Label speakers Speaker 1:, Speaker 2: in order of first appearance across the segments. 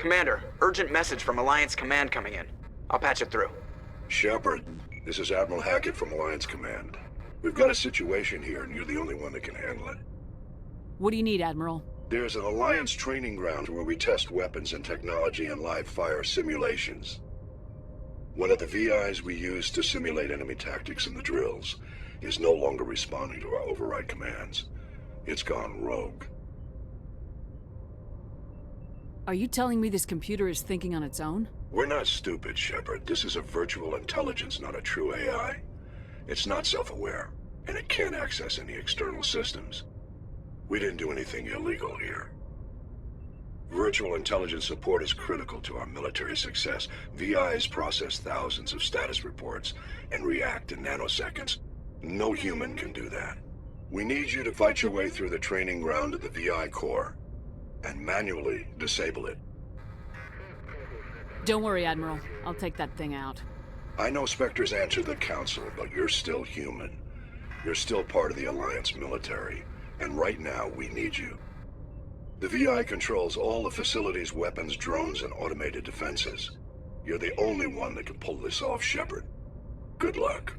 Speaker 1: Commander, urgent message from Alliance Command coming in. I'll patch it through.
Speaker 2: Shepard, this is Admiral Hackett from Alliance Command. We've got a situation here, and you're the only one that can handle it.
Speaker 3: What do you need, Admiral?
Speaker 2: There's an Alliance training ground where we test weapons and technology in live fire simulations. One of the VIs we use to simulate enemy tactics in the drills is no longer responding to our override commands. It's gone rogue.
Speaker 3: Are you telling me this computer is thinking on its own?
Speaker 2: We're not stupid, Shepard. This is a virtual intelligence, not a true AI. It's not self-aware, and it can't access any external systems. We didn't do anything illegal here. Virtual intelligence support is critical to our military success. VIs process thousands of status reports and react in nanoseconds. No human can do that. We need you to fight your way through the training ground of the VI core and manually disable it.
Speaker 3: Don't worry, Admiral. I'll take that thing out.
Speaker 2: I know Spectres answer the Council, but you're still human. You're still part of the Alliance military, and right now we need you. The VI controls all the facility's weapons, drones, and automated defenses. You're the only one that can pull this off, Shepard. Good luck.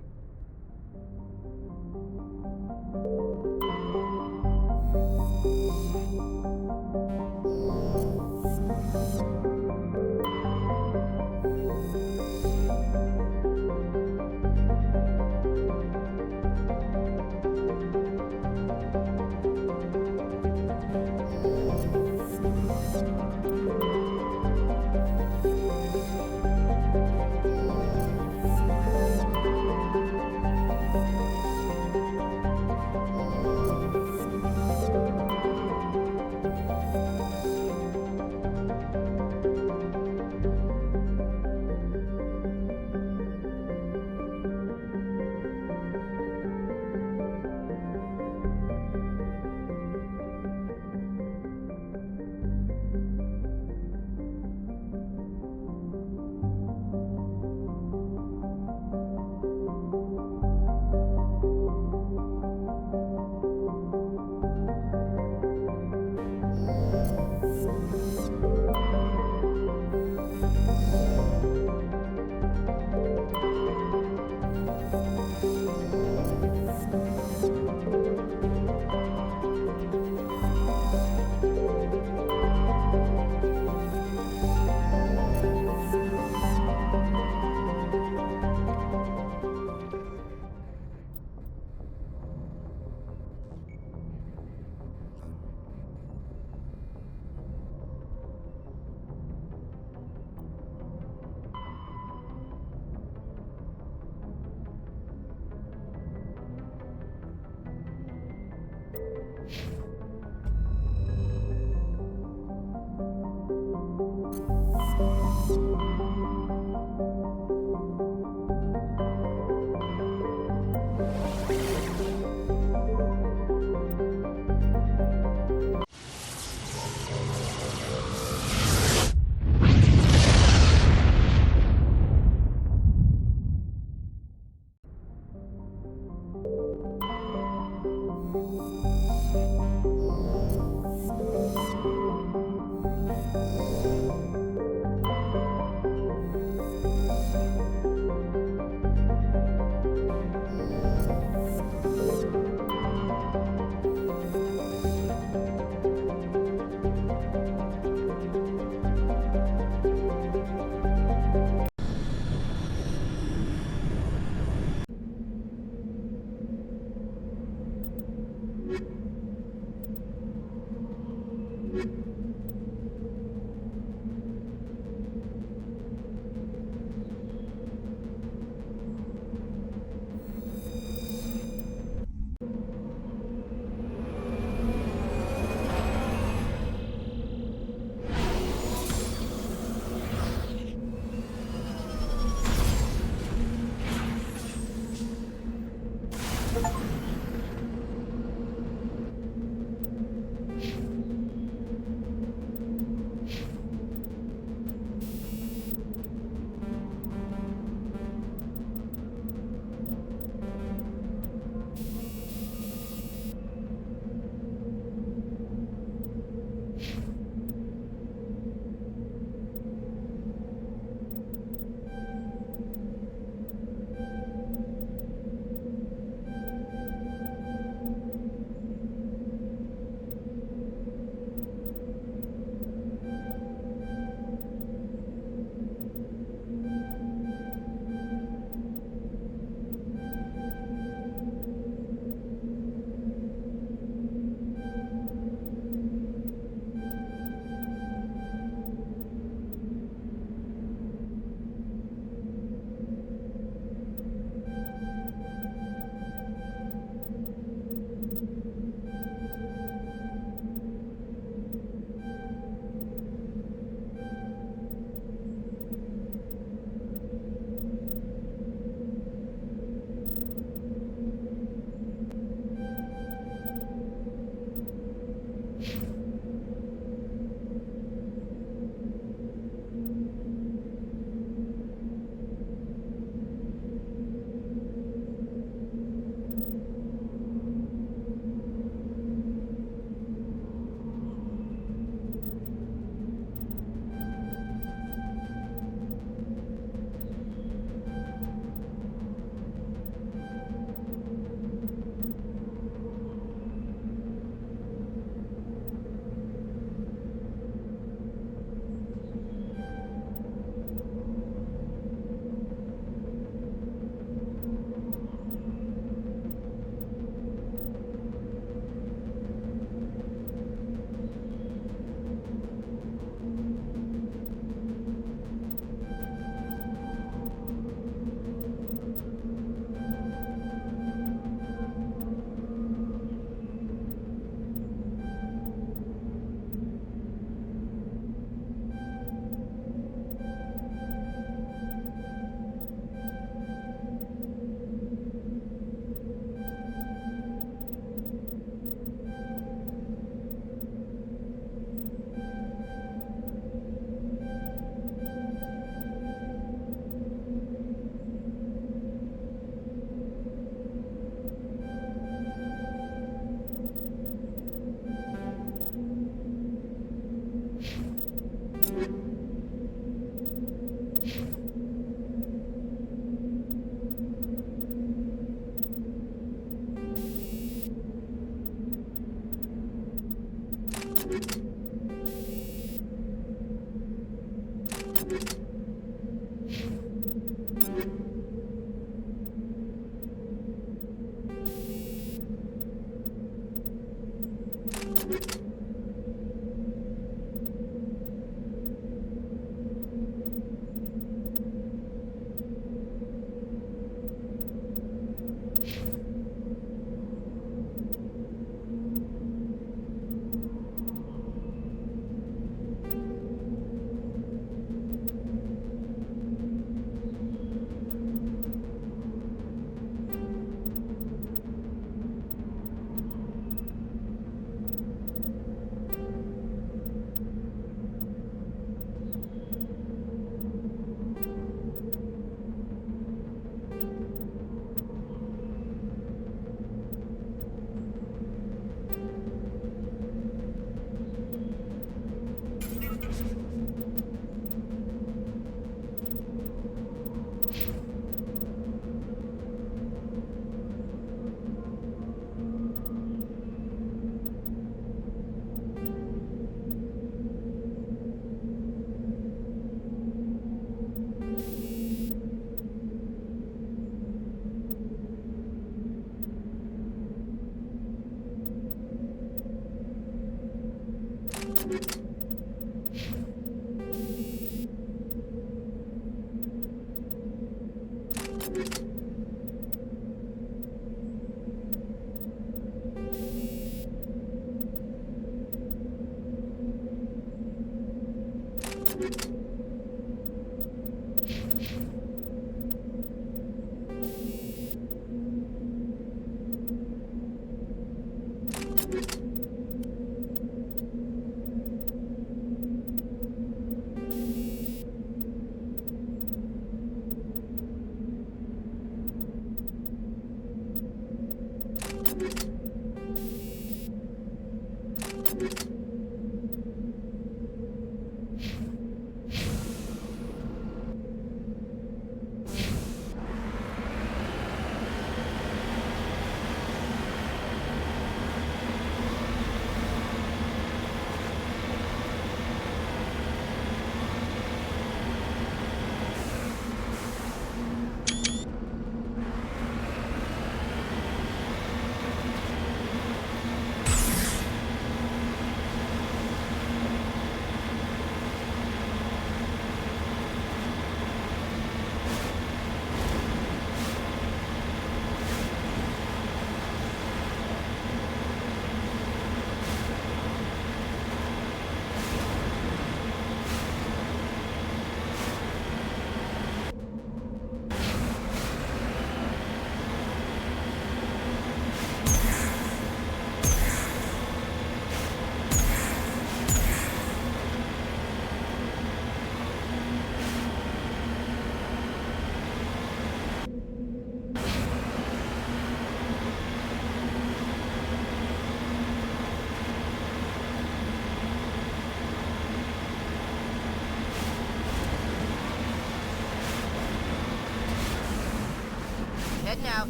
Speaker 4: Heading out.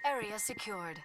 Speaker 5: Area secured.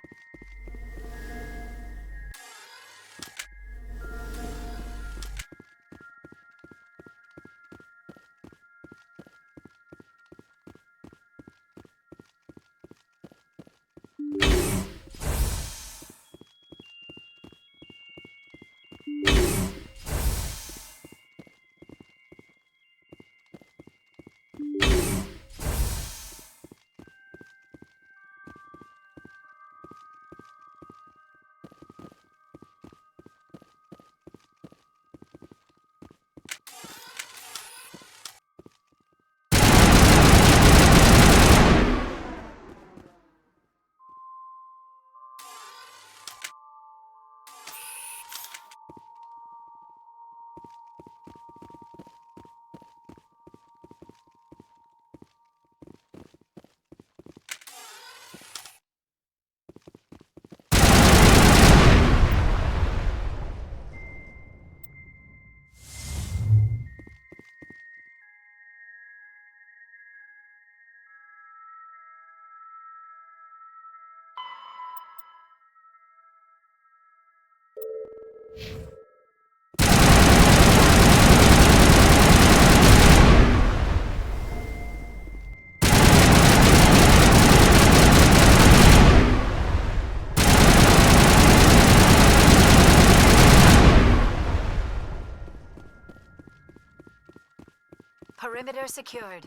Speaker 5: Perimeter secured.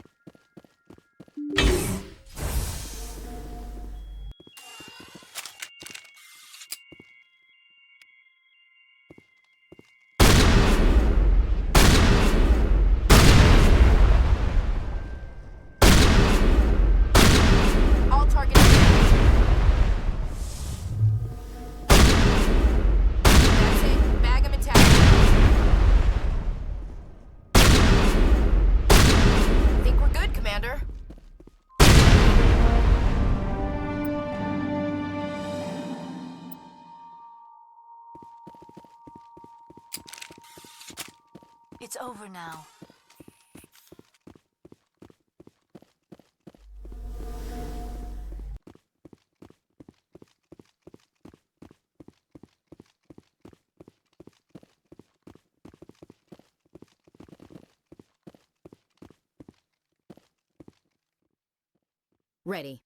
Speaker 4: All targets. That's it. Bag 'em and tag 'em. Think we're good, Commander.
Speaker 5: It's over now.
Speaker 6: Ready.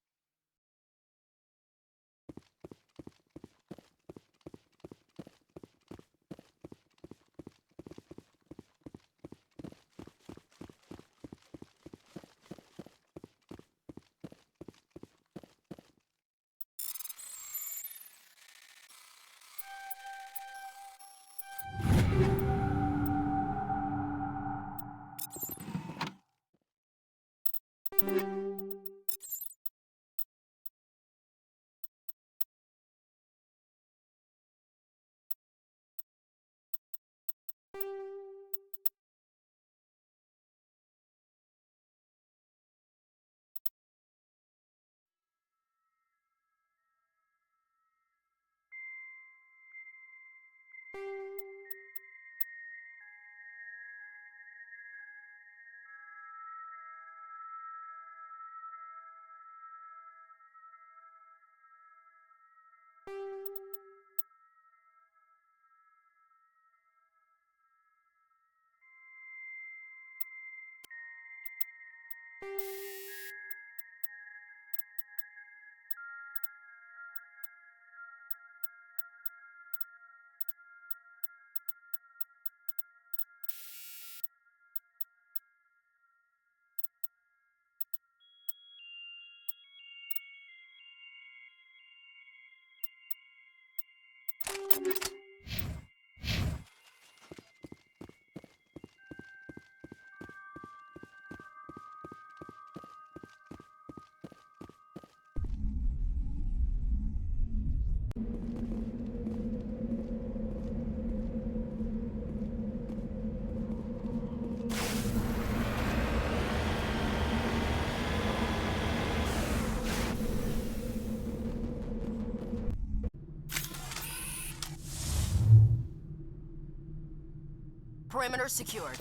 Speaker 4: Perimeter secured.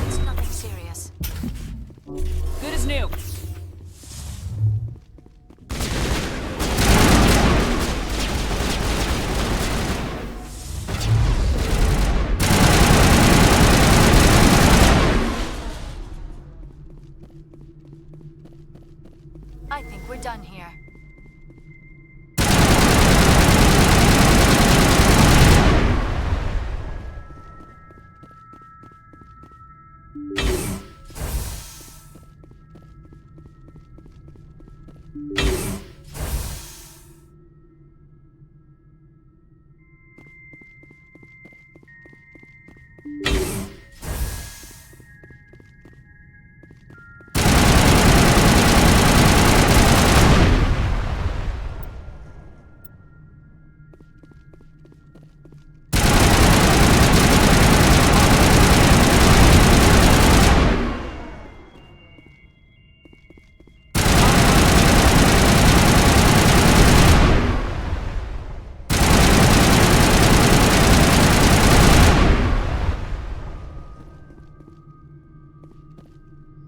Speaker 5: It's nothing serious.
Speaker 3: Good as new.
Speaker 5: I think we're done here.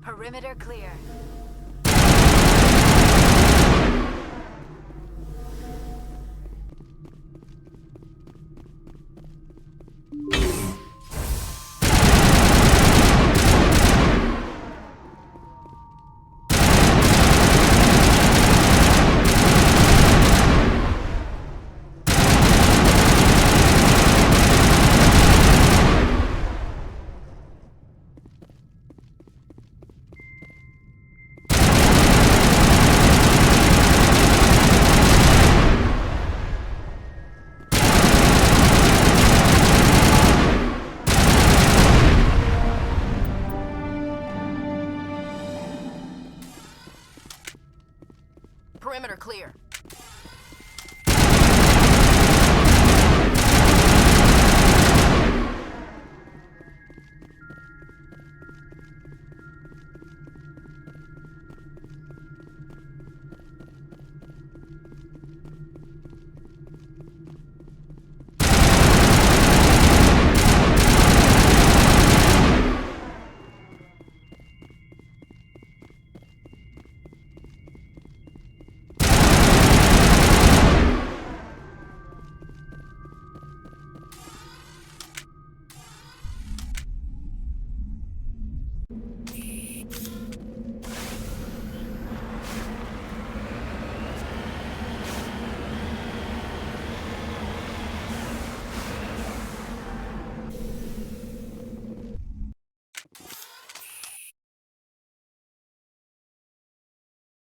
Speaker 5: Perimeter clear.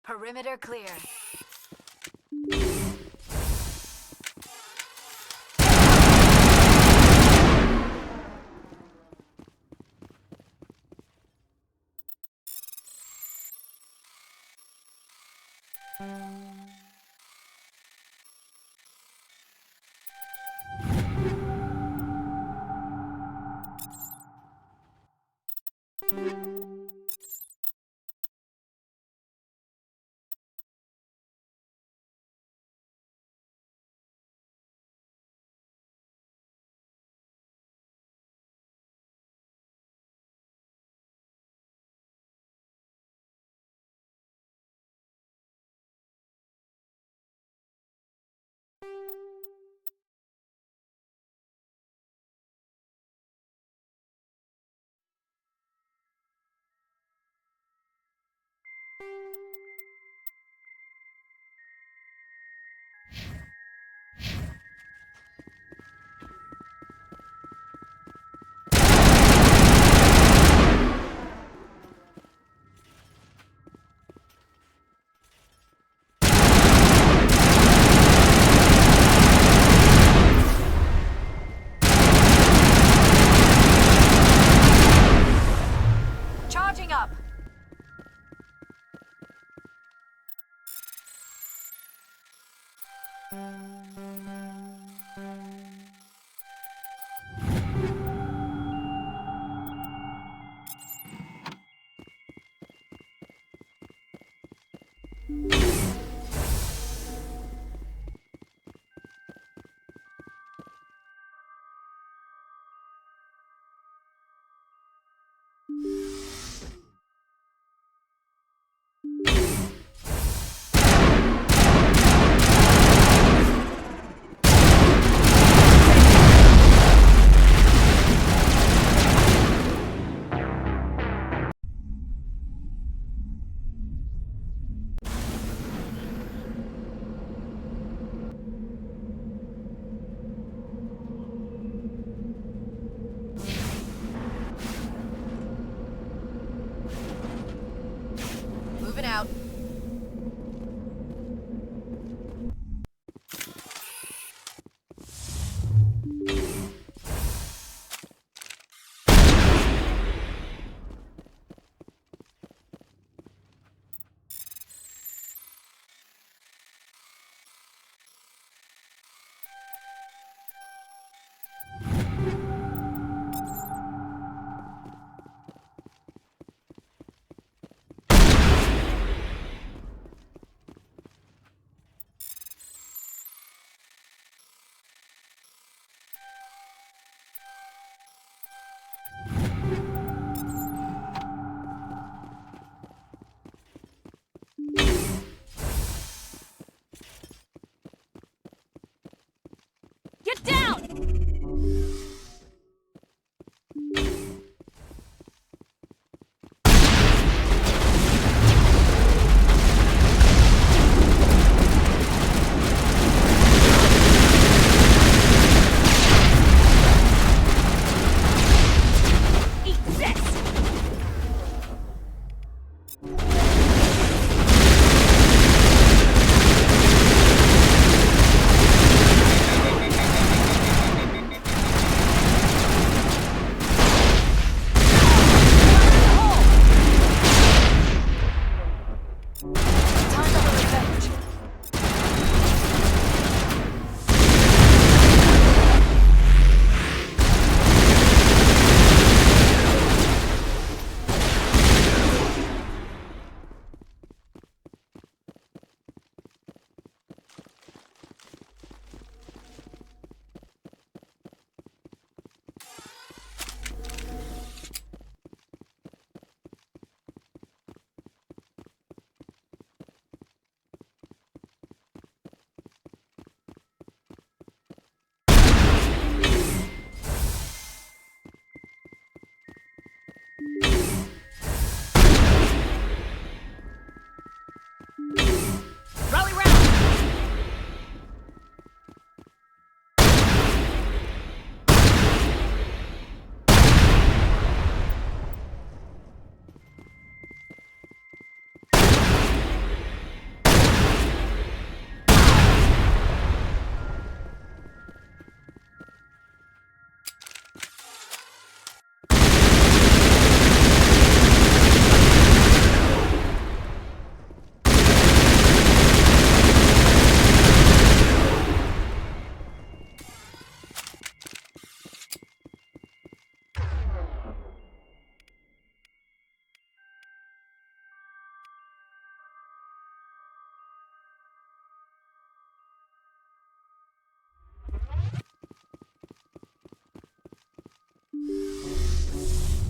Speaker 5: Perimeter clear. Charging up.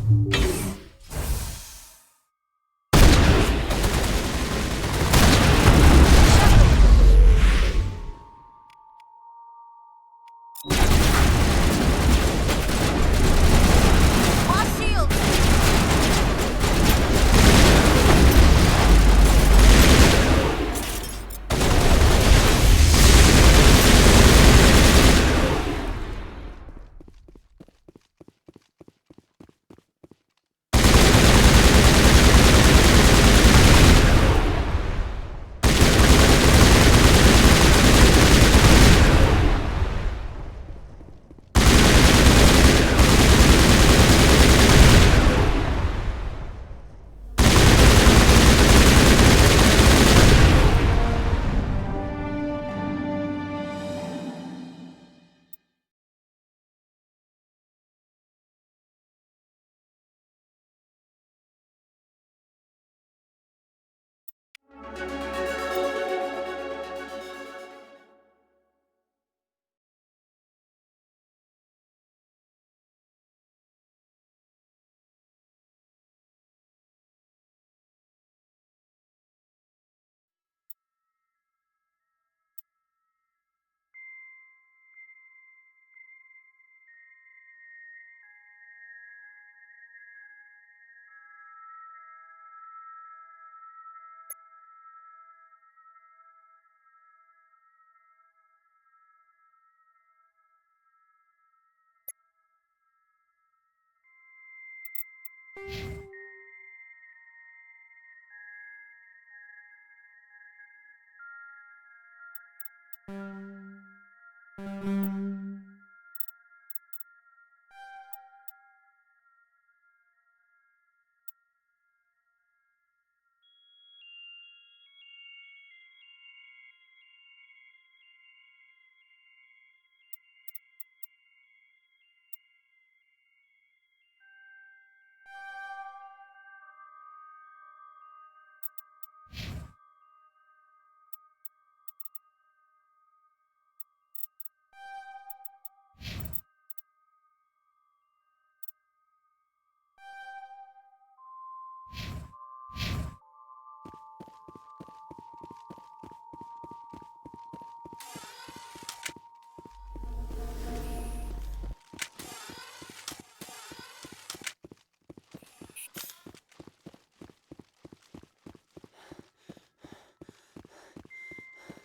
Speaker 4: Lost shield!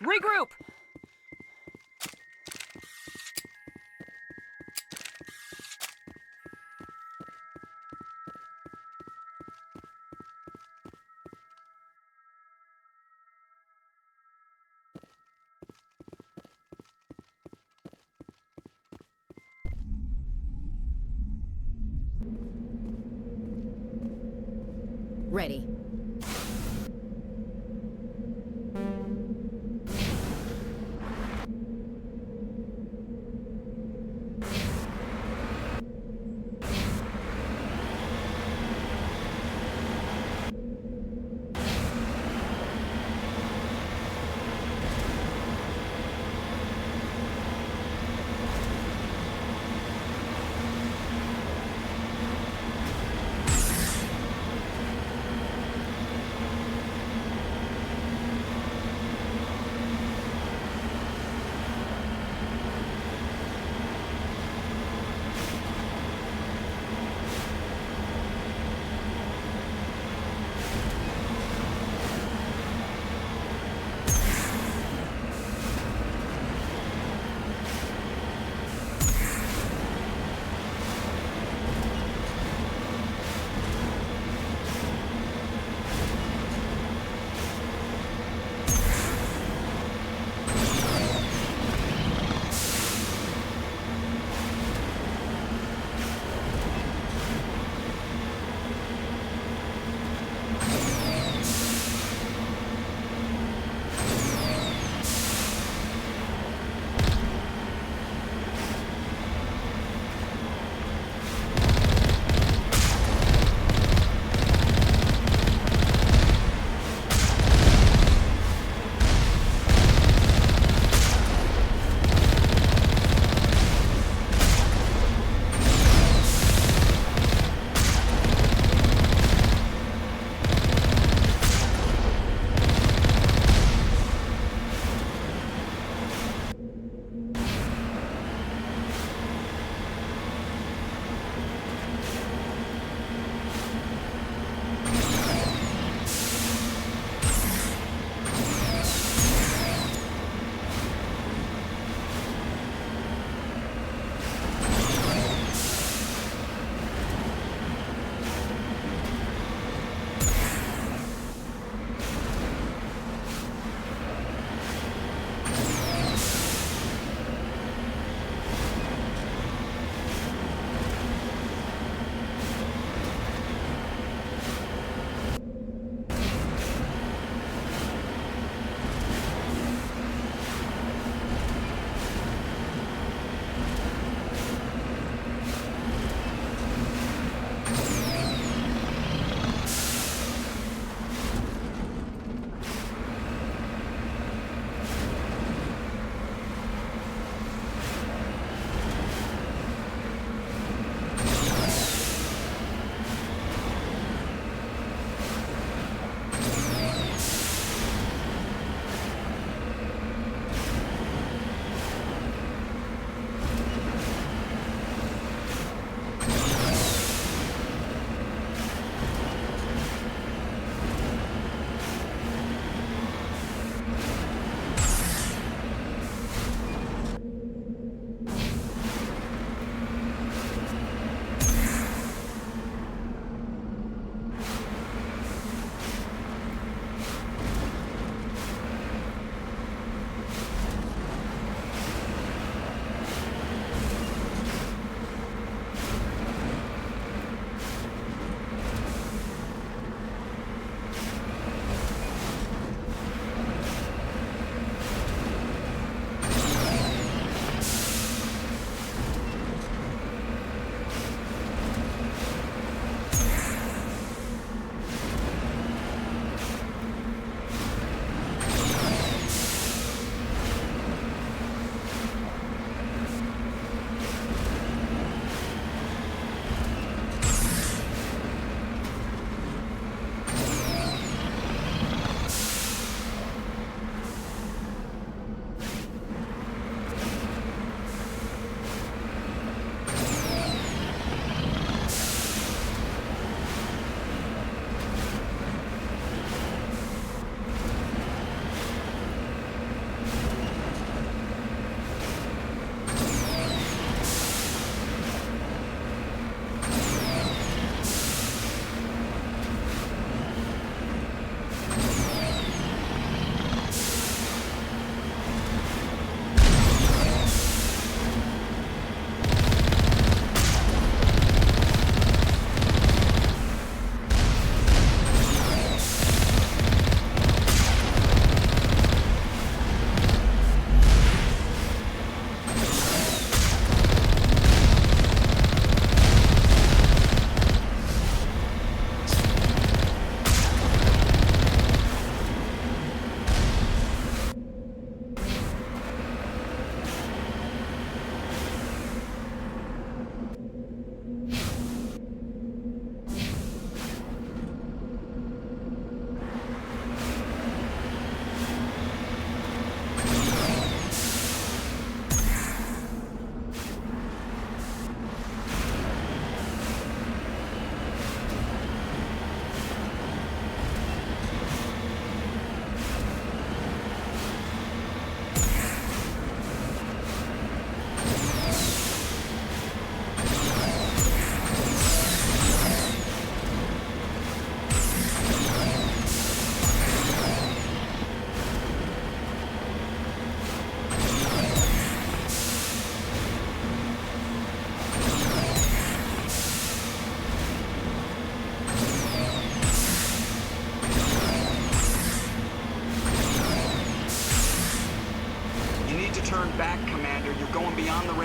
Speaker 3: Regroup!
Speaker 4: Ready.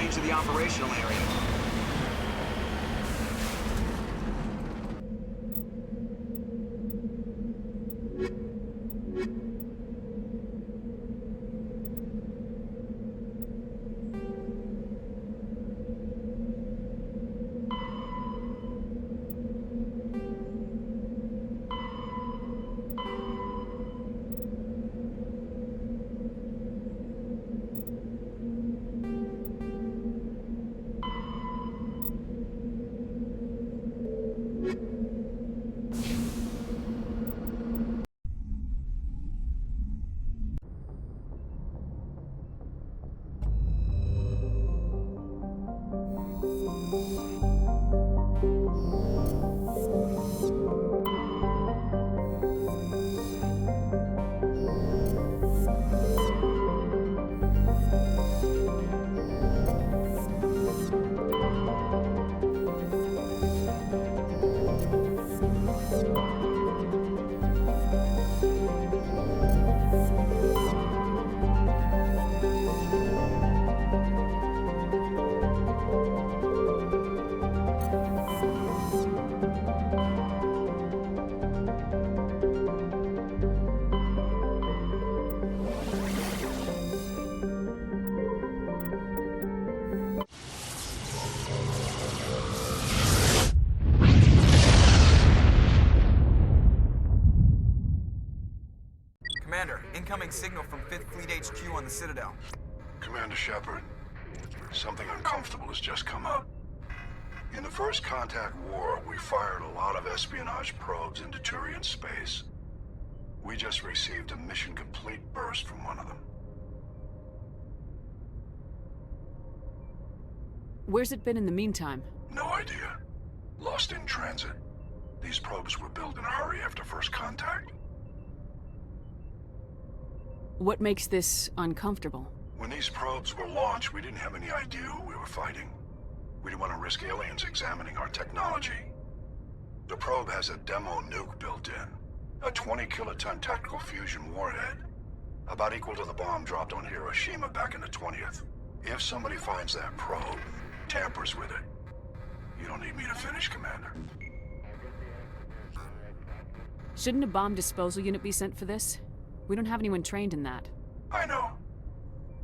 Speaker 1: range of the operational area. Commander, incoming signal from 5th Fleet HQ on the Citadel.
Speaker 2: Commander Shepard, something uncomfortable has just come up. In the First Contact War, we fired a lot of espionage probes into Turian space. We just received a mission complete burst from one of them.
Speaker 3: Where's it been in the meantime?
Speaker 2: No idea. Lost in transit. These probes were built in a hurry after First Contact.
Speaker 3: What makes this uncomfortable?
Speaker 2: When these probes were launched, we didn't have any idea who we were fighting. We didn't want to risk aliens examining our technology. The probe has a demo nuke built in. A 20-kiloton tactical fusion warhead. About equal to the bomb dropped on Hiroshima back in the 20th. If somebody finds that probe, tampers with it, you don't need me to finish, Commander.
Speaker 3: Shouldn't a bomb disposal unit be sent for this? We don't have anyone trained in that.
Speaker 2: I know.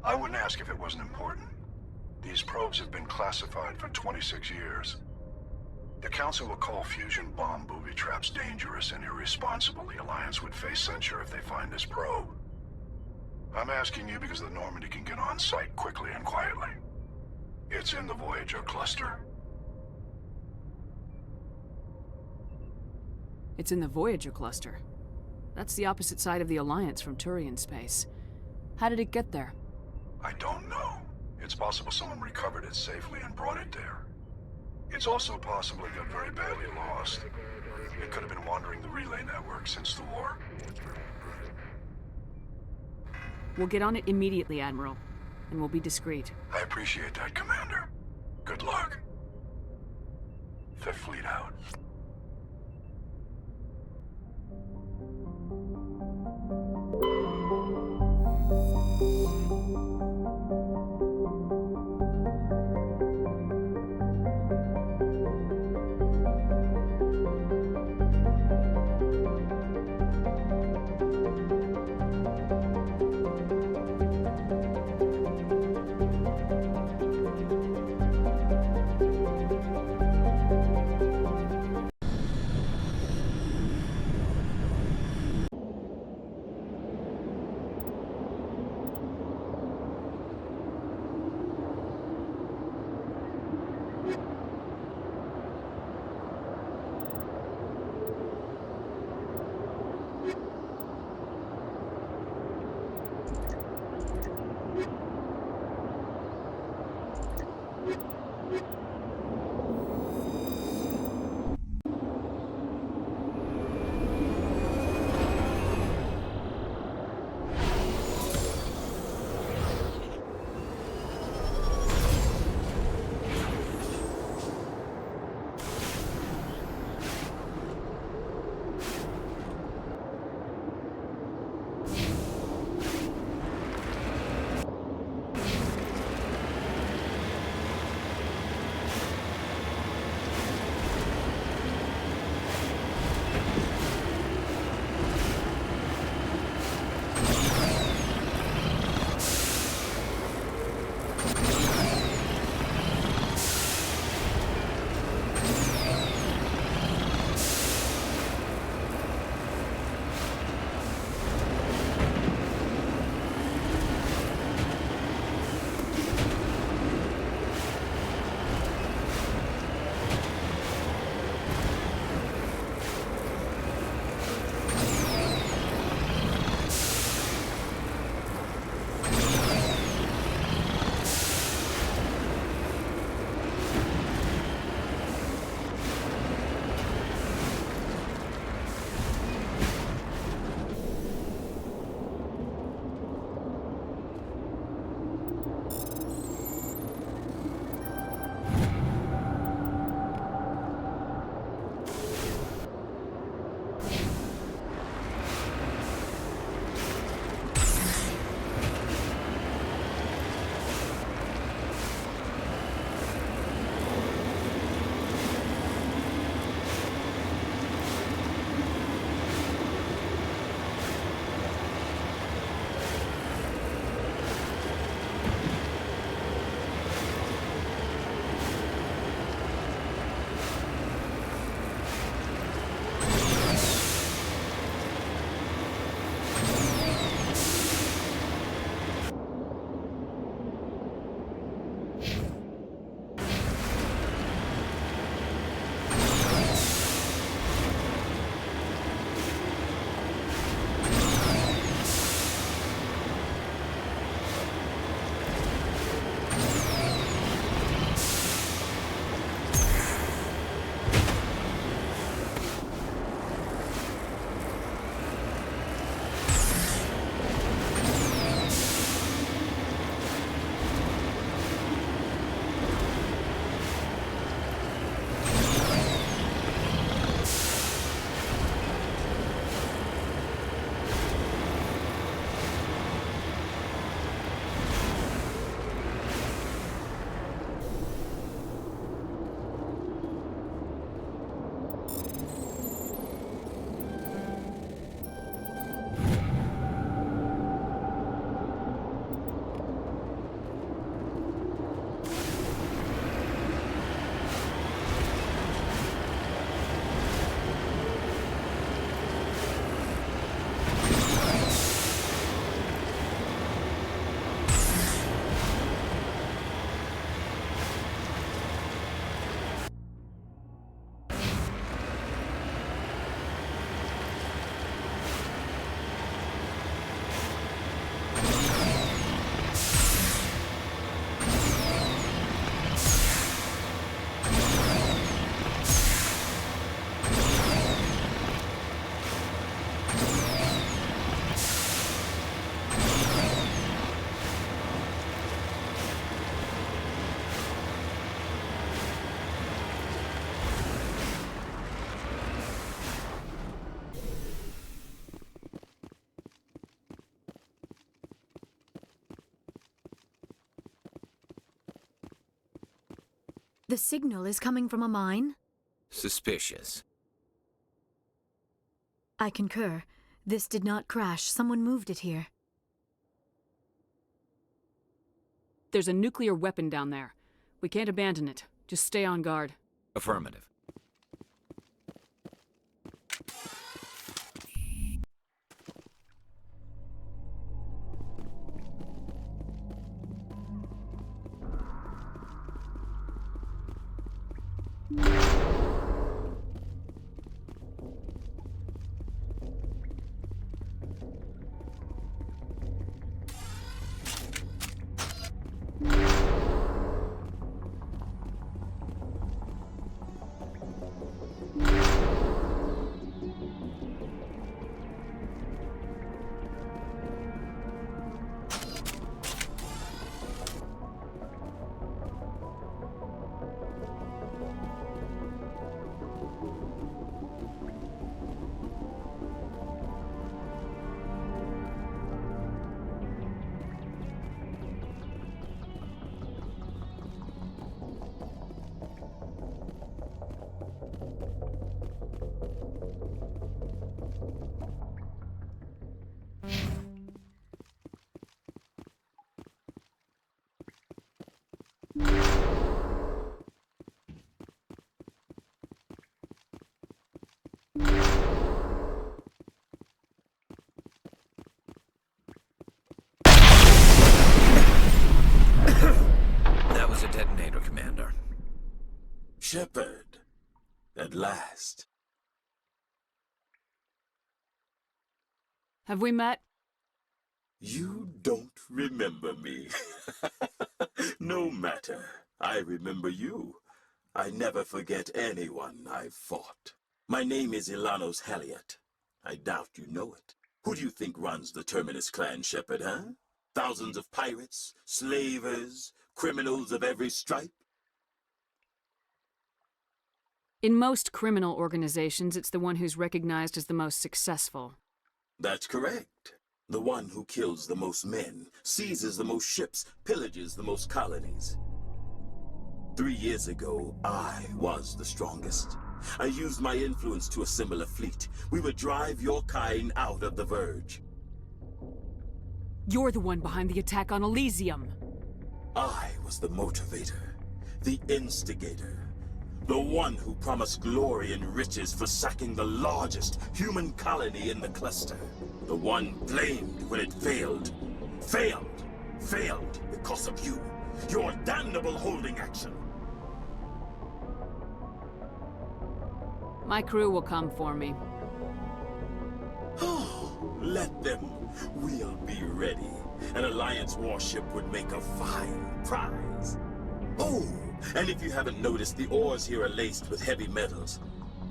Speaker 2: I wouldn't ask if it wasn't important. These probes have been classified for 26 years. The Council will call fusion bomb booby traps dangerous and irresponsible. The Alliance would face censure if they find this probe. I'm asking you because the Normandy can get on site quickly and quietly. It's in the Voyager cluster.
Speaker 3: It's in the Voyager cluster. That's the opposite side of the Alliance from Turian space. How did it get there?
Speaker 2: I don't know. It's possible someone recovered it safely and brought it there. It's also possible it got very badly lost. It could have been wandering the relay network since the war.
Speaker 3: We'll get on it immediately, Admiral. And we'll be discreet.
Speaker 2: I appreciate that, Commander. Good luck. Fifth Fleet out.
Speaker 4: The signal is coming from a mine?
Speaker 6: Suspicious.
Speaker 4: I concur. This did not crash. Someone moved it here.
Speaker 3: There's a nuclear weapon down there. We can't abandon it. Just stay on guard.
Speaker 6: Affirmative. That was a detonator, Commander.
Speaker 7: Shepard, at last.
Speaker 3: Have we met?
Speaker 7: You don't remember me. No matter. I remember you. I never forget anyone I've fought. My name is Ilanos Haliot. I doubt you know it. Who do you think runs the Terminus clan, Shepard, huh? Thousands of pirates, slavers, criminals of every stripe?
Speaker 3: In most criminal organizations, it's the one who's recognized as the most successful.
Speaker 7: That's correct. The one who kills the most men, seizes the most ships, pillages the most colonies. 3 years ago, I was the strongest. I used my influence to assemble a fleet. We would drive your kind out of the Verge.
Speaker 3: You're the one behind the attack on Elysium.
Speaker 7: I was the motivator, the instigator, the one who promised glory and riches for sacking the largest human colony in the cluster. The one blamed when it failed. Failed because of you. Your damnable holding action.
Speaker 3: My crew will come for me.
Speaker 7: Oh, let them. We'll be ready. An Alliance warship would make a fine prize. Oh, and if you haven't noticed, the ores here are laced with heavy metals.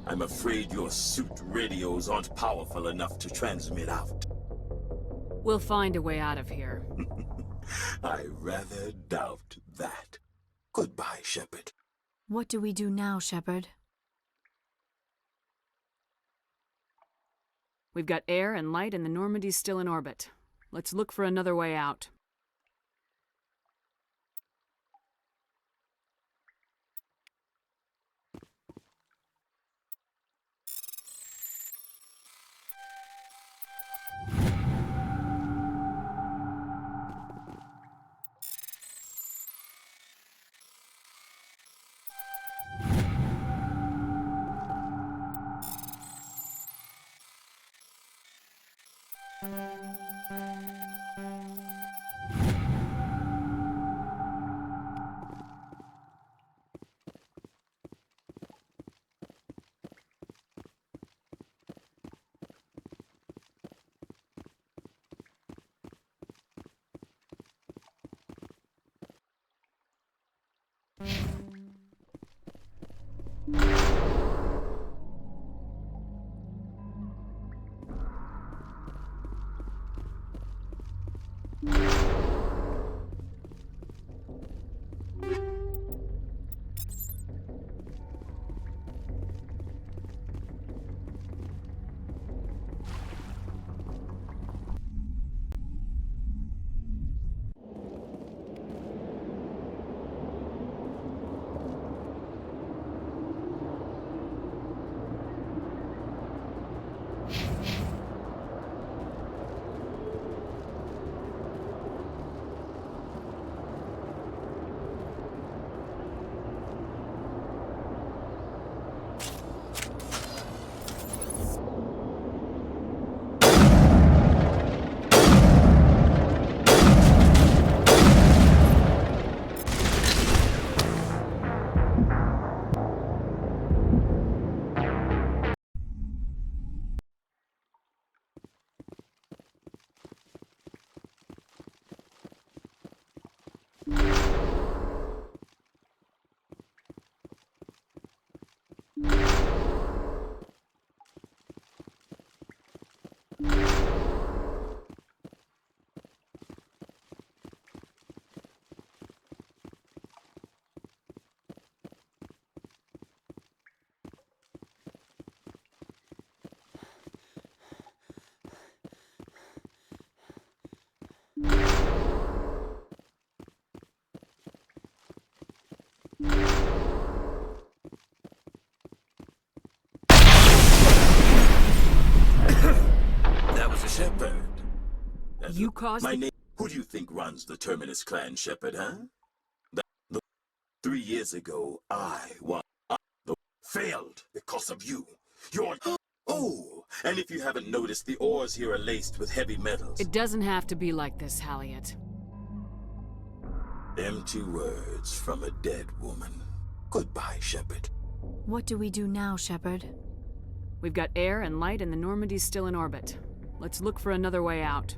Speaker 7: I'm afraid your suit radios aren't powerful enough to transmit out.
Speaker 3: We'll find a way out of here.
Speaker 7: I rather doubt that. Goodbye, Shepard.
Speaker 4: What do we do now, Shepard?
Speaker 3: We've got air and light and the Normandy's still in orbit. Let's look for another way out. You caused
Speaker 7: My
Speaker 3: the-
Speaker 7: name. Who do you think runs the Terminus clan, Shepard, huh? 3 years ago, failed because of you. You're... Oh, and if you haven't noticed, the ores here are laced with heavy metals.
Speaker 3: It doesn't have to be like this, Halliot.
Speaker 7: Empty words from a dead woman. Goodbye, Shepard.
Speaker 4: What do we do now, Shepard?
Speaker 3: We've got air and light and the Normandy's still in orbit. Let's look for another way out.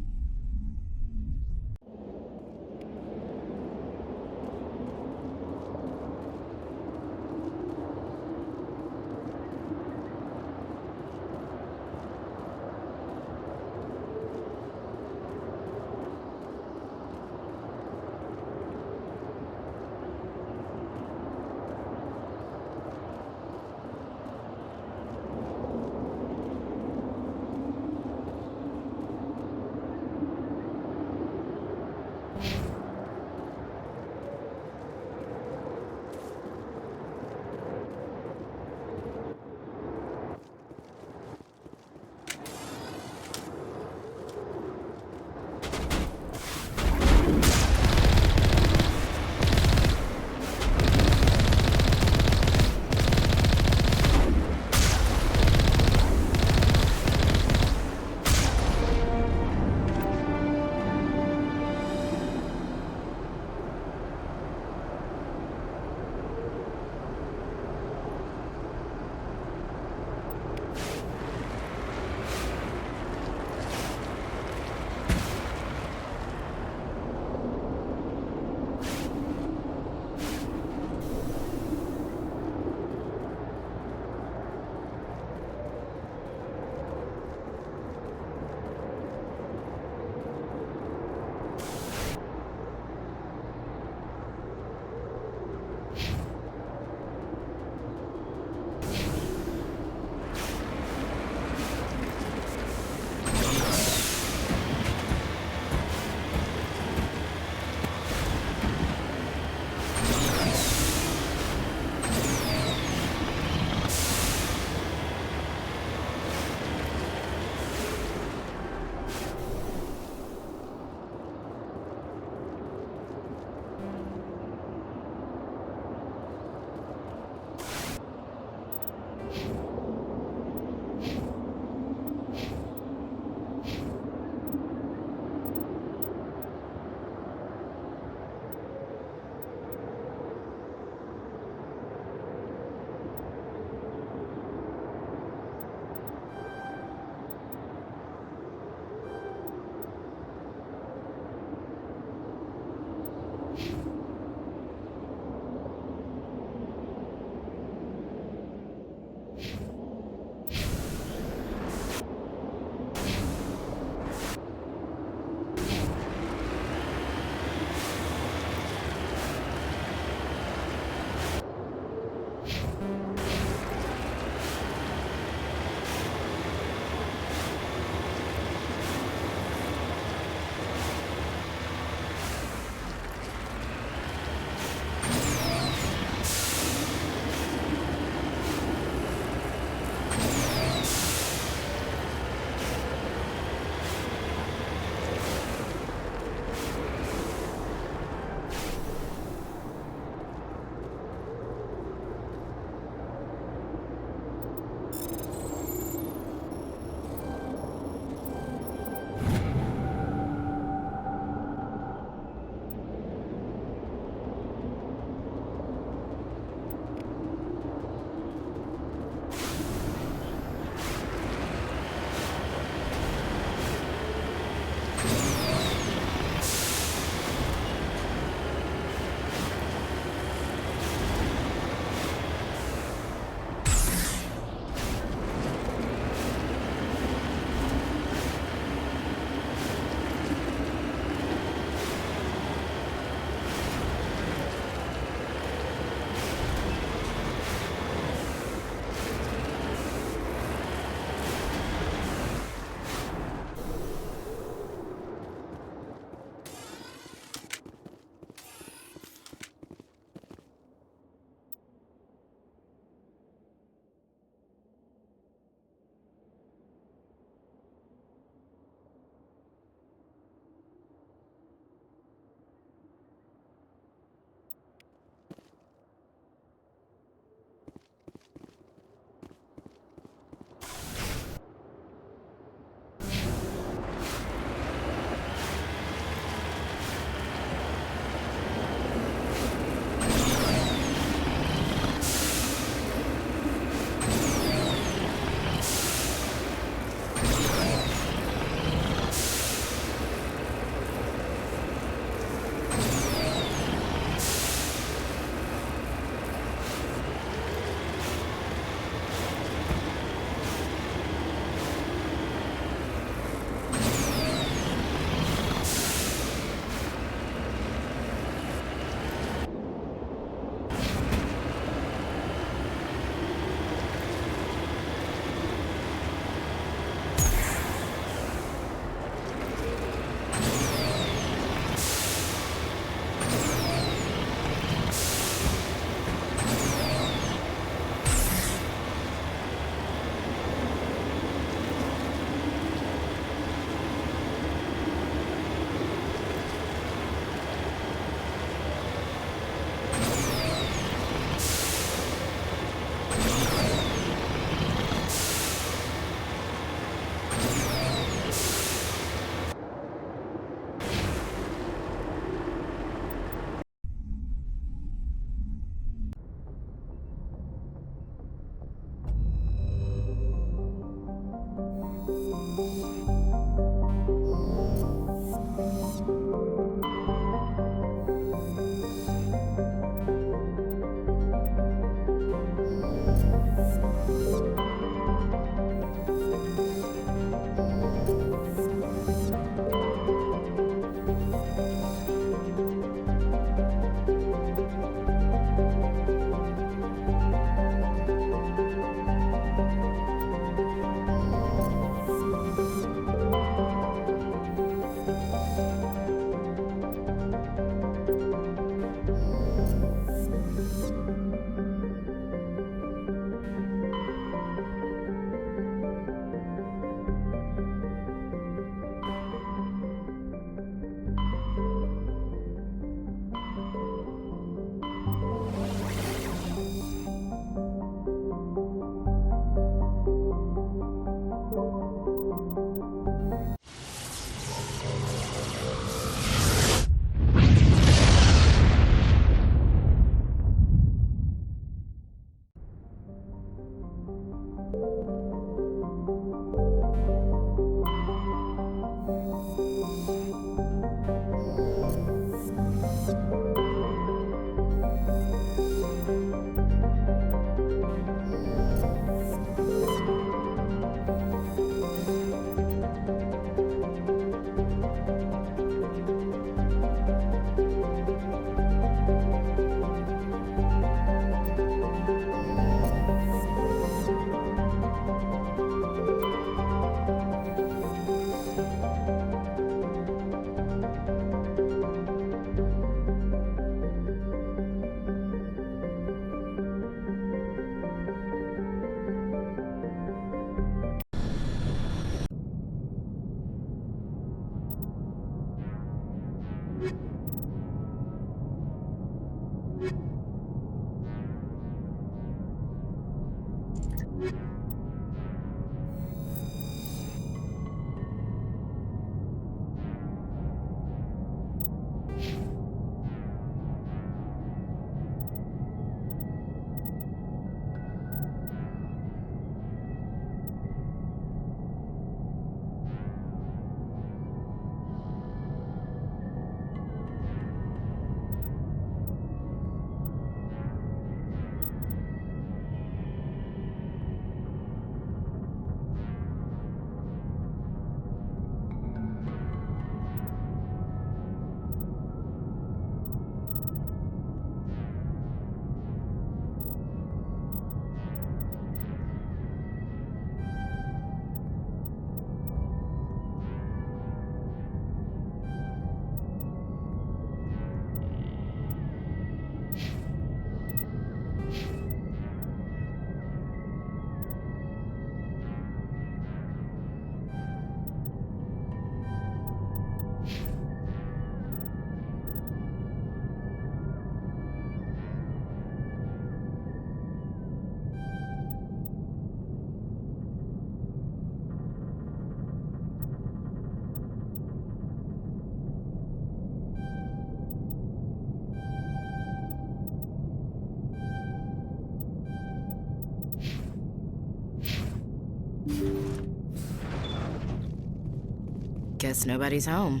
Speaker 8: Guess nobody's home.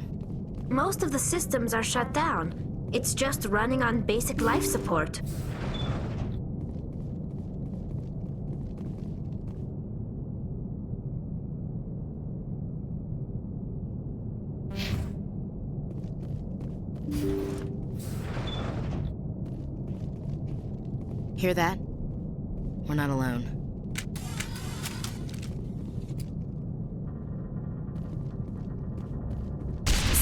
Speaker 9: Most of the systems are shut down. It's just running on basic life support.
Speaker 8: Hear that? We're not alone.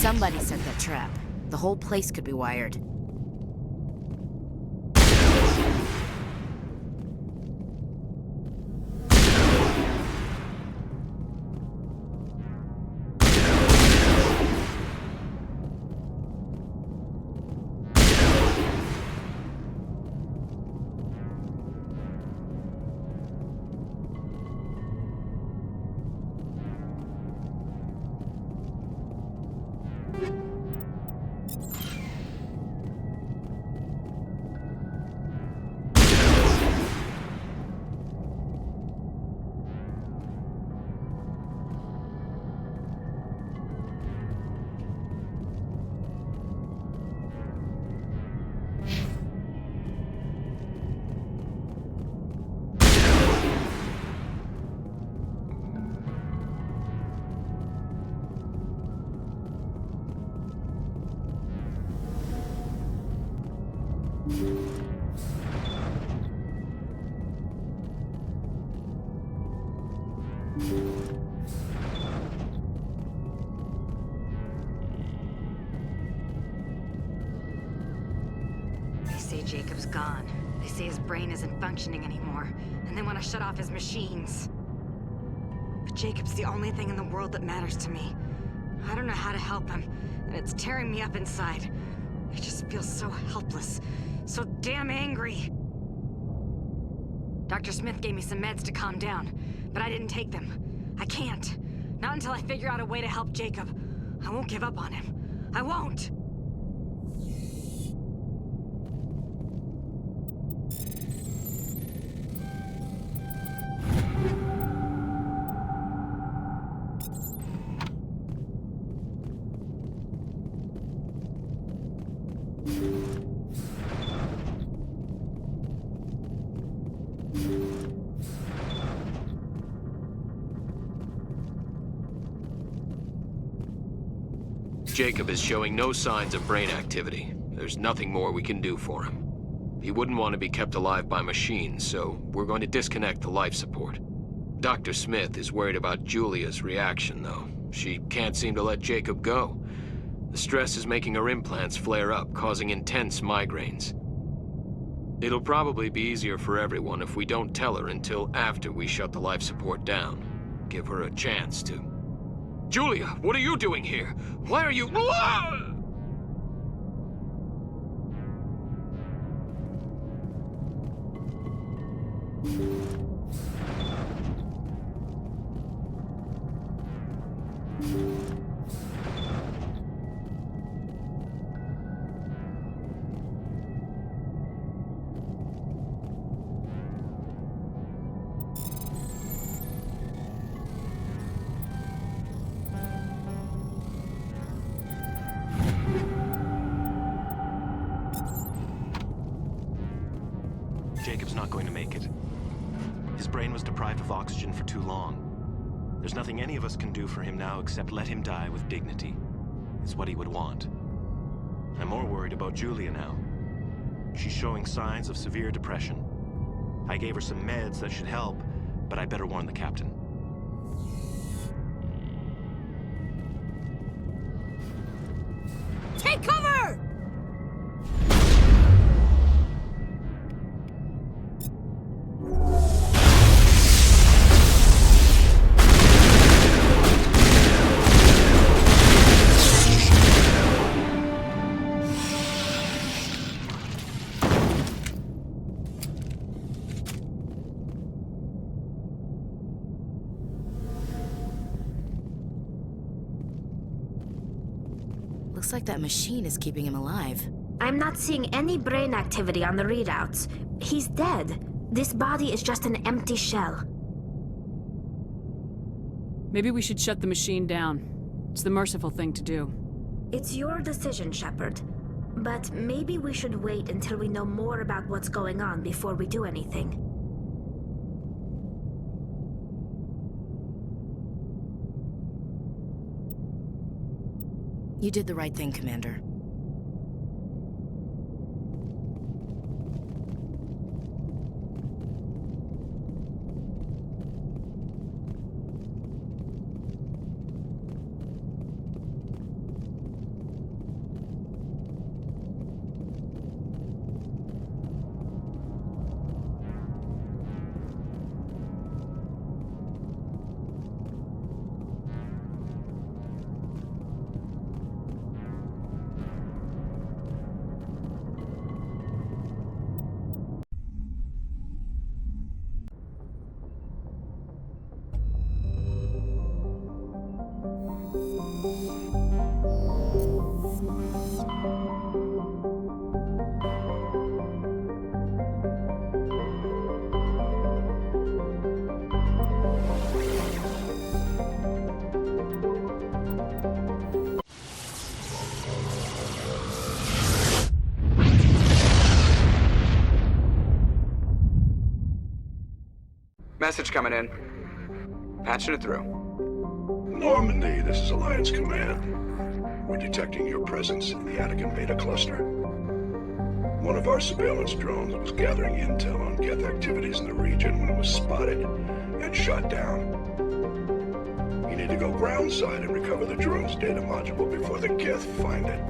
Speaker 8: Somebody set that trap. The whole place could be wired.
Speaker 5: They say Jacob's gone. They say his brain isn't functioning anymore, and they want to shut off his machines. But Jacob's the only thing in the world that matters to me. I don't know how to help him, and it's tearing me up inside. I just feel so helpless, so damn angry. Dr. Smith gave me some meds to calm down, but I didn't take them. I can't. Not until I figure out a way to help Jacob. I won't give up on him. I won't!
Speaker 10: Jacob is showing no signs of brain activity. There's nothing more we can do for him. He wouldn't want to be kept alive by machines, so we're going to disconnect the life support. Dr. Smith is worried about Julia's reaction, though. She can't seem to let Jacob go. The stress is making her implants flare up, causing intense migraines. It'll probably be easier for everyone if we don't tell her until after we shut the life support down. Give her a chance to... Julia, what are you doing here? Why are you...
Speaker 11: Jacob's not going to make it. His brain was deprived of oxygen for too long. There's nothing any of us can do for him now except let him die with dignity. It's what he would want. I'm more worried about Julia now. She's showing signs of severe depression. I gave her some meds that should help, but I better warn the captain.
Speaker 8: Take cover! Looks like that machine is keeping him alive.
Speaker 9: I'm not seeing any brain activity on the readouts. He's dead. This body is just an empty shell.
Speaker 3: Maybe we should shut the machine down. It's the merciful thing to do.
Speaker 9: It's your decision, Shepard. But maybe we should wait until we know more about what's going on before we do anything.
Speaker 8: You did the right thing, Commander.
Speaker 1: Message coming in. Patching it through.
Speaker 2: Normandy, this is Alliance Command. We're detecting your presence in the Anakin Beta cluster. One of our surveillance drones was gathering intel on Geth activities in the region when it was spotted and shot down. You need to go groundside and recover the drone's data module before the Geth find it.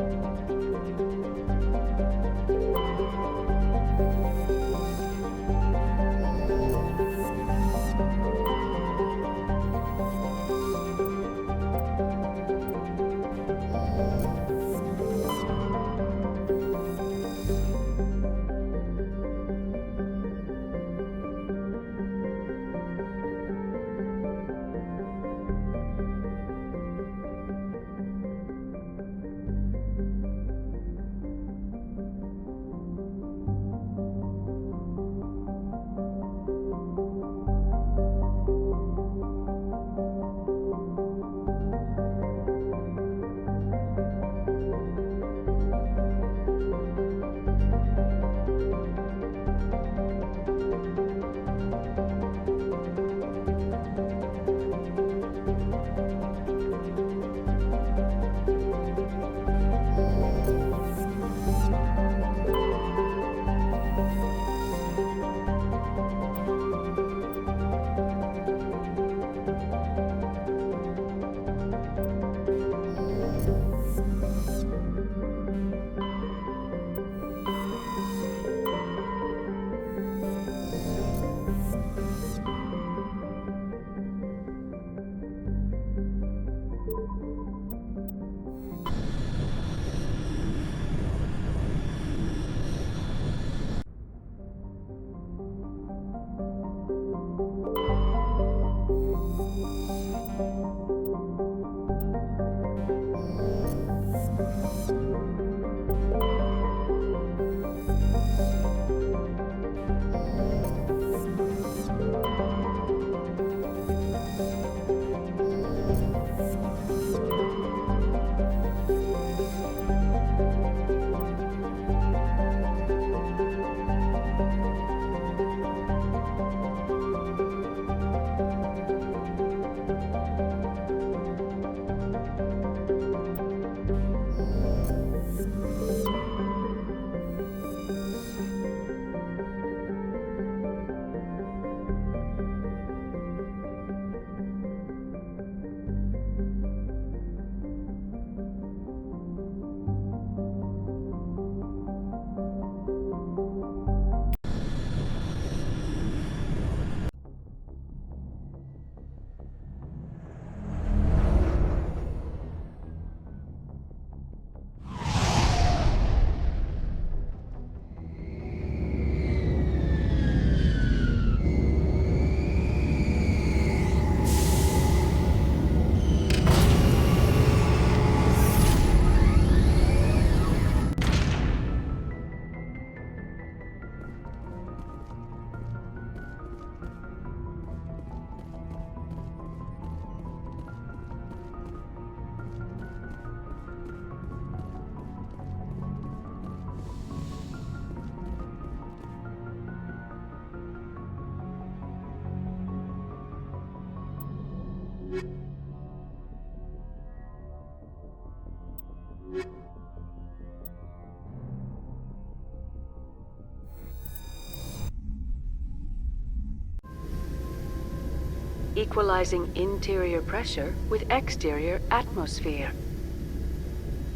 Speaker 3: Equalizing interior pressure with exterior atmosphere.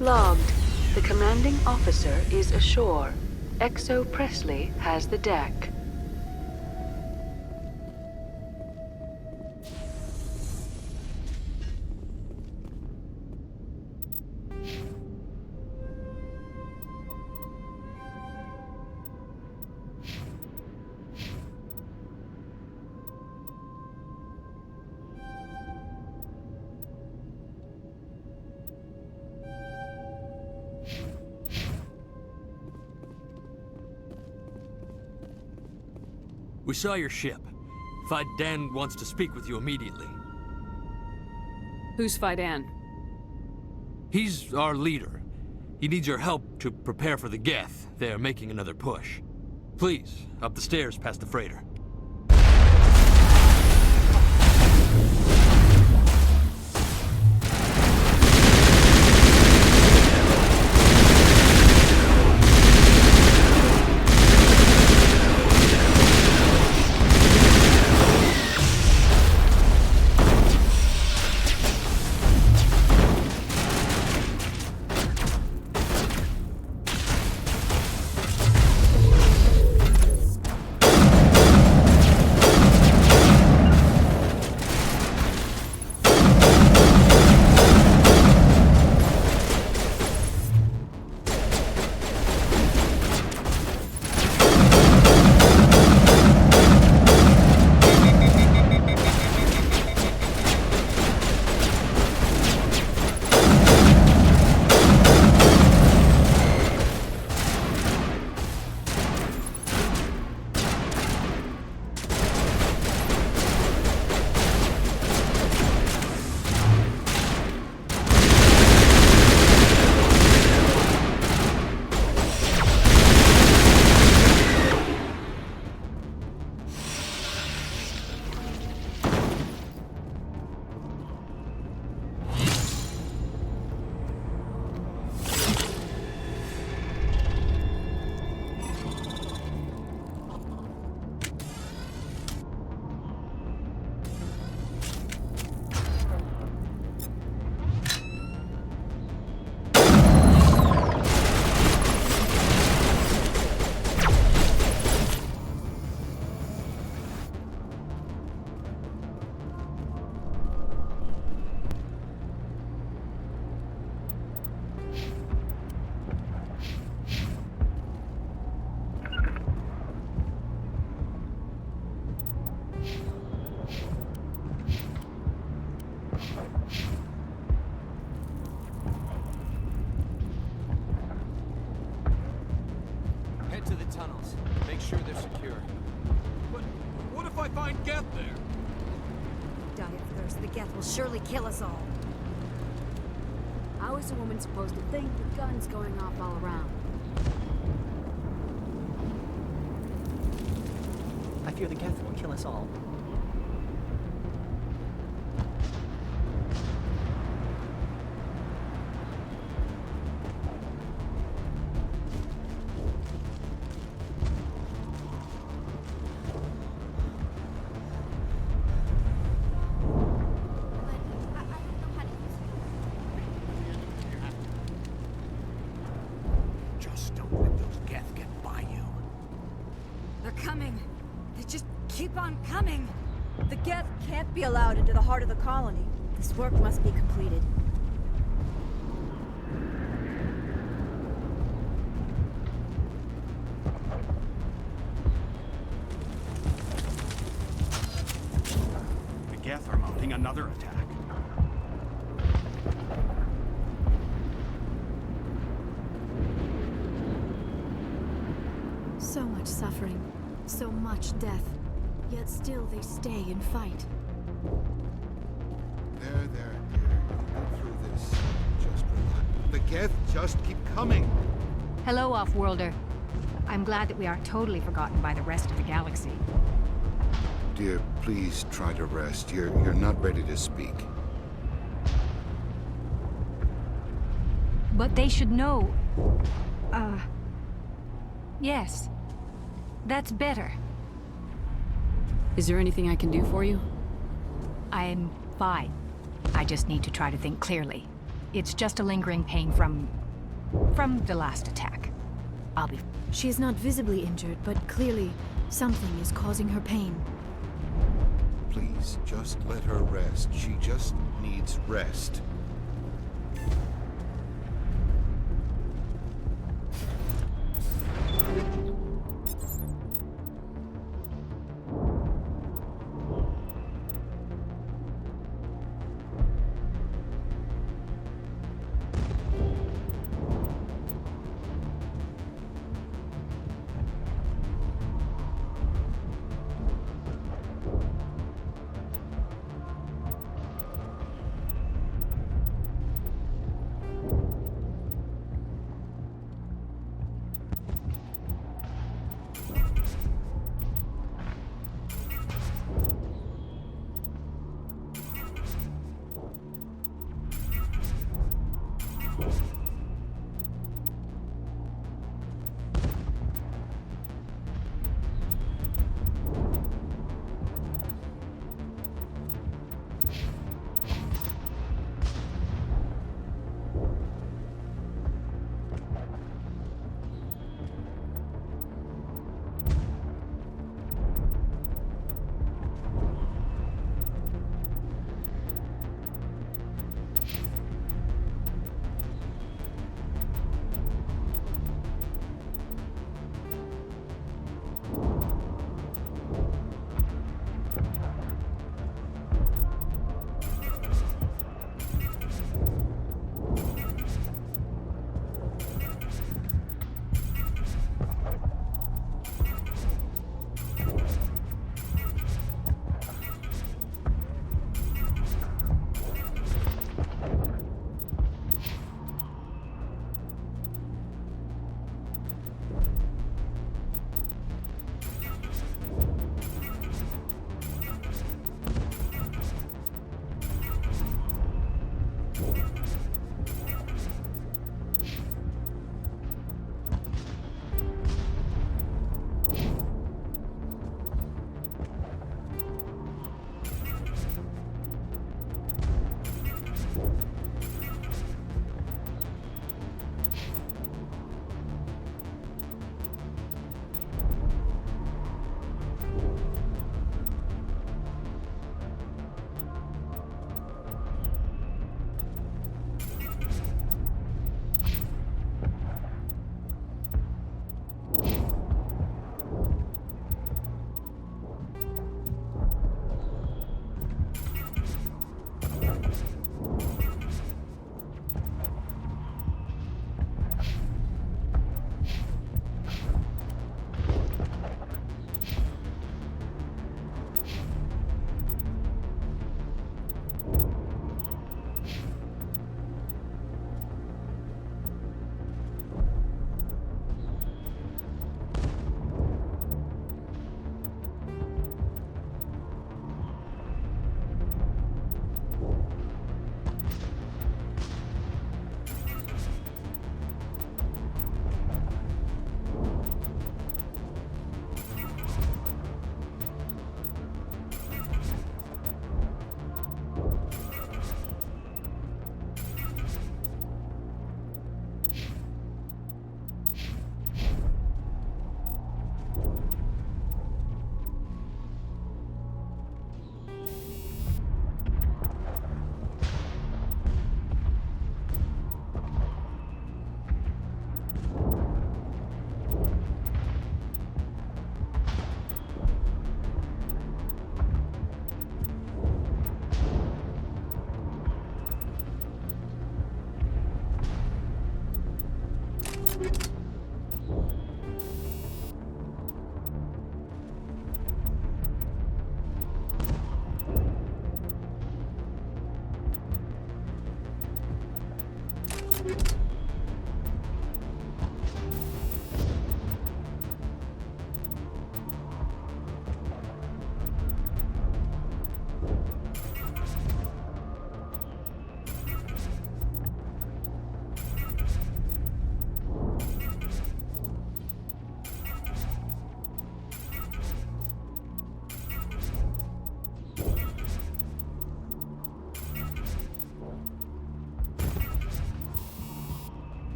Speaker 3: Logged. The commanding officer is ashore. Exo Presley has the deck.
Speaker 12: We saw your ship. Faidan wants to speak with you immediately.
Speaker 3: Who's Faidan?
Speaker 12: He's our leader. He needs your help to prepare for the Geth. They're making another push. Please, up the stairs past the freighter. To the tunnels. Make sure they're secure. But what if I find Geth there?
Speaker 5: Die of thirst. The Geth will surely kill us all.
Speaker 3: How is a woman supposed to think with guns going off all around?
Speaker 13: I fear the Geth will kill us all.
Speaker 5: Coming. They just keep on coming.
Speaker 14: The Geth can't be allowed into the heart of the colony.
Speaker 9: This work must be completed.
Speaker 15: The Geth are mounting another attack.
Speaker 4: So much suffering, so much death, yet still they stay and fight.
Speaker 16: There, dear. You'll get through this. Just relax. The Geth just keep coming.
Speaker 17: Hello, Off-Worlder. I'm glad that we aren't totally forgotten by the rest of the galaxy.
Speaker 16: Dear, please try to rest. You're not ready to speak.
Speaker 17: But they should know. Yes. That's better.
Speaker 3: Is there anything I can do for you?
Speaker 17: I'm fine. I just need to try to think clearly. It's just a lingering pain from the last attack. I'll be...
Speaker 4: She is not visibly injured, but clearly something is causing her pain.
Speaker 16: Please, just let her rest. She just needs rest.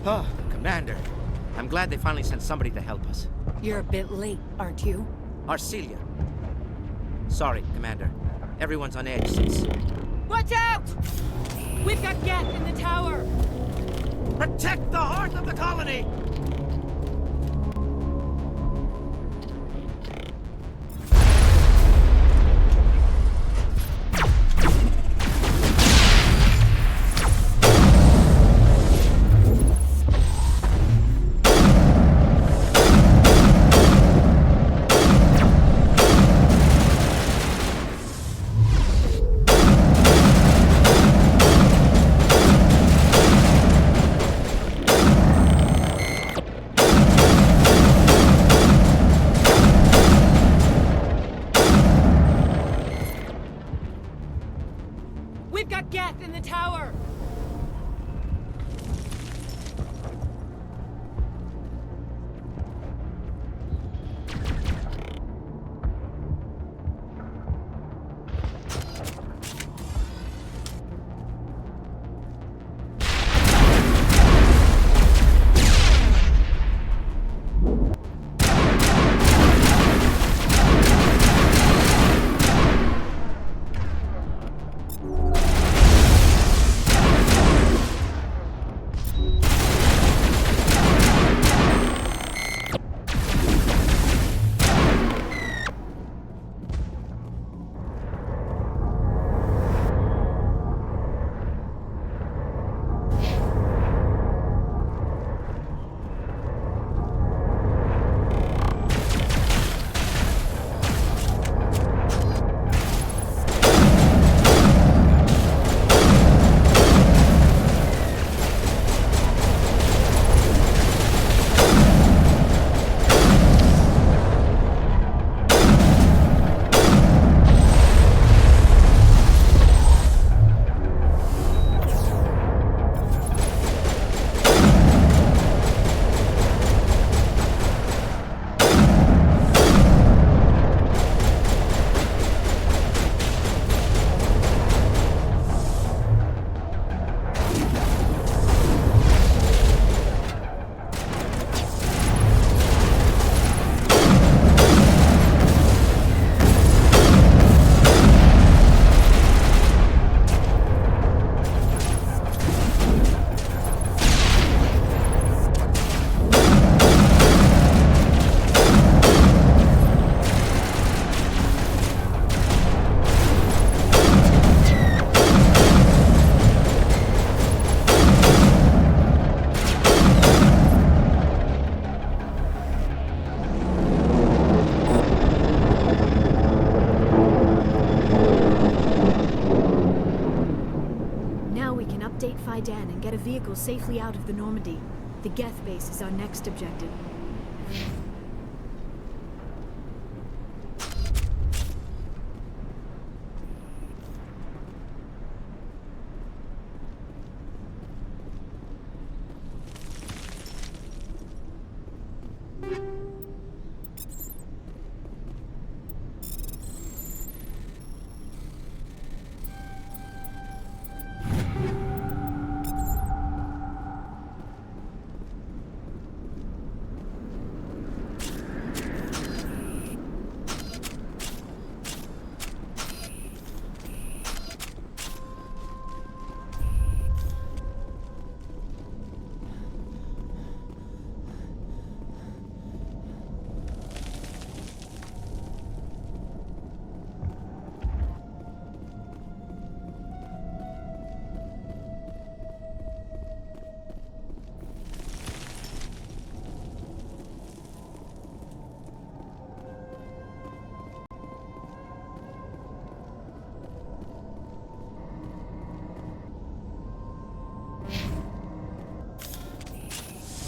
Speaker 13: Oh, Commander. I'm glad they finally sent somebody to help us.
Speaker 17: You're a bit late, aren't you?
Speaker 13: Arcelia. Sorry, Commander. Everyone's on edge since...
Speaker 17: Watch out! We've got Geth in the tower!
Speaker 13: Protect the heart of the colony!
Speaker 17: We've got Geth in the tower!
Speaker 4: Dan and get a vehicle safely out of the Normandy. The Geth base is our next objective.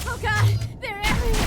Speaker 4: Oh god! They're everywhere!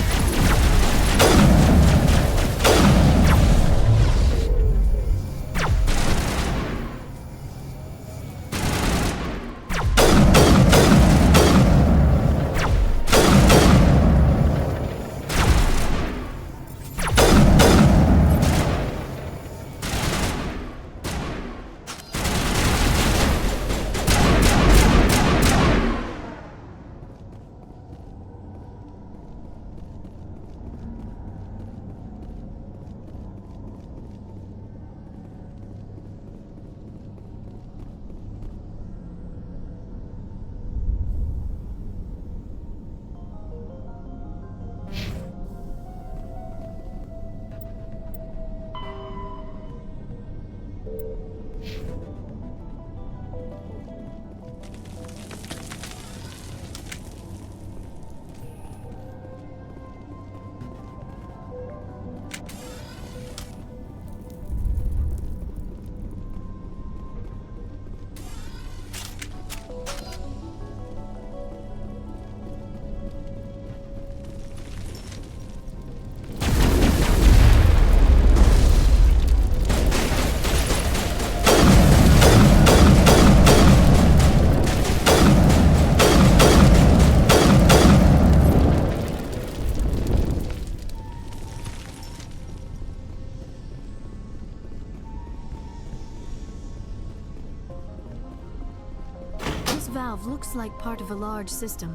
Speaker 4: looks like part of a large system.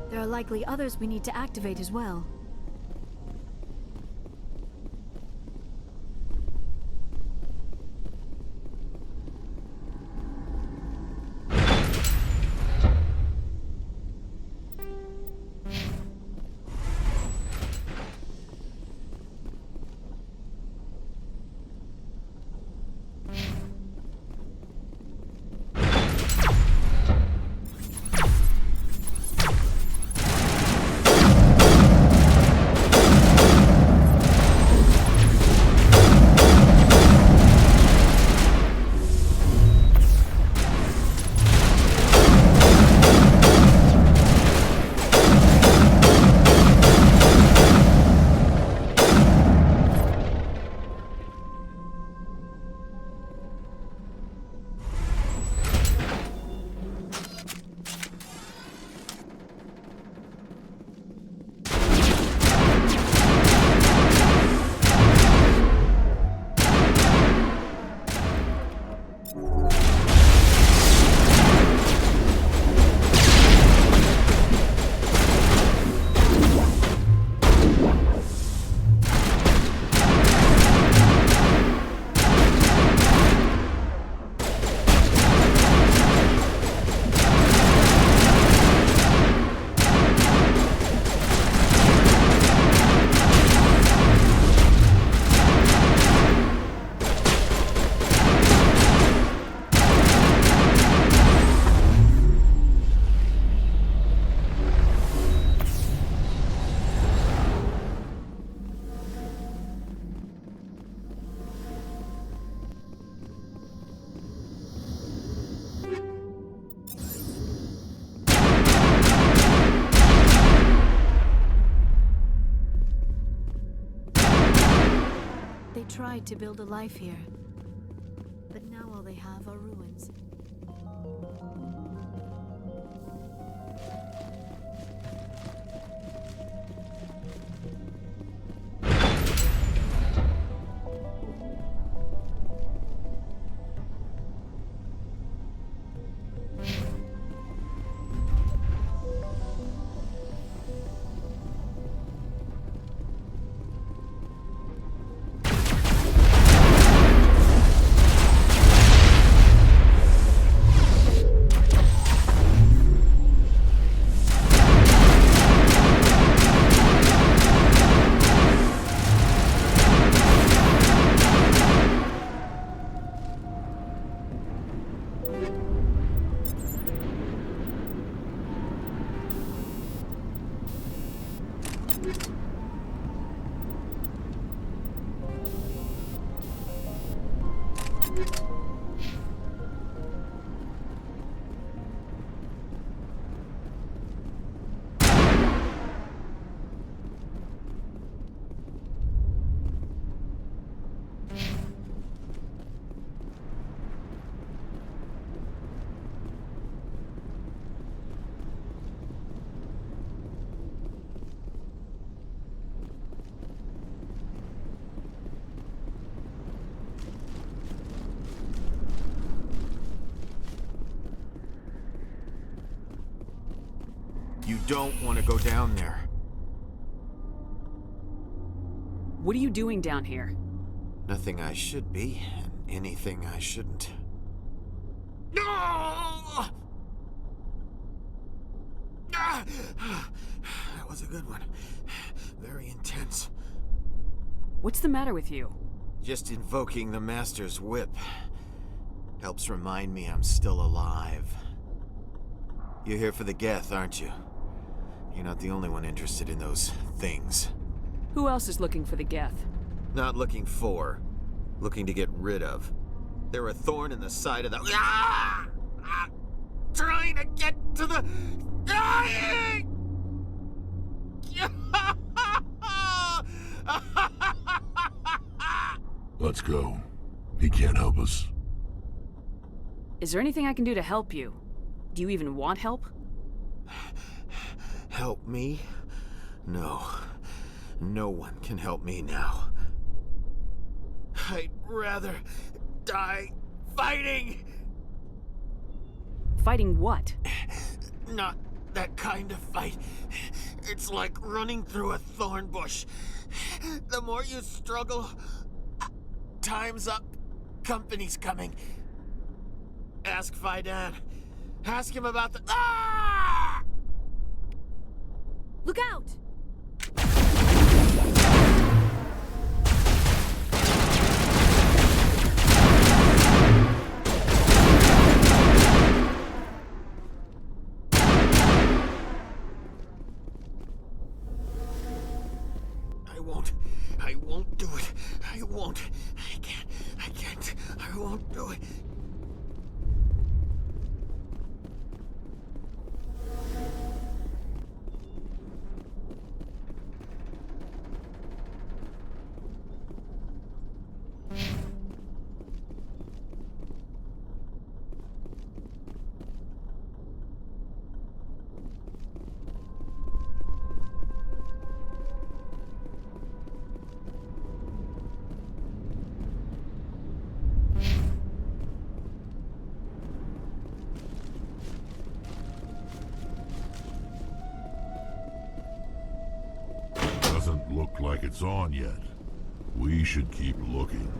Speaker 4: There are likely others we need to activate as well. They tried to build a life here, but now all they have are ruins.
Speaker 18: You don't want to go down there.
Speaker 3: What are you doing down here?
Speaker 18: Nothing I should be, and anything I shouldn't. That was a good one. Very intense.
Speaker 3: What's the matter with you?
Speaker 18: Just invoking the Master's whip helps remind me I'm still alive. You're here for the Geth, aren't you? You're not the only one interested in those things.
Speaker 3: Who else is looking for the Geth?
Speaker 18: Not looking for. Looking to get rid of. They're a thorn in the side of the... Trying to get to the...
Speaker 2: Let's go. He can't help us.
Speaker 3: Is there anything I can do to help you? Do you even want help?
Speaker 18: Help me? No. No one can help me now. I'd rather die fighting!
Speaker 3: Fighting what?
Speaker 18: not that kind of fight. It's like running through a thorn bush. The more you struggle, time's up. Company's coming. Ask Faidan. Ask him about the... Ah!
Speaker 14: Look out!
Speaker 18: I won't do it. I won't. I can't. I won't do it.
Speaker 19: Doesn't look like it's on yet. We should keep looking.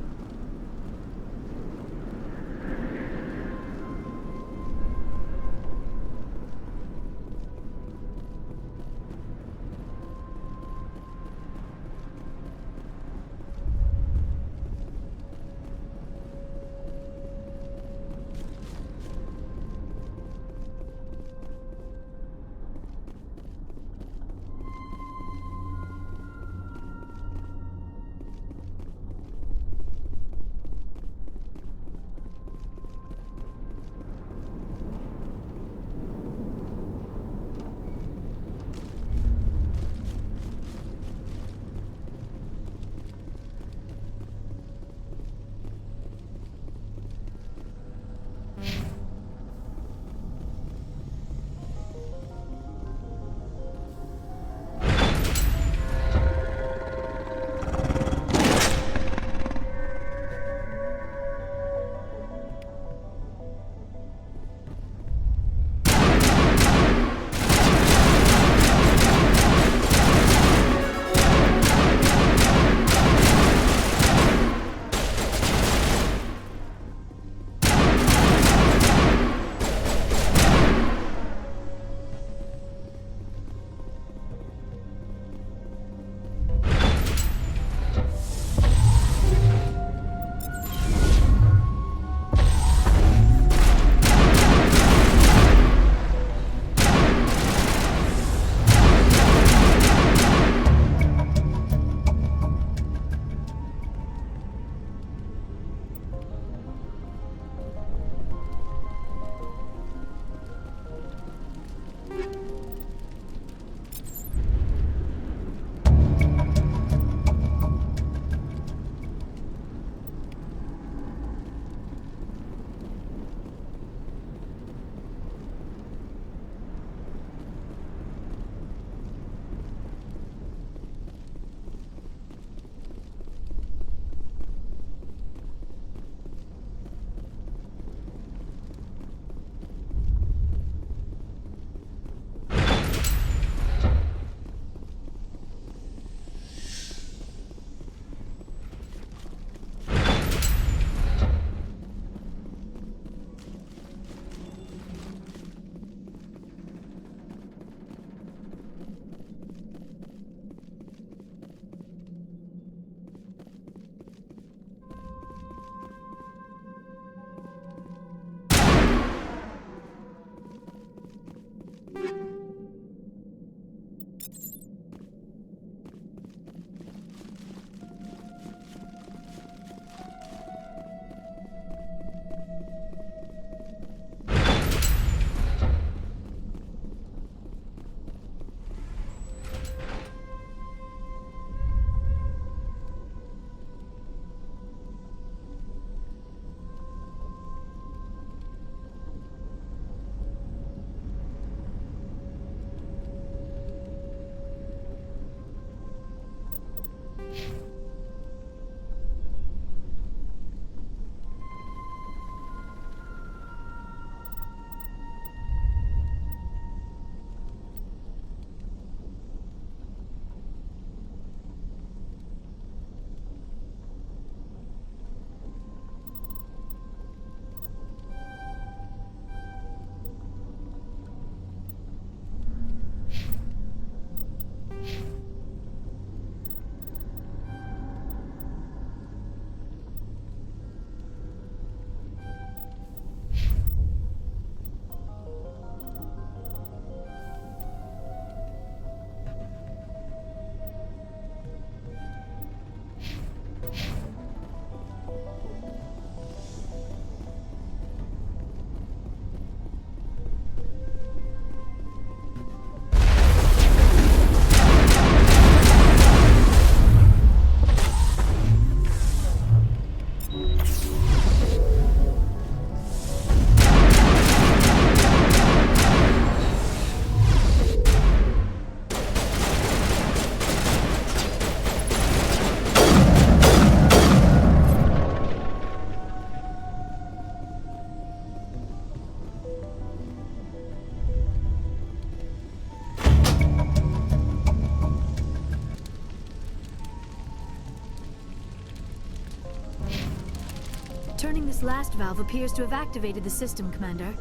Speaker 4: this last valve appears to have activated the system, Commander.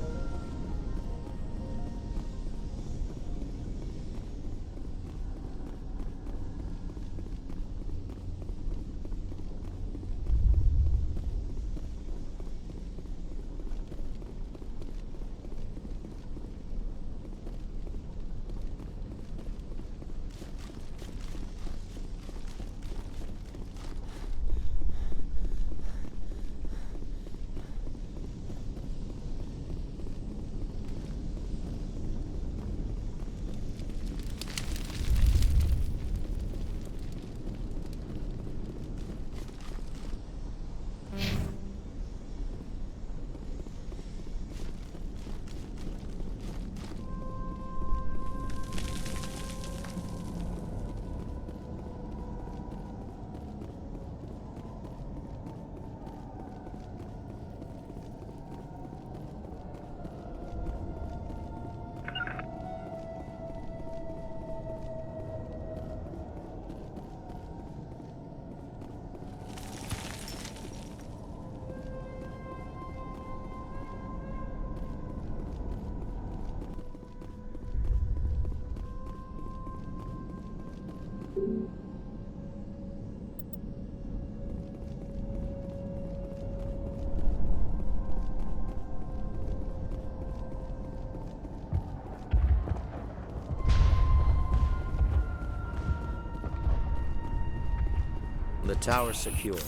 Speaker 13: The tower's secure.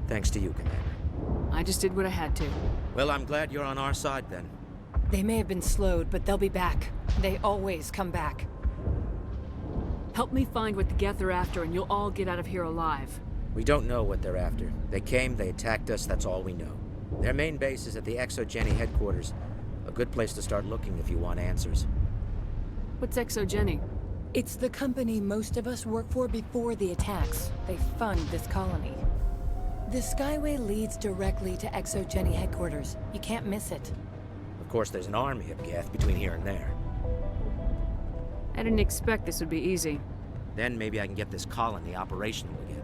Speaker 13: Thanks to you, Commander.
Speaker 3: I just did what I had to.
Speaker 13: Well, I'm glad you're on our side, then.
Speaker 17: They may have been slowed, but they'll be back. They always come back.
Speaker 3: Help me find what the Geth are after, and you'll all get out of here alive.
Speaker 13: We don't know what they're after. They came, they attacked us, that's all we know. Their main base is at the ExoGeni headquarters. A good place to start looking if you want answers.
Speaker 3: What's ExoGeni?
Speaker 17: It's the company most of us work for before the attacks. They fund this colony. The Skyway leads directly to ExoGeni headquarters. You can't miss it.
Speaker 13: Of course, there's an army of Geth between here and there.
Speaker 3: I didn't expect this would be easy.
Speaker 13: Then maybe I can get this colony operational again.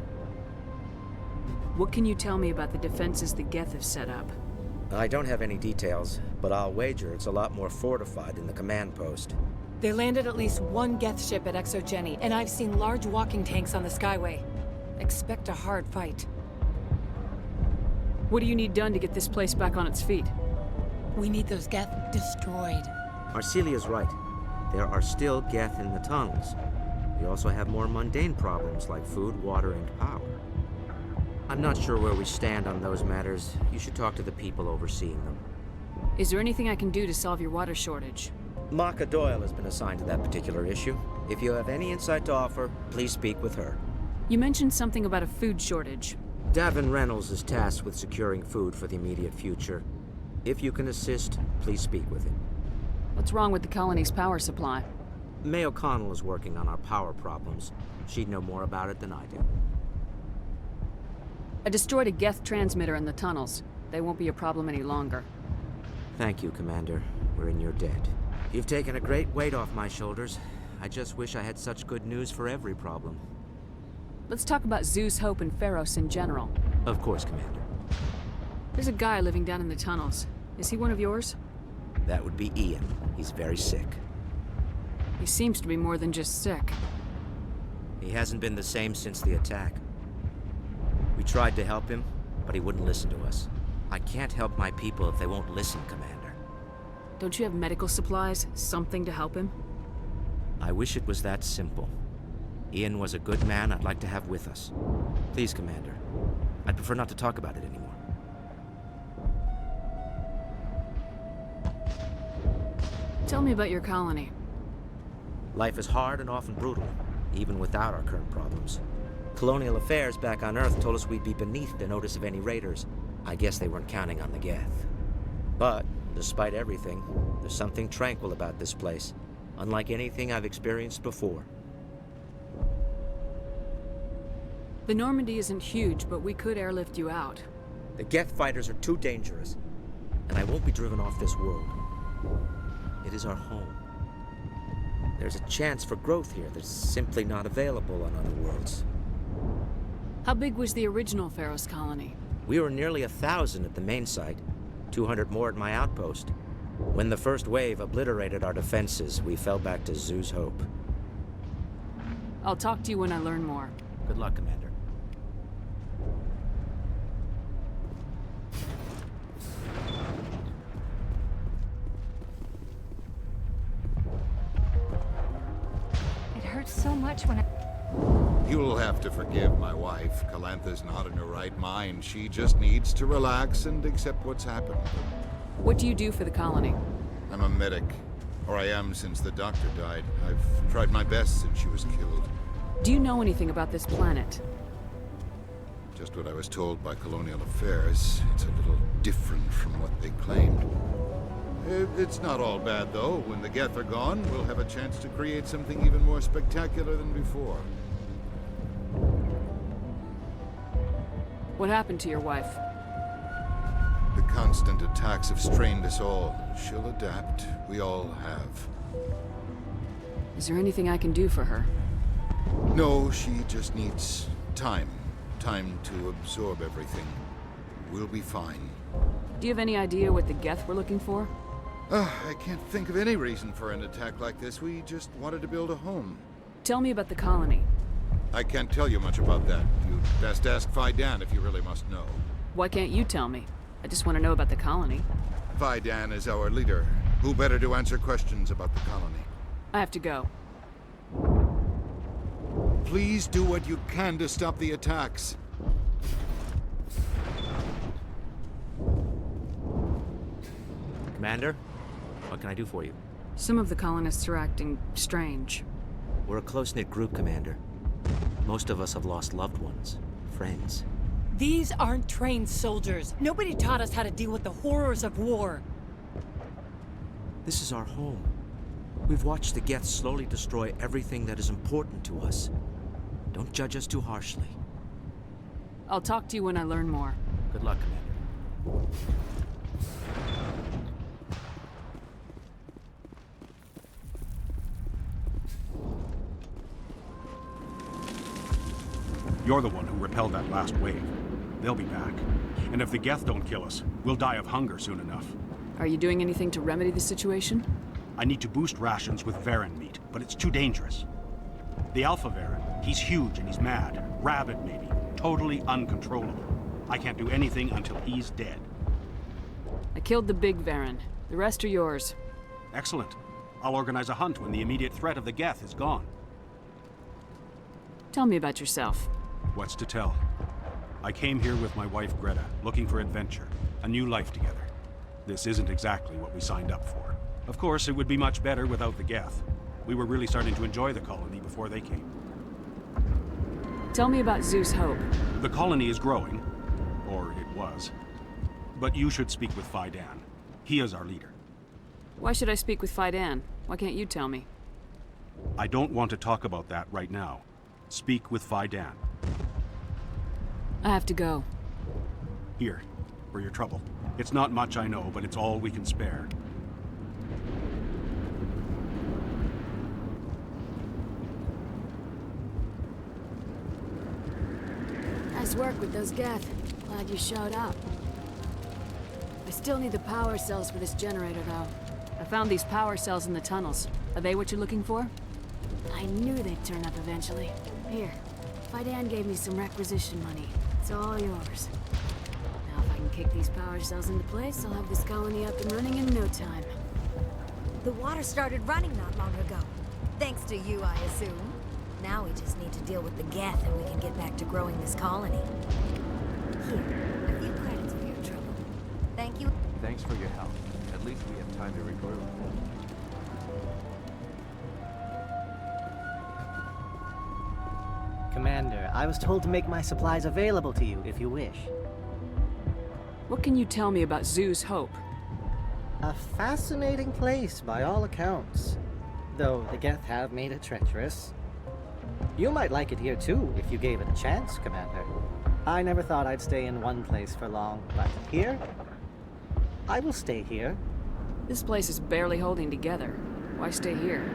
Speaker 3: What can you tell me about the defenses the Geth have set up?
Speaker 13: I don't have any details, but I'll wager it's a lot more fortified than the command post.
Speaker 17: They landed at least one Geth ship at ExoGeni, and I've seen large walking tanks on the Skyway. Expect a hard fight.
Speaker 3: What do you need done to get this place back on its feet?
Speaker 17: We need those Geth destroyed.
Speaker 13: Arcelia's right. There are still Geth in the tunnels. We also have more mundane problems like food, water, and power. I'm not sure where we stand on those matters. You should talk to the people overseeing them.
Speaker 3: Is there anything I can do to solve your water shortage?
Speaker 13: Maka Doyle has been assigned to that particular issue. If you have any insight to offer, please speak with her.
Speaker 3: You mentioned something about a food shortage.
Speaker 13: Davin Reynolds is tasked with securing food for the immediate future. If you can assist, please speak with him.
Speaker 3: What's wrong with the colony's power supply?
Speaker 13: May O'Connell is working on our power problems. She'd know more about it than I do.
Speaker 3: I destroyed a Geth transmitter in the tunnels. They won't be a problem any longer.
Speaker 13: Thank you, Commander. We're in your debt. You've taken a great weight off my shoulders. I just wish I had such good news for every problem.
Speaker 3: Let's talk about Zeus, Hope, and Pharos in general.
Speaker 13: Of course, Commander.
Speaker 3: There's a guy living down in the tunnels. Is he one of yours?
Speaker 13: That would be Ian. He's very sick.
Speaker 3: He seems to be more than just sick.
Speaker 13: He hasn't been the same since the attack. We tried to help him, but he wouldn't listen to us. I can't help my people if they won't listen, Commander.
Speaker 3: Don't you have medical supplies? Something to help him?
Speaker 13: I wish it was that simple. Ian was a good man I'd like to have with us. Please, Commander. I'd prefer not to talk about it anymore.
Speaker 3: Tell me about your colony.
Speaker 13: Life is hard and often brutal, even without our current problems. Colonial affairs back on Earth told us we'd be beneath the notice of any raiders. I guess they weren't counting on the Geth. But, despite everything, there's something tranquil about this place, unlike anything I've experienced before.
Speaker 3: The Normandy isn't huge, but we could airlift you out.
Speaker 13: The Geth fighters are too dangerous, and I won't be driven off this world. It is our home. There's a chance for growth here that's simply not available on other worlds.
Speaker 3: How big was the original Pharos colony?
Speaker 13: We were nearly 1,000 at the main site, 200 more at my outpost. When the first wave obliterated our defenses, we fell back to Zhu's Hope.
Speaker 3: I'll talk to you when I learn more.
Speaker 13: Good luck, Commander.
Speaker 20: It hurts so much when I...
Speaker 16: You'll have to forgive my wife. Calantha's not in her right mind. She just needs to relax and accept what's happened.
Speaker 3: What do you do for the colony?
Speaker 16: I'm a medic. Or I am since the doctor died. I've tried my best since she was killed.
Speaker 3: Do you know anything about this planet?
Speaker 16: Just what I was told by Colonial Affairs. It's a little different from what they claimed. It's not all bad, though. When the Geth are gone, we'll have a chance to create something even more spectacular than before.
Speaker 3: What happened to your wife?
Speaker 16: The constant attacks have strained us all. She'll adapt. We all have.
Speaker 3: Is there anything I can do for her?
Speaker 16: No, she just needs time. Time to absorb everything. We'll be fine.
Speaker 3: Do you have any idea what the Geth were looking for?
Speaker 16: I can't think of any reason for an attack like this. We just wanted to build a home.
Speaker 3: Tell me about the colony.
Speaker 16: I can't tell you much about that. You'd best ask Faidan if you really must know.
Speaker 3: Why can't you tell me? I just want to know about the colony.
Speaker 16: Faidan is our leader. Who better to answer questions about the colony?
Speaker 3: I have to go.
Speaker 16: Please do what you can to stop the attacks.
Speaker 13: Commander, what can I do for you?
Speaker 3: Some of the colonists are acting strange.
Speaker 13: We're a close-knit group, Commander. Most of us have lost loved ones, friends.
Speaker 17: These aren't trained soldiers. Nobody taught us how to deal with the horrors of war.
Speaker 13: This is our home. We've watched the Geth slowly destroy everything that is important to us. Don't judge us too harshly.
Speaker 3: I'll talk to you when I learn more.
Speaker 13: Good luck, Commander.
Speaker 15: You're the one who repelled that last wave. They'll be back. And if the Geth don't kill us, we'll die of hunger soon enough.
Speaker 3: Are you doing anything to remedy the situation?
Speaker 15: I need to boost rations with Varren meat, but it's too dangerous. The Alpha Varren, he's huge and he's mad. Rabid, maybe. Totally uncontrollable. I can't do anything until he's dead.
Speaker 3: I killed the big Varren. The rest are yours.
Speaker 15: Excellent. I'll organize a hunt when the immediate threat of the Geth is gone.
Speaker 3: Tell me about yourself.
Speaker 15: What's to tell? I came here with my wife Greta, looking for adventure, a new life together. This isn't exactly what we signed up for. Of course, it would be much better without the Geth. We were really starting to enjoy the colony before they came.
Speaker 3: Tell me about Zhu's Hope.
Speaker 15: The colony is growing, or it was. But you should speak with Faidan. He is our leader.
Speaker 3: Why should I speak with Faidan? Why can't you tell me?
Speaker 15: I don't want to talk about that right now. Speak with Faidan.
Speaker 3: I have to go.
Speaker 15: Here, for your trouble. It's not much, I know, but it's all we can spare.
Speaker 4: Nice work with those Geth. Glad you showed up. I still need the power cells for this generator, though.
Speaker 3: I found these power cells in the tunnels. Are they what you're looking for?
Speaker 4: I knew they'd turn up eventually. Here, Faidan gave me some requisition money. It's all yours. Now if I can kick these power cells into place, I'll have this colony up and running in no time.
Speaker 14: The water started running not long ago. Thanks to you, I assume.
Speaker 9: Now we just need to deal with the Geth and we can get back to growing this colony. Here, a few credits for your trouble.
Speaker 14: Thank you.
Speaker 21: Thanks for your help. At least we have time to regroup.
Speaker 22: Commander, I was told to make my supplies available to you if you wish.
Speaker 3: What can you tell me about Zhu's Hope?
Speaker 22: A fascinating place by all accounts. Though the Geth have made it treacherous. You might like it here too, if you gave it a chance, Commander. I never thought I'd stay in one place for long, but here? I will stay here.
Speaker 3: This place is barely holding together. Why stay here?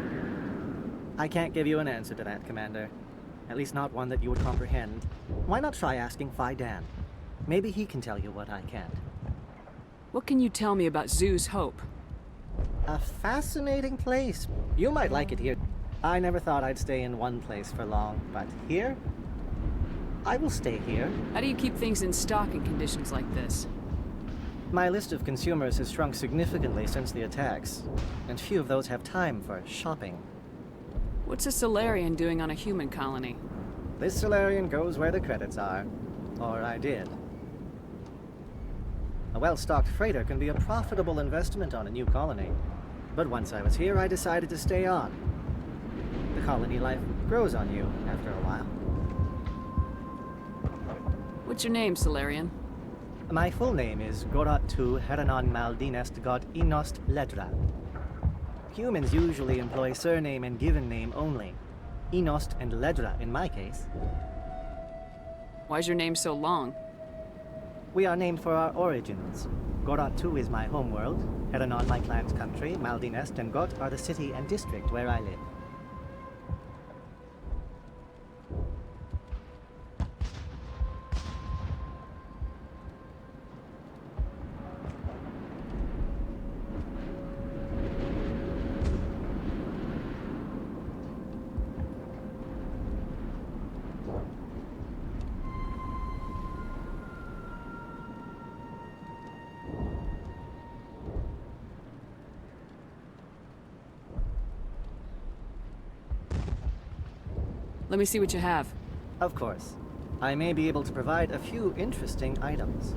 Speaker 22: I can't give you an answer to that, Commander. At least not one that you would comprehend. Why not try asking Faidan? Maybe he can tell you what I can't.
Speaker 3: What can you tell me about Zoo's Hope?
Speaker 22: A fascinating place. You might like it here. I never thought I'd stay in one place for long, but here? I will stay here.
Speaker 3: How do you keep things in stock in conditions like this?
Speaker 22: My list of consumers has shrunk significantly since the attacks, and few of those have time for shopping.
Speaker 3: What's a Solarian doing on a human colony?
Speaker 22: This Solarian goes where the credits are. Or I did. A well-stocked freighter can be a profitable investment on a new colony. But once I was here, I decided to stay on. The colony life grows on you after a while.
Speaker 3: What's your name, Solarian?
Speaker 22: My full name is Goratu Heranon Maldinest God Inost Ledra. Humans usually employ surname and given name only. Inost and Ledra in my case.
Speaker 3: Why's your name so long?
Speaker 22: We are named for our origins. Goratu is my homeworld, Heranon my clan's country, Maldinest and Got are the city and district where I live.
Speaker 3: Let me see what you have.
Speaker 22: Of course. I may be able to provide a few interesting items.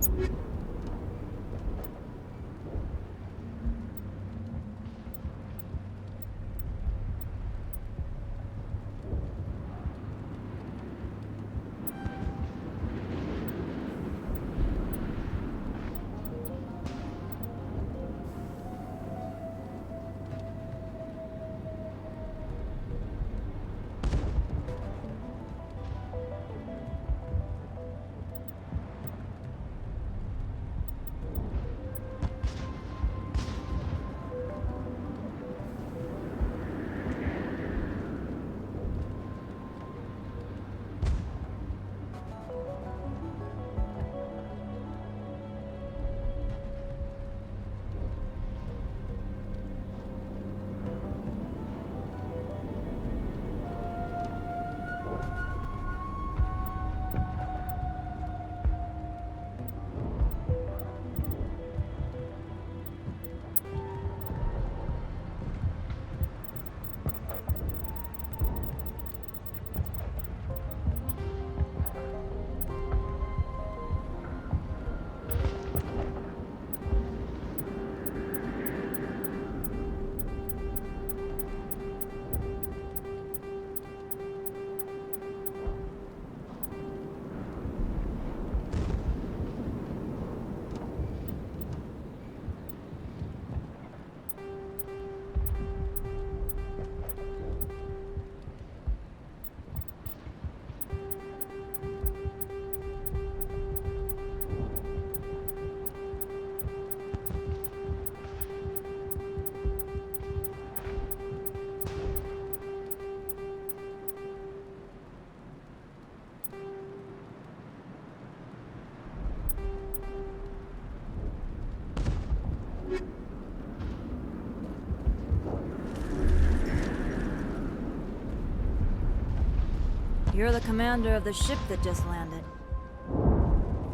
Speaker 14: You're the commander of the ship that just landed.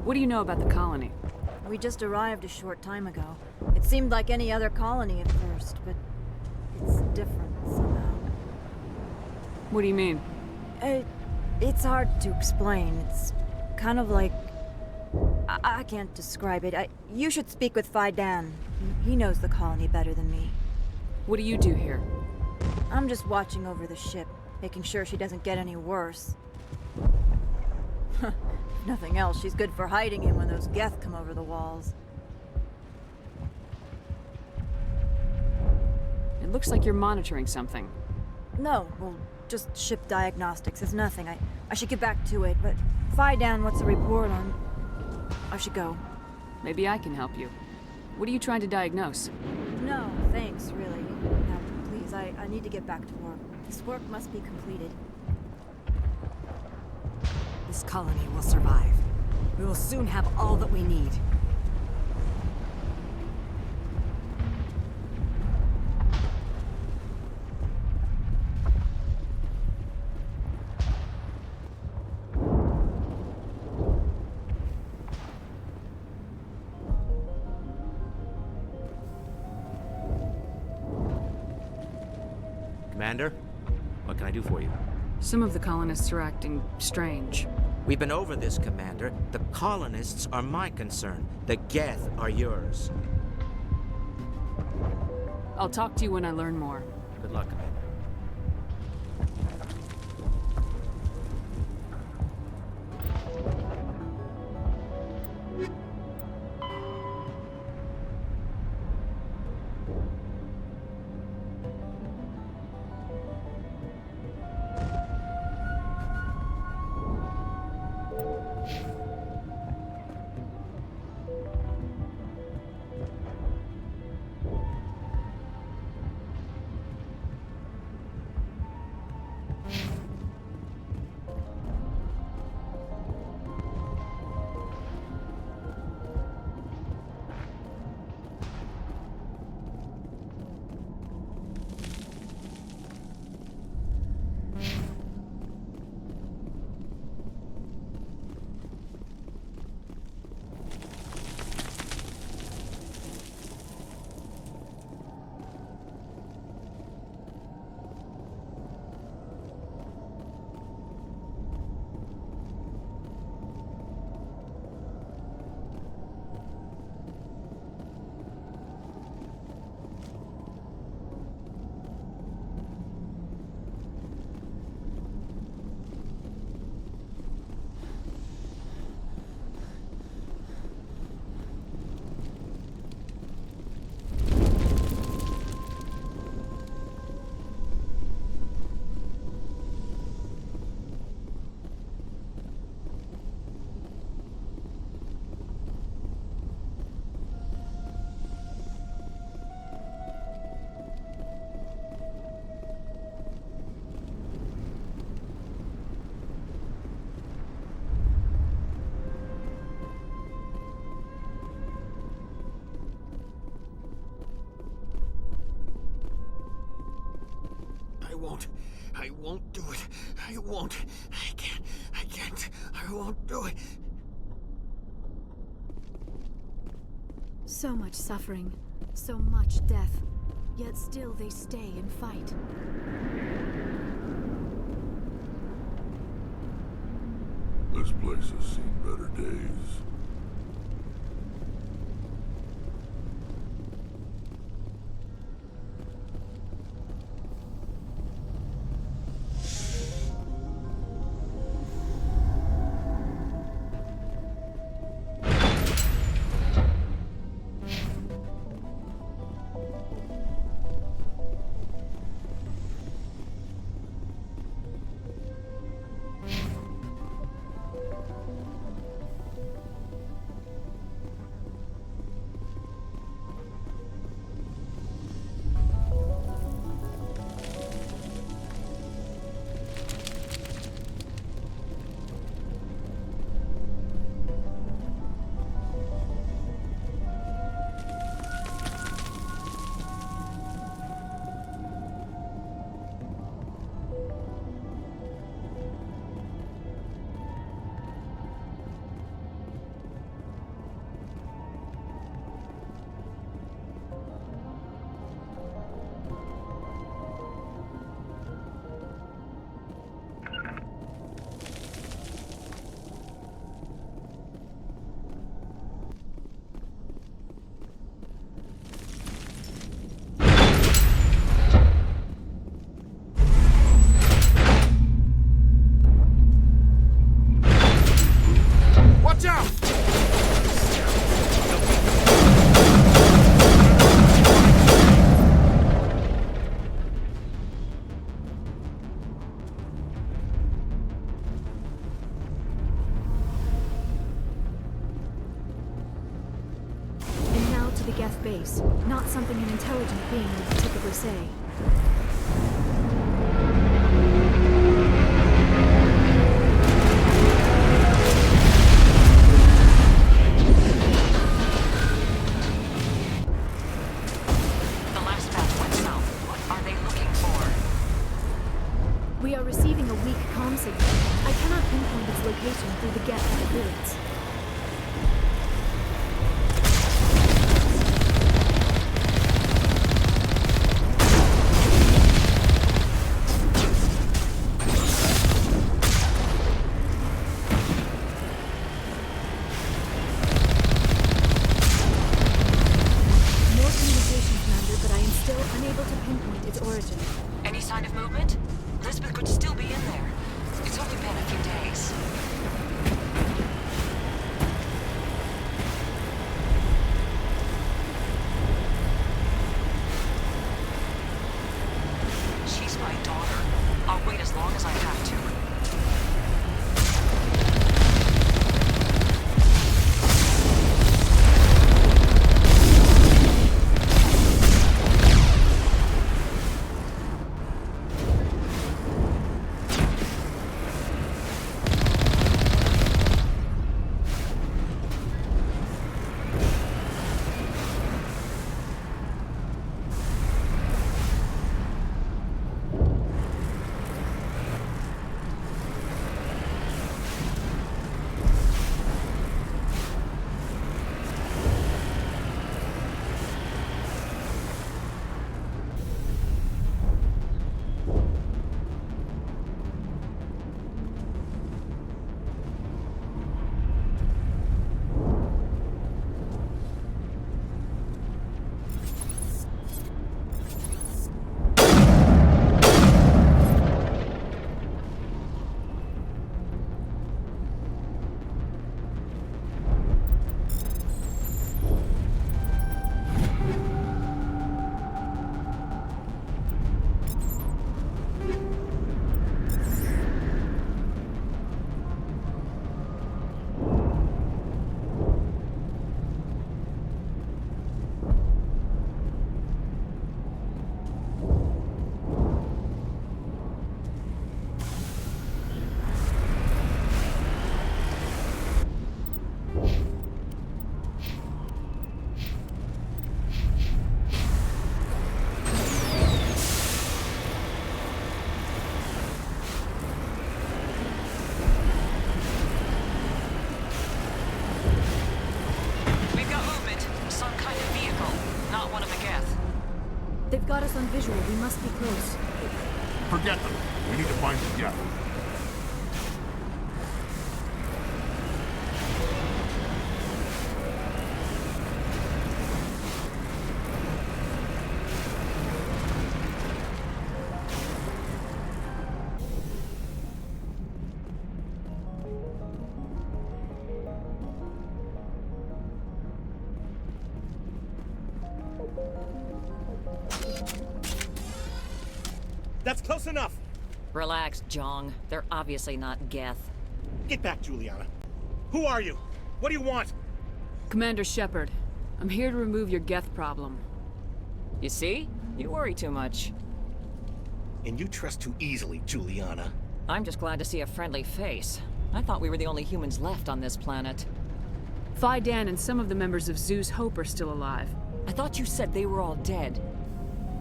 Speaker 3: What do you know about the colony?
Speaker 14: We just arrived a short time ago. It seemed like any other colony at first, but it's different somehow.
Speaker 3: What do you mean?
Speaker 14: It's hard to explain. It's kind of like... I can't describe it. You should speak with Faidan. He knows the colony better than me.
Speaker 3: What do you do here?
Speaker 14: I'm just watching over the ship, making sure she doesn't get any worse. If nothing else, she's good for hiding in when those Geth come over the walls.
Speaker 3: It looks like you're monitoring something.
Speaker 14: No, well, just ship diagnostics. It's nothing. I should get back to it, but Faidan, what's the report on... I should go.
Speaker 3: Maybe I can help you. What are you trying to diagnose?
Speaker 14: No, thanks, really. Now, please, I need to get back to work. This work must be completed.
Speaker 5: This colony will survive. We will soon have all that we need.
Speaker 13: Commander, what can I do for you?
Speaker 3: Some of the colonists are acting strange.
Speaker 13: We've been over this, Commander. The colonists are my concern. The Geth are yours.
Speaker 3: I'll talk to you when I learn more.
Speaker 13: Good luck, Commander.
Speaker 10: I won't do it. I won't. I can't. I won't do it.
Speaker 4: So much suffering, so much death, yet still they stay and fight.
Speaker 19: This place has seen better days.
Speaker 4: The Geth base, not something an intelligent being would typically say.
Speaker 9: weak comm signal. I cannot pinpoint its location through the Geth interference.
Speaker 8: Any sign of movement? Lisbeth could still be in there. It's only been a few days. She's my daughter. I'll wait as long as I have to.
Speaker 9: They've got us on visual. We must be close.
Speaker 19: Forget them. We need to find the Geth.
Speaker 6: That's close enough!
Speaker 8: Relax, Jong. They're obviously not Geth.
Speaker 6: Get back, Juliana. Who are you? What do you want?
Speaker 3: Commander Shepard, I'm here to remove your Geth problem.
Speaker 8: You see? You worry too much.
Speaker 6: And you trust too easily, Juliana.
Speaker 8: I'm just glad to see a friendly face. I thought we were the only humans left on this planet.
Speaker 3: Phi Dan and some of the members of Zoo's Hope are still alive.
Speaker 8: I thought you said they were all dead.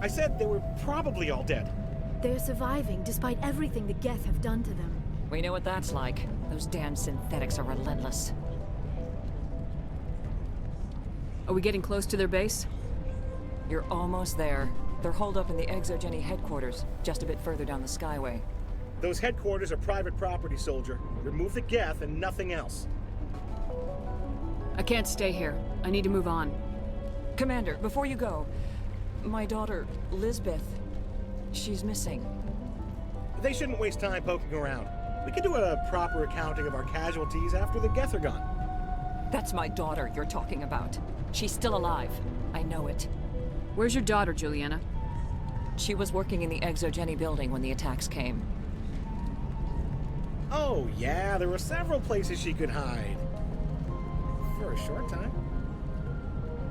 Speaker 6: I said they were probably all dead.
Speaker 9: They're surviving despite everything the Geth have done to them.
Speaker 8: We know what that's like. Those damn synthetics are relentless.
Speaker 3: Are we getting close to their base?
Speaker 8: You're almost there. They're holed up in the Exogeny headquarters, just a bit further down the Skyway.
Speaker 6: Those headquarters are private property, soldier. Remove the Geth and nothing else.
Speaker 3: I can't stay here. I need to move on.
Speaker 8: Commander, before you go, my daughter, Lisbeth, she's missing.
Speaker 6: They shouldn't waste time poking around. We could do a proper accounting of our casualties after the Geth are gone.
Speaker 8: That's my daughter you're talking about. She's still alive. I know it.
Speaker 3: Where's your daughter, Juliana?
Speaker 8: She was working in the Exogeny building when the attacks came.
Speaker 6: Oh, yeah, there were several places she could hide. For a short time.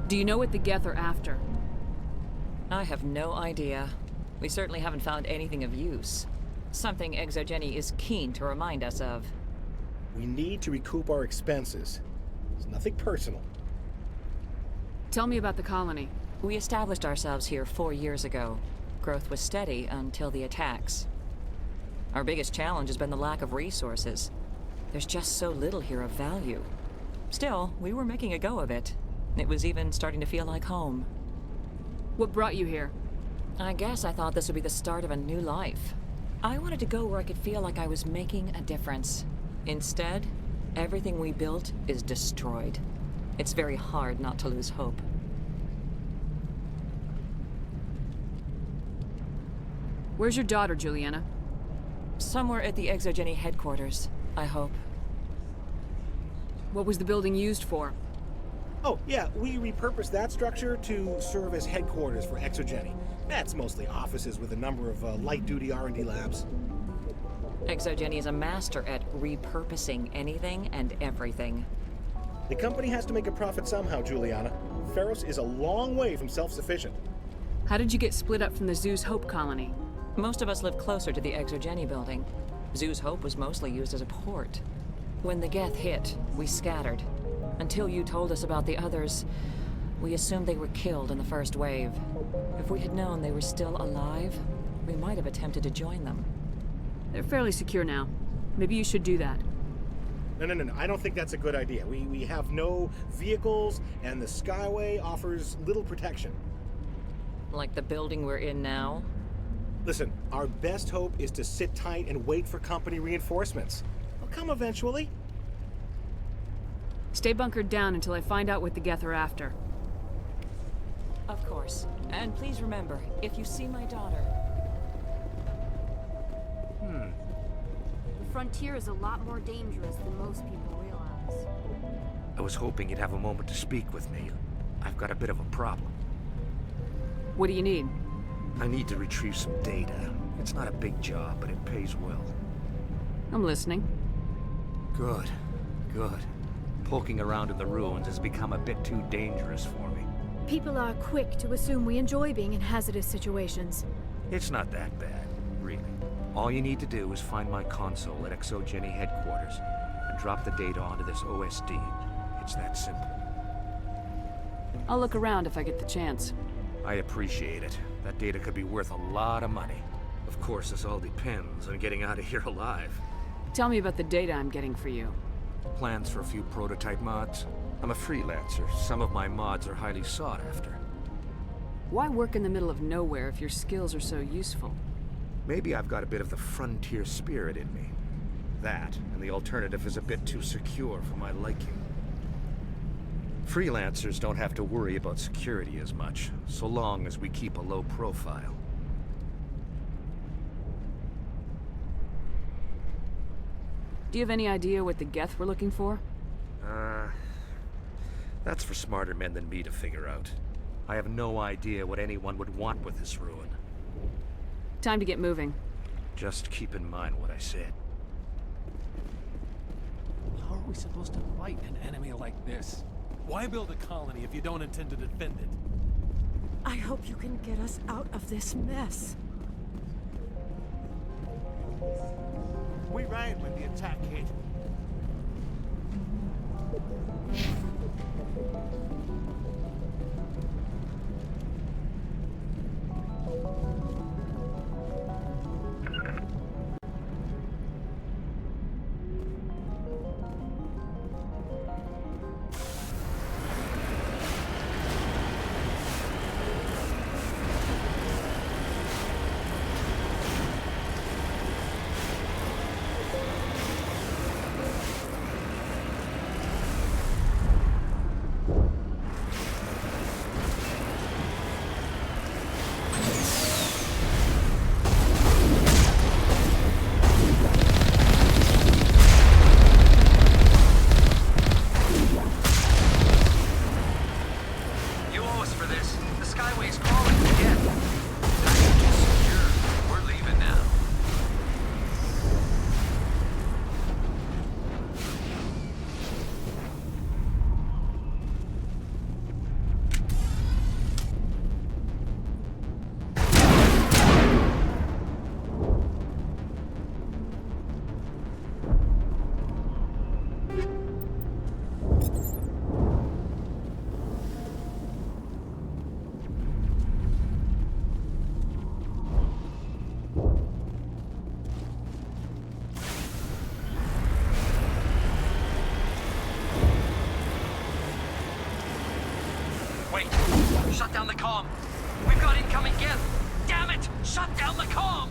Speaker 3: Do you know what the Geth are after?
Speaker 8: I have no idea. We certainly haven't found anything of use. Something Exogeny is keen to remind us of.
Speaker 6: We need to recoup our expenses. It's nothing personal.
Speaker 3: Tell me about the colony.
Speaker 8: We established ourselves here 4 years ago. Growth was steady until the attacks. Our biggest challenge has been the lack of resources. There's just so little here of value. Still, we were making a go of it. It was even starting to feel like home.
Speaker 3: What brought you here?
Speaker 8: I guess I thought this would be the start of a new life. I wanted to go where I could feel like I was making a difference. Instead, everything we built is destroyed. It's very hard not to lose hope.
Speaker 3: Where's your daughter, Juliana?
Speaker 8: Somewhere at the Exogeny headquarters, I hope.
Speaker 3: What was the building used for?
Speaker 6: Oh, yeah, we repurposed that structure to serve as headquarters for Exogeny. That's mostly offices with a number of light-duty R&D labs.
Speaker 8: Exogeny is a master at repurposing anything and everything.
Speaker 6: The company has to make a profit somehow, Juliana. Feros is a long way from self-sufficient.
Speaker 3: How did you get split up from the Zoo's Hope colony?
Speaker 8: Most of us lived closer to the Exogeny building. Zoo's Hope was mostly used as a port. When the Geth hit, we scattered. Until you told us about the others, we assumed they were killed in the first wave. If we had known they were still alive, we might have attempted to join them.
Speaker 3: They're fairly secure now. Maybe you should do that.
Speaker 6: No. I don't think that's a good idea. We have no vehicles, and the Skyway offers little protection.
Speaker 8: Like the building we're in now?
Speaker 6: Listen, our best hope is to sit tight and wait for company reinforcements. They'll come eventually.
Speaker 3: Stay bunkered down until I find out what the Geth are after.
Speaker 8: Of course. And please remember, if you see my daughter...
Speaker 4: The frontier is a lot more dangerous than most people realize.
Speaker 13: I was hoping you'd have a moment to speak with me. I've got a bit of a problem.
Speaker 3: What do you need?
Speaker 13: I need to retrieve some data. It's not a big job, but it pays well.
Speaker 3: I'm listening.
Speaker 13: Good. Poking around in the ruins has become a bit too dangerous for me.
Speaker 7: People are quick to assume we enjoy being in hazardous situations.
Speaker 13: It's not that bad, really. All you need to do is find my console at Exogeny headquarters and drop the data onto this OSD. It's that simple.
Speaker 3: I'll look around if I get the chance.
Speaker 13: I appreciate it. That data could be worth a lot of money. Of course, this all depends on getting out of here alive.
Speaker 3: Tell me about the data I'm getting for you.
Speaker 13: Plans for a few prototype mods. I'm a freelancer. Some of my mods are highly sought after.
Speaker 3: Why work in the middle of nowhere if your skills are so useful?
Speaker 13: Maybe I've got a bit of the frontier spirit in me. That, and the alternative is a bit too secure for my liking. Freelancers don't have to worry about security as much, so long as we keep a low profile.
Speaker 3: Do you have any idea what the Geth were looking for?
Speaker 13: That's for smarter men than me to figure out. I have no idea what anyone would want with this ruin.
Speaker 3: Time to get moving.
Speaker 13: Just keep in mind what I said.
Speaker 11: How are we supposed to fight an enemy like this? Why build a colony if you don't intend to defend it?
Speaker 23: I hope you can get us out of this mess.
Speaker 11: We ran when the attack hit.
Speaker 1: Shut down the comm! We've got incoming Geth! Damn it! Shut down the comm!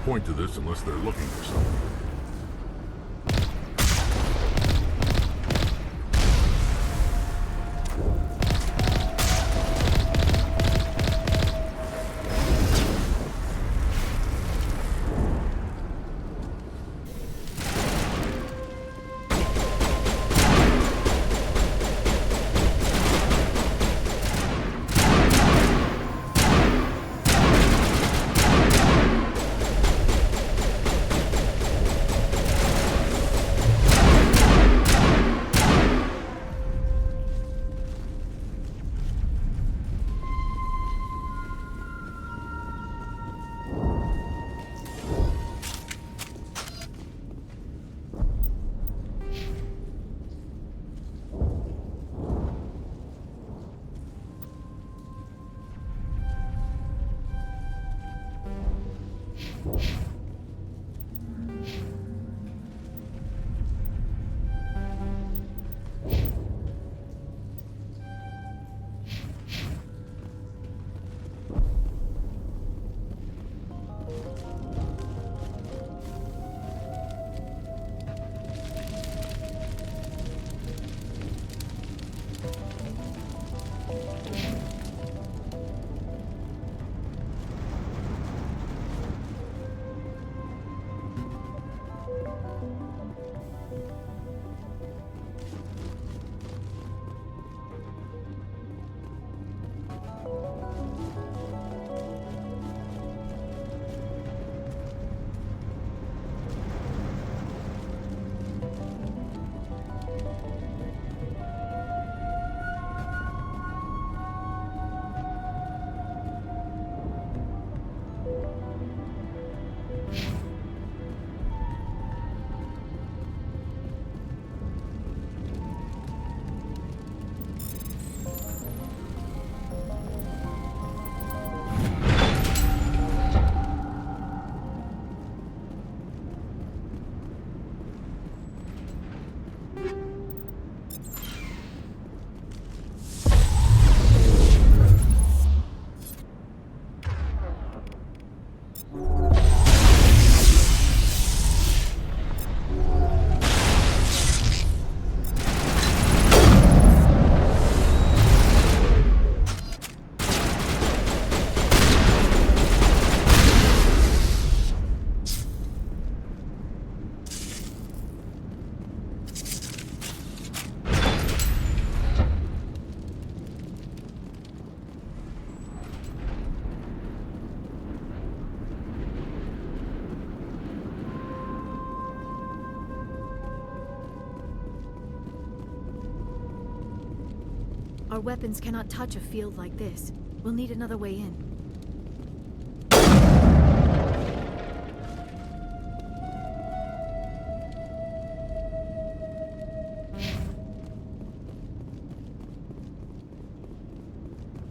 Speaker 19: Point to this unless they're looking for something.
Speaker 7: Our weapons cannot touch a field like this. We'll need another way in.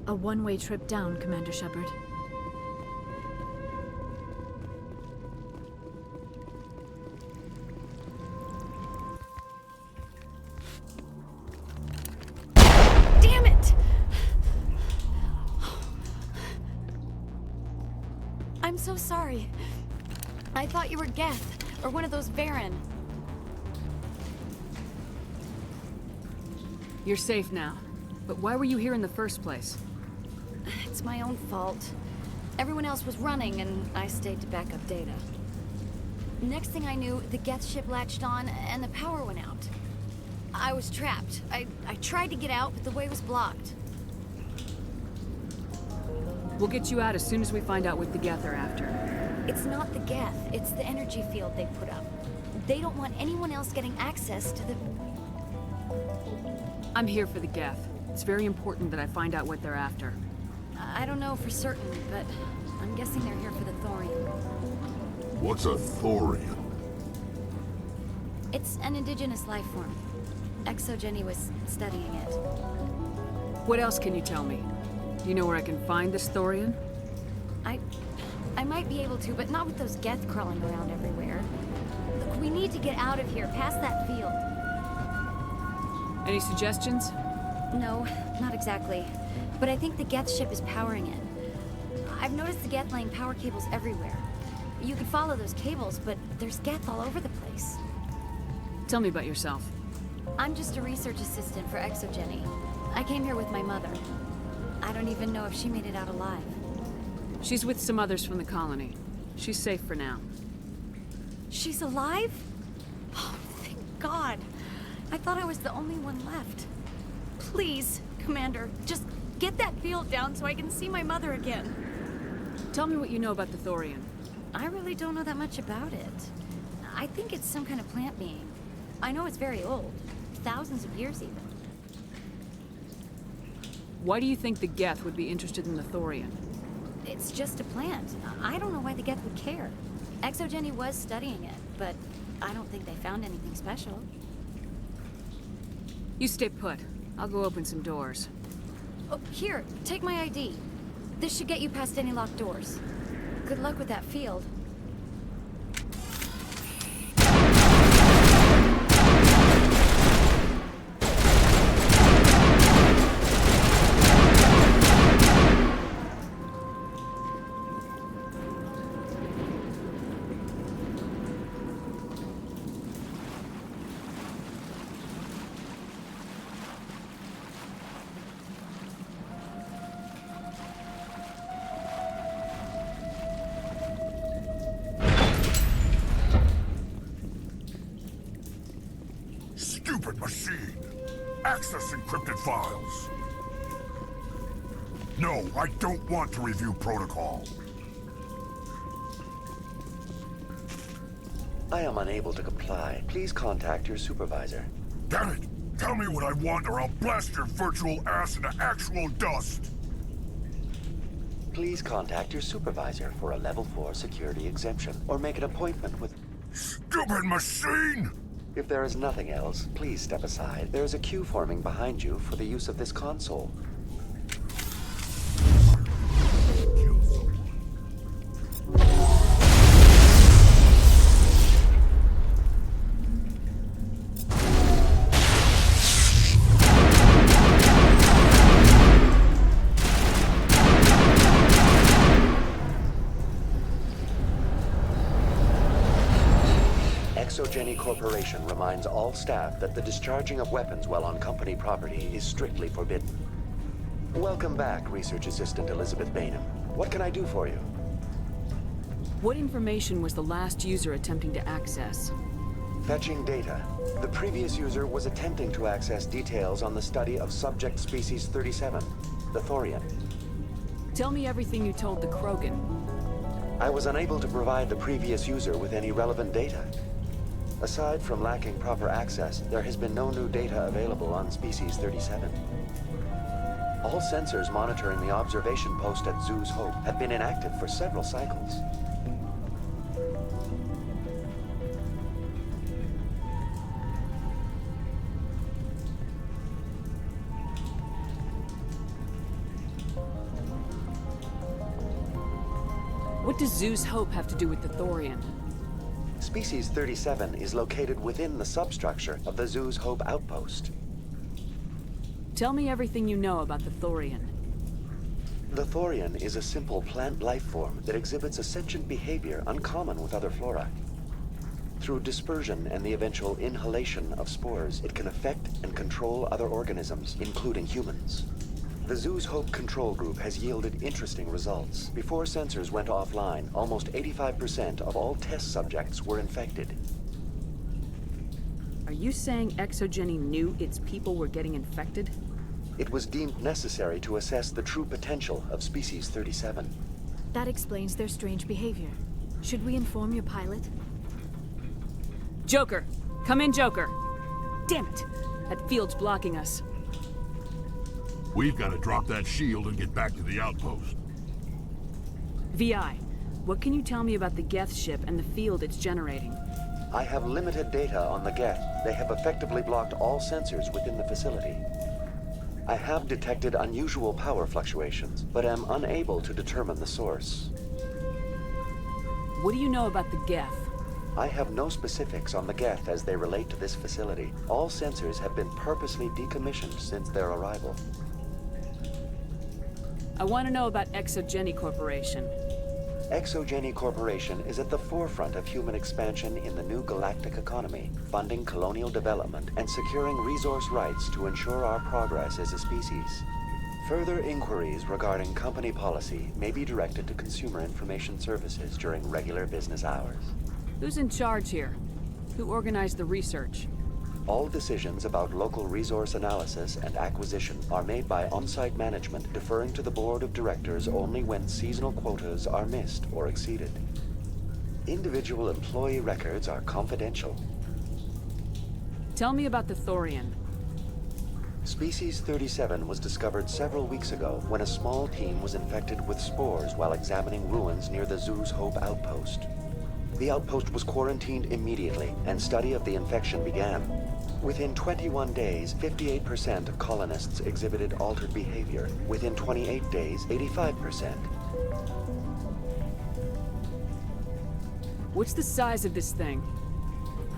Speaker 7: A one-way trip down, Commander Shepard.
Speaker 4: Damn it! I'm so sorry. I thought you were Geth, or one of those Varen.
Speaker 3: You're safe now. But why were you here in the first place?
Speaker 4: It's my own fault. Everyone else was running, and I stayed to back up data. Next thing I knew, the Geth ship latched on, and the power went out. I was trapped. I tried to get out, but the way was blocked.
Speaker 3: We'll get you out as soon as we find out what the Geth are after.
Speaker 4: It's not the Geth, it's the energy field they put up. They don't want anyone else getting access to the...
Speaker 3: I'm here for the Geth. It's very important that I find out what they're after.
Speaker 4: I don't know for certain, but I'm guessing they're here for the Thorian.
Speaker 19: What's a Thorian?
Speaker 4: It's an indigenous life form. ExoGeni was studying it.
Speaker 3: What else can you tell me? Do you know where I can find this Thorian?
Speaker 4: I might be able to, but not with those Geth crawling around everywhere. Look, we need to get out of here, past that field.
Speaker 3: Any suggestions?
Speaker 4: No, not exactly. But I think the Geth ship is powering it. I've noticed the Geth laying power cables everywhere. You could follow those cables, but there's Geth all over the place.
Speaker 3: Tell me about yourself.
Speaker 4: I'm just a research assistant for ExoGeni. I came here with my mother. I don't even know if she made it out alive.
Speaker 3: She's with some others from the colony. She's safe for now.
Speaker 4: She's alive? Oh, thank God. I thought I was the only one left. Please, Commander, just get that field down so I can see my mother again.
Speaker 3: Tell me what you know about the Thorian.
Speaker 4: I really don't know that much about it. I think it's some kind of plant being. I know it's very old. Thousands of years even.
Speaker 3: Why do you think the Geth would be interested in the Thorian?
Speaker 4: It's just a plant. I don't know why the Geth would care. ExoGeni was studying it, but I don't think they found anything special.
Speaker 3: You stay put. I'll go open some doors.
Speaker 4: Oh, here, take my ID. This should get you past any locked doors. Good luck with that field.
Speaker 19: Stupid machine! Access encrypted files! No, I don't want to review protocol.
Speaker 2: I am unable to comply. Please contact your supervisor.
Speaker 19: Damn it! Tell me what I want or I'll blast your virtual ass into actual dust!
Speaker 2: Please contact your supervisor for a Level 4 security exemption, or make an appointment with...
Speaker 19: Stupid machine!
Speaker 2: If there is nothing else, please step aside. There is a queue forming behind you for the use of this console. ExoGeni Corporation reminds all staff that the discharging of weapons while on company property is strictly forbidden. Welcome back, Research Assistant Elizabeth Bainham. What can I do for you?
Speaker 3: What information was the last user attempting to access?
Speaker 2: Fetching data. The previous user was attempting to access details on the study of subject species 37, the Thorian.
Speaker 3: Tell me everything you told the Krogan.
Speaker 2: I was unable to provide the previous user with any relevant data. Aside from lacking proper access, there has been no new data available on Species 37. All sensors monitoring the observation post at Zoo's Hope have been inactive for several cycles.
Speaker 3: What does Zoo's Hope have to do with the Thorian?
Speaker 2: Species 37 is located within the substructure of the Zoo's Hope outpost.
Speaker 3: Tell me everything you know about the Thorian.
Speaker 2: The Thorian is a simple plant life form that exhibits a sentient behavior uncommon with other flora. Through dispersion and the eventual inhalation of spores, it can affect and control other organisms, including humans. The Zoo's Hope control group has yielded interesting results. Before sensors went offline, almost 85% of all test subjects were infected.
Speaker 3: Are you saying Exogeny knew its people were getting infected?
Speaker 2: It was deemed necessary to assess the true potential of Species 37.
Speaker 7: That explains their strange behavior. Should we inform your pilot?
Speaker 3: Joker! Come in, Joker! Damn it! That field's blocking us.
Speaker 19: We've got to drop that shield and get back to the outpost.
Speaker 3: VI, what can you tell me about the Geth ship and the field it's generating?
Speaker 2: I have limited data on the Geth. They have effectively blocked all sensors within the facility. I have detected unusual power fluctuations, but am unable to determine the source.
Speaker 3: What do you know about the Geth?
Speaker 2: I have no specifics on the Geth as they relate to this facility. All sensors have been purposely decommissioned since their arrival.
Speaker 3: I want to know about Exogeny Corporation.
Speaker 2: Exogeny Corporation is at the forefront of human expansion in the new galactic economy, funding colonial development and securing resource rights to ensure our progress as a species. Further inquiries regarding company policy may be directed to Consumer Information Services during regular business hours.
Speaker 3: Who's in charge here? Who organized the research?
Speaker 2: All decisions about local resource analysis and acquisition are made by on-site management, deferring to the board of directors only when seasonal quotas are missed or exceeded. Individual employee records are confidential.
Speaker 3: Tell me about the Thorian.
Speaker 2: Species 37 was discovered several weeks ago when a small team was infected with spores while examining ruins near the Zoo's Hope outpost. The outpost was quarantined immediately, and study of the infection began. Within 21 days, 58% of colonists exhibited altered behavior. Within 28 days, 85%.
Speaker 3: What's the size of this thing?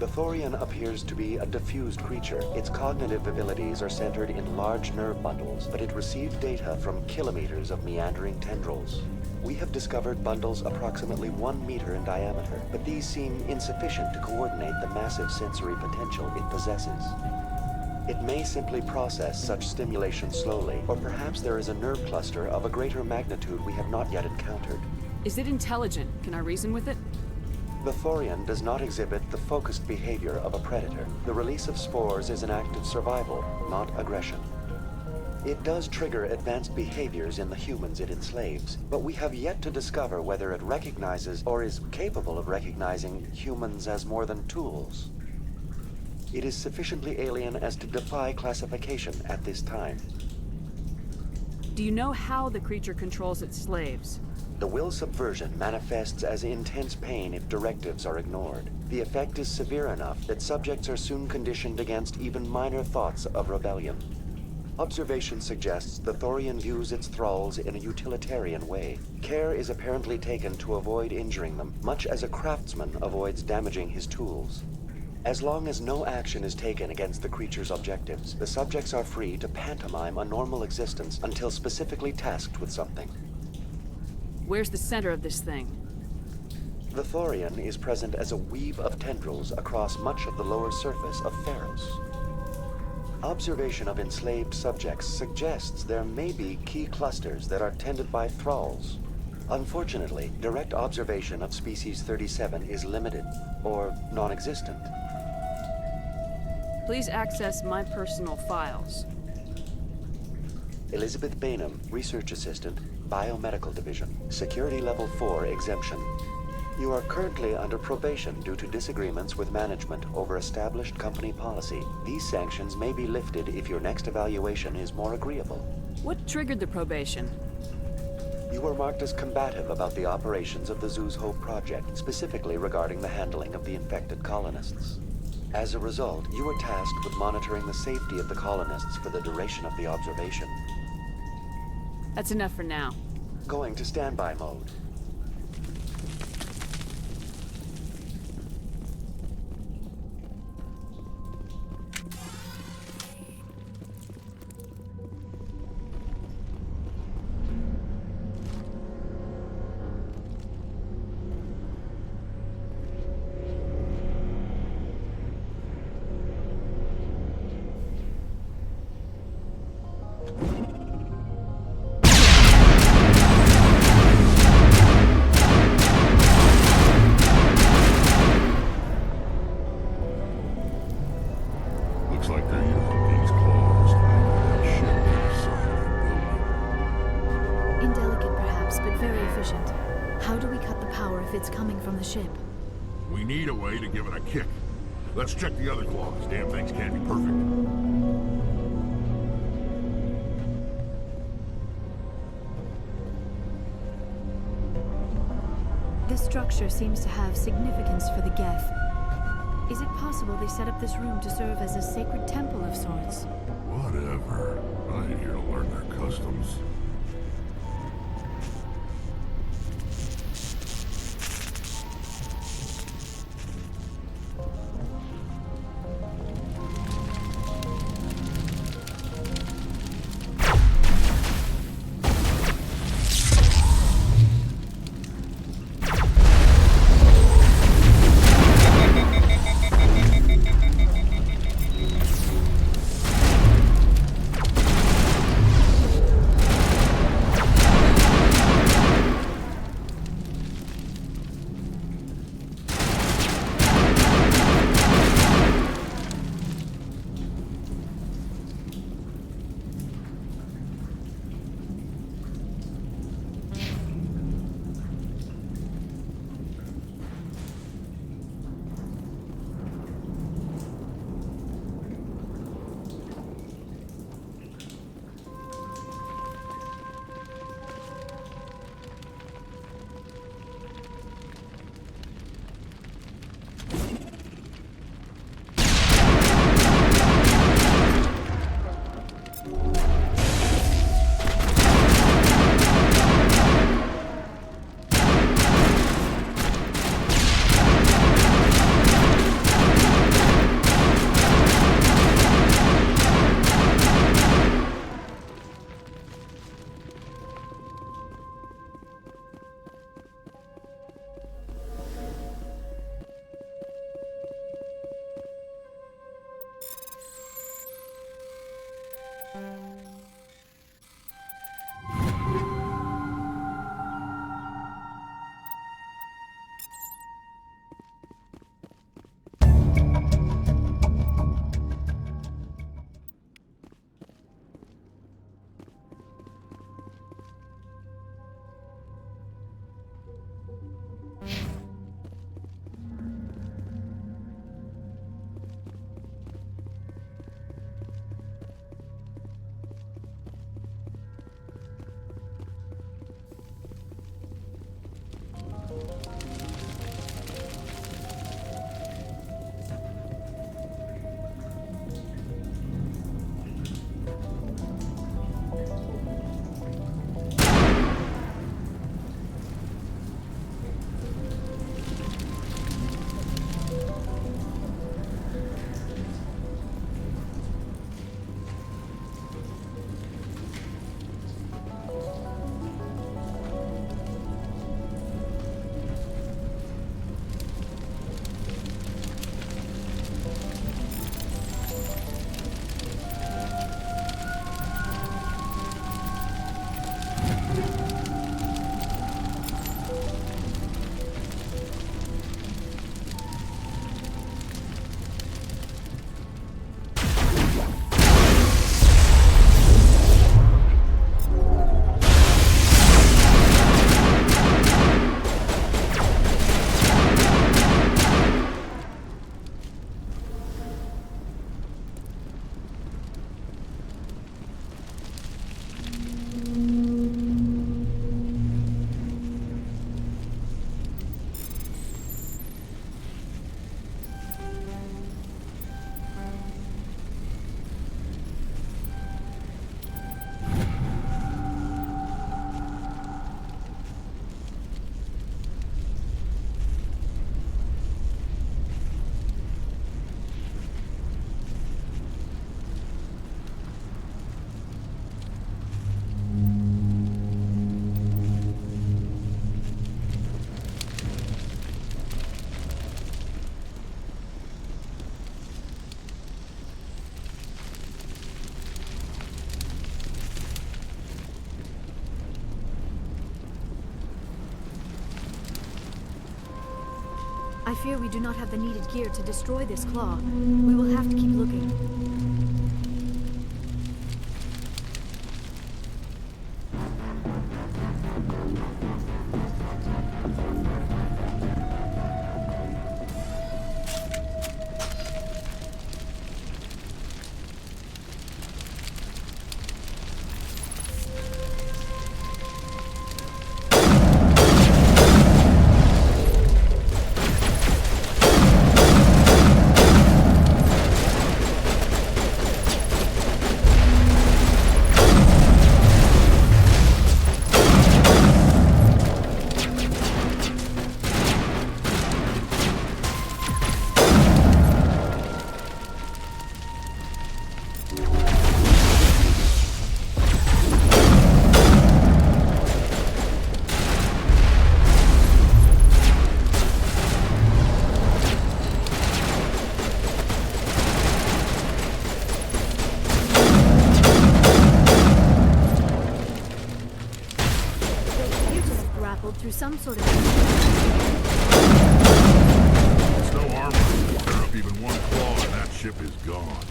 Speaker 2: The Thorian appears to be a diffused creature. Its cognitive abilities are centered in large nerve bundles, but it received data from kilometers of meandering tendrils. We have discovered bundles approximately 1 meter in diameter, but these seem insufficient to coordinate the massive sensory potential it possesses. It may simply process such stimulation slowly, or perhaps there is a nerve cluster of a greater magnitude we have not yet encountered.
Speaker 3: Is it intelligent? Can I reason with it?
Speaker 2: The Thorian does not exhibit the focused behavior of a predator. The release of spores is an act of survival, not aggression. It does trigger advanced behaviors in the humans it enslaves, but we have yet to discover whether it recognizes or is capable of recognizing humans as more than tools. It is sufficiently alien as to defy classification at this time.
Speaker 3: Do you know how the creature controls its slaves?
Speaker 2: The will subversion manifests as intense pain if directives are ignored. The effect is severe enough that subjects are soon conditioned against even minor thoughts of rebellion. Observation suggests the Thorian views its thralls in a utilitarian way. Care is apparently taken to avoid injuring them, much as a craftsman avoids damaging his tools. As long as no action is taken against the creature's objectives, the subjects are free to pantomime a normal existence until specifically tasked with something.
Speaker 3: Where's the center of this thing?
Speaker 2: The Thorian is present as a weave of tendrils across much of the lower surface of Pharos. Observation of enslaved subjects suggests there may be key clusters that are tended by thralls. Unfortunately, direct observation of Species 37 is limited, or non-existent.
Speaker 3: Please access my personal files.
Speaker 2: Elizabeth Bainham, Research Assistant, Biomedical Division, Security Level 4 exemption. You are currently under probation due to disagreements with management over established company policy. These sanctions may be lifted if your next evaluation is more agreeable.
Speaker 3: What triggered the probation?
Speaker 2: You were marked as combative about the operations of the Zoo's Hope project, specifically regarding the handling of the infected colonists. As a result, you were tasked with monitoring the safety of the colonists for the duration of the observation.
Speaker 3: That's enough for now.
Speaker 2: Going to standby mode.
Speaker 19: Looks like they're using these claws to anchor that ship to the side of the building.
Speaker 7: Indelicate perhaps, but very efficient. How do we cut the power if it's coming from the ship?
Speaker 19: We need a way to give it a kick. Let's check the other claws. Damn things can't be perfect.
Speaker 7: This structure seems to have significance for the Geth. Is it possible they set up this room to serve as a sacred temple of sorts?
Speaker 19: Whatever. I ain't here to learn their customs.
Speaker 7: I fear we do not have the needed gear to destroy this claw. We will have to keep looking. Through some sort of...
Speaker 19: It's no armor. Tear up even one claw and that ship is gone.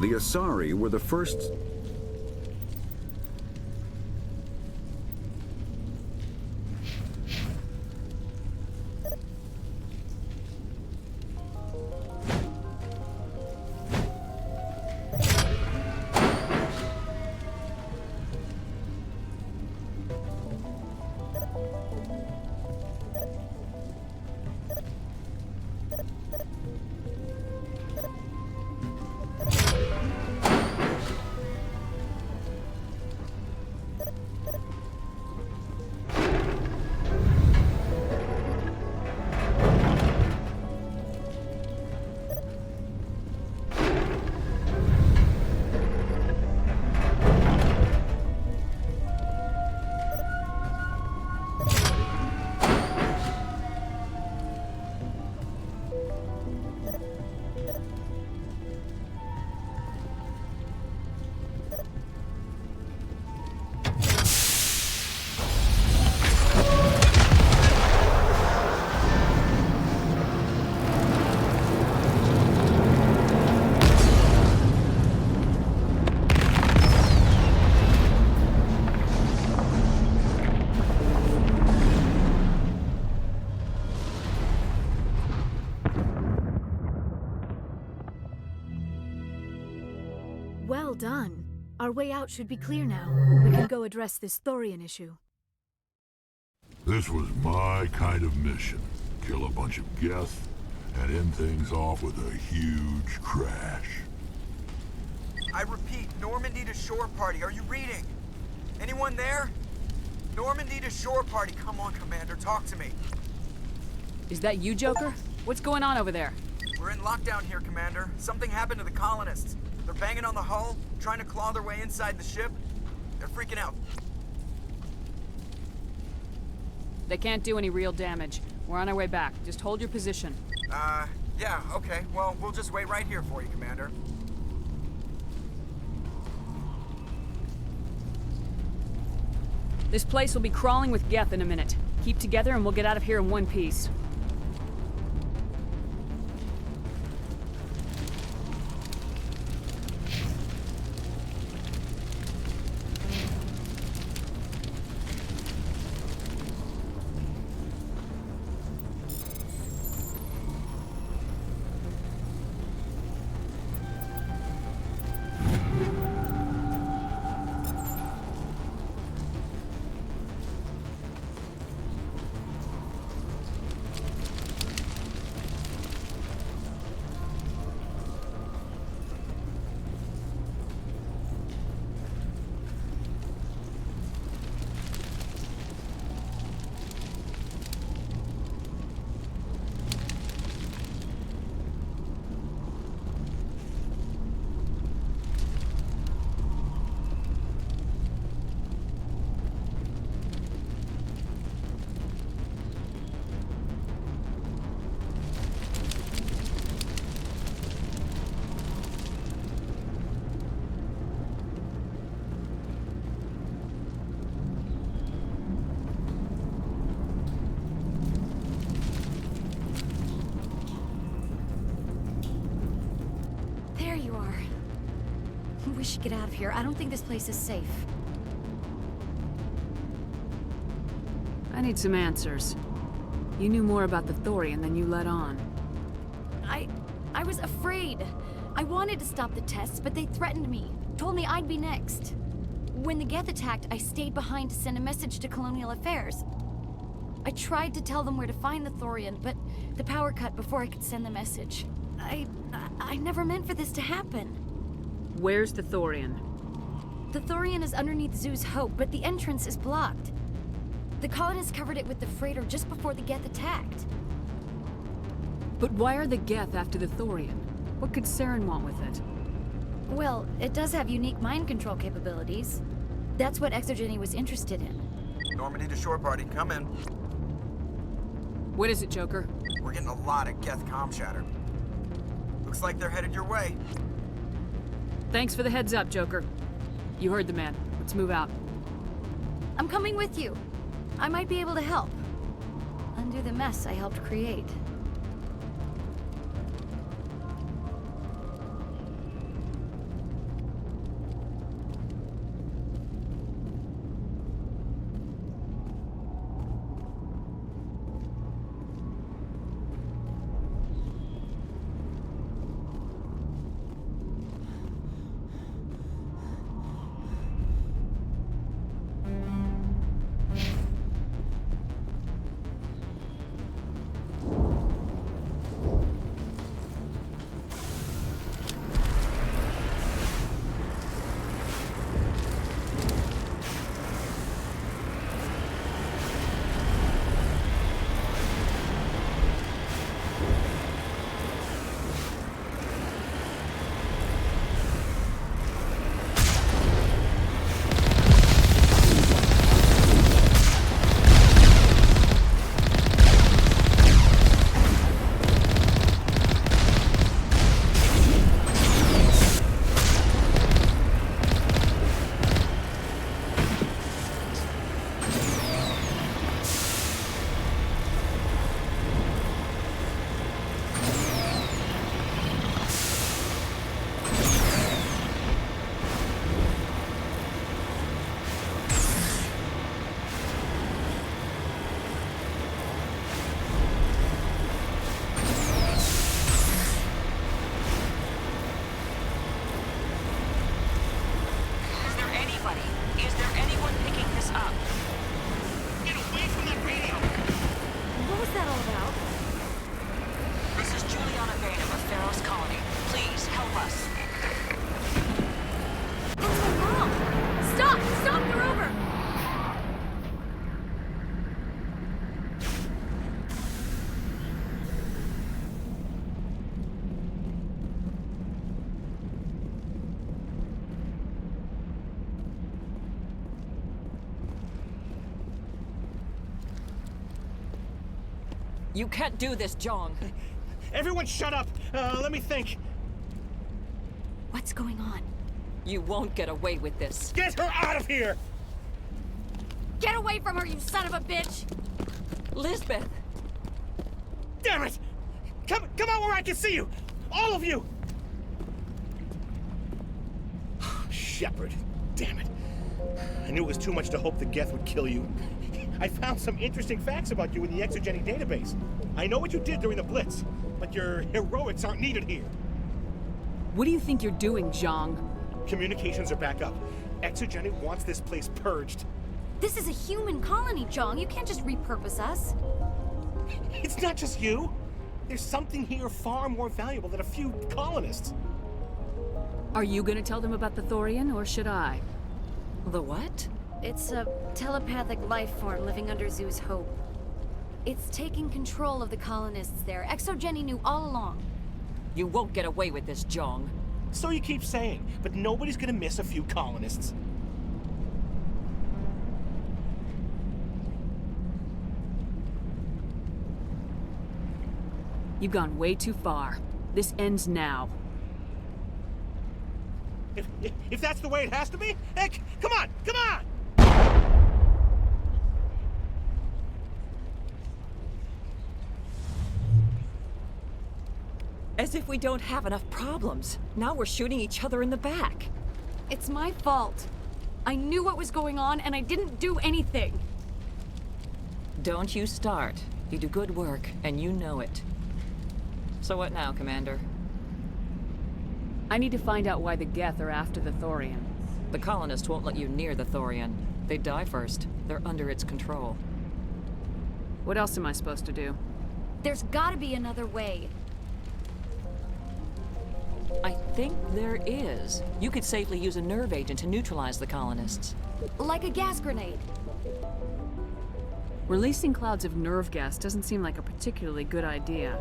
Speaker 12: The Asari were the first...
Speaker 4: Our way out should be clear now. We can go address this Thorian issue.
Speaker 19: This was my kind of mission. Kill a bunch of Geth and end things off with a huge crash.
Speaker 16: I repeat, Normandy to shore party. Are you reading? Anyone there? Normandy to shore party. Come on, Commander, talk to me.
Speaker 3: Is that you, Joker? What's going on over there?
Speaker 16: We're in lockdown here, Commander. Something happened to the colonists. They're banging on the hull, trying to claw their way inside the ship. They're freaking out.
Speaker 3: They can't do any real damage. We're on our way back. Just hold your position.
Speaker 16: Yeah, okay. Well, we'll just wait right here for you, Commander.
Speaker 3: This place will be crawling with Geth in a minute. Keep together and we'll get out of here in one piece.
Speaker 4: We should get out of here. I don't think this place is safe.
Speaker 3: I need some answers. You knew more about the Thorian than you let on.
Speaker 4: I was afraid. I wanted to stop the tests, but they threatened me. Told me I'd be next. When the Geth attacked, I stayed behind to send a message to Colonial Affairs. I tried to tell them where to find the Thorian, but the power cut before I could send the message. I never meant for this to happen.
Speaker 3: Where's the Thorian?
Speaker 4: The Thorian is underneath Zeus Hope, but the entrance is blocked. The colonists covered it with the freighter just before the Geth attacked.
Speaker 3: But why are the Geth after the Thorian? What could Saren want with it?
Speaker 4: Well, it does have unique mind control capabilities. That's what Exogeny was interested in.
Speaker 16: Normandy to shore party, come in.
Speaker 3: What is it, Joker?
Speaker 16: We're getting a lot of Geth comm chatter. Looks like they're headed your way.
Speaker 3: Thanks for the heads up, Joker. You heard the man. Let's move out.
Speaker 4: I'm coming with you. I might be able to help. Undo the mess I helped create.
Speaker 8: You can't do this, Jong.
Speaker 6: Everyone shut up! Let me think.
Speaker 7: What's going on?
Speaker 8: You won't get away with this.
Speaker 6: Get her out of here!
Speaker 7: Get away from her, you son of a bitch!
Speaker 8: Lisbeth!
Speaker 6: Damn it! Come out where I can see you! All of you! Shepard, damn it. I knew it was too much to hope the Geth would kill you. I found some interesting facts about you in the Exogeny database. I know what you did during the Blitz, but your heroics aren't needed here.
Speaker 3: What do you think you're doing, Zhang?
Speaker 6: Communications are back up. Exogeny wants this place purged.
Speaker 7: This is a human colony, Jong. You can't just repurpose us.
Speaker 6: It's not just you. There's something here far more valuable than a few colonists.
Speaker 3: Are you gonna tell them about the Thorian, or should I?
Speaker 8: The what?
Speaker 4: It's a telepathic life form living under Zeus Hope. It's taking control of the colonists there. Exogeny knew all along.
Speaker 8: You won't get away with this, Jong.
Speaker 6: So you keep saying, but nobody's gonna miss a few colonists.
Speaker 3: You've gone way too far. This ends now.
Speaker 6: If that's the way it has to be, heck, come on!
Speaker 8: As if we don't have enough problems. Now we're shooting each other in the back.
Speaker 7: It's my fault. I knew what was going on, and I didn't do anything.
Speaker 8: Don't you start. You do good work, and you know it. So what now, Commander?
Speaker 3: I need to find out why the Geth are after the Thorian.
Speaker 8: The colonists won't let you near the Thorian. They die first. They're under its control.
Speaker 3: What else am I supposed to do?
Speaker 7: There's gotta be another way.
Speaker 8: I think there is. You could safely use a nerve agent to neutralize the colonists.
Speaker 7: Like a gas grenade.
Speaker 3: Releasing clouds of nerve gas doesn't seem like a particularly good idea.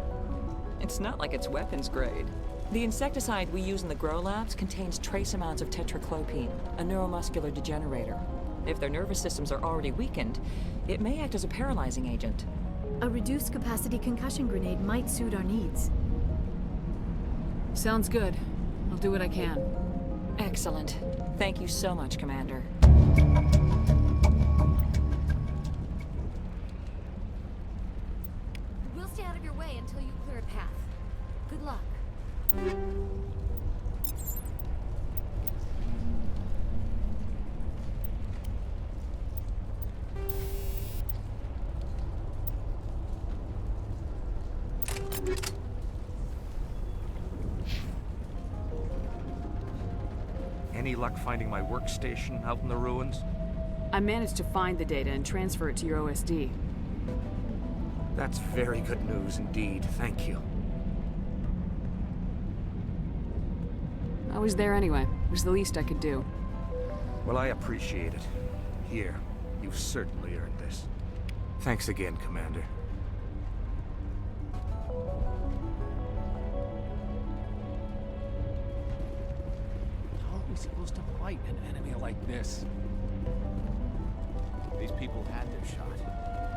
Speaker 8: It's not like it's weapons grade. The insecticide we use in the Grow Labs contains trace amounts of tetraclopine, a neuromuscular degenerator. If their nervous systems are already weakened, it may act as a paralyzing agent.
Speaker 7: A reduced capacity concussion grenade might suit our needs.
Speaker 3: Sounds good. I'll do what I can.
Speaker 8: Excellent. Thank you so much, Commander.
Speaker 7: We'll stay out of your way until you clear a path. Good luck.
Speaker 21: Any luck finding my workstation out in the ruins?
Speaker 3: I managed to find the data and transfer it to your OSD.
Speaker 21: That's very good news indeed. Thank you.
Speaker 3: I was there anyway. It was the least I could do.
Speaker 21: Well, I appreciate it. Here, you've certainly earned this. Thanks again, Commander.
Speaker 11: How are we supposed to fight an enemy like this?
Speaker 21: These people had their shot.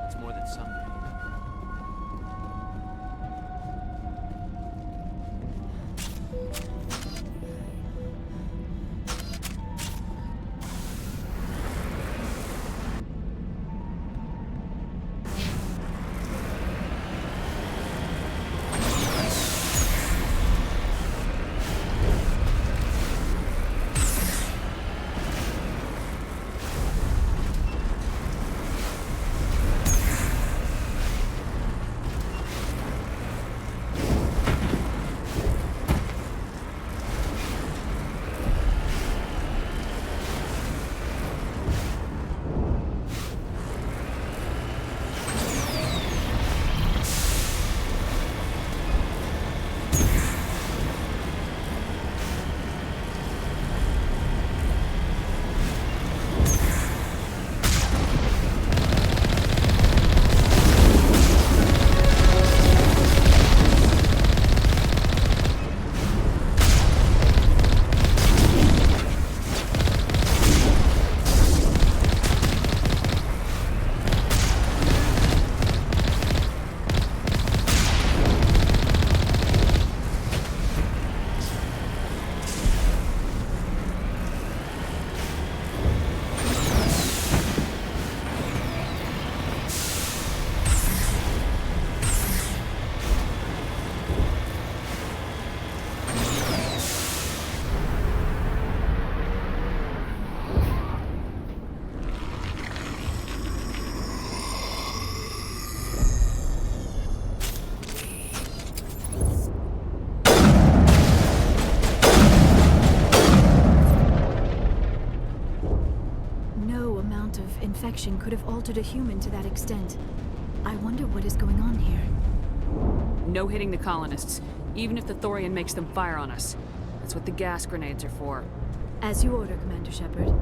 Speaker 21: It's more than some do.
Speaker 7: infection could have altered a human to that extent. I wonder what is going on here.
Speaker 3: No hitting the colonists, even if the Thorian makes them fire on us. That's what the gas grenades are for.
Speaker 7: As you order, Commander Shepard.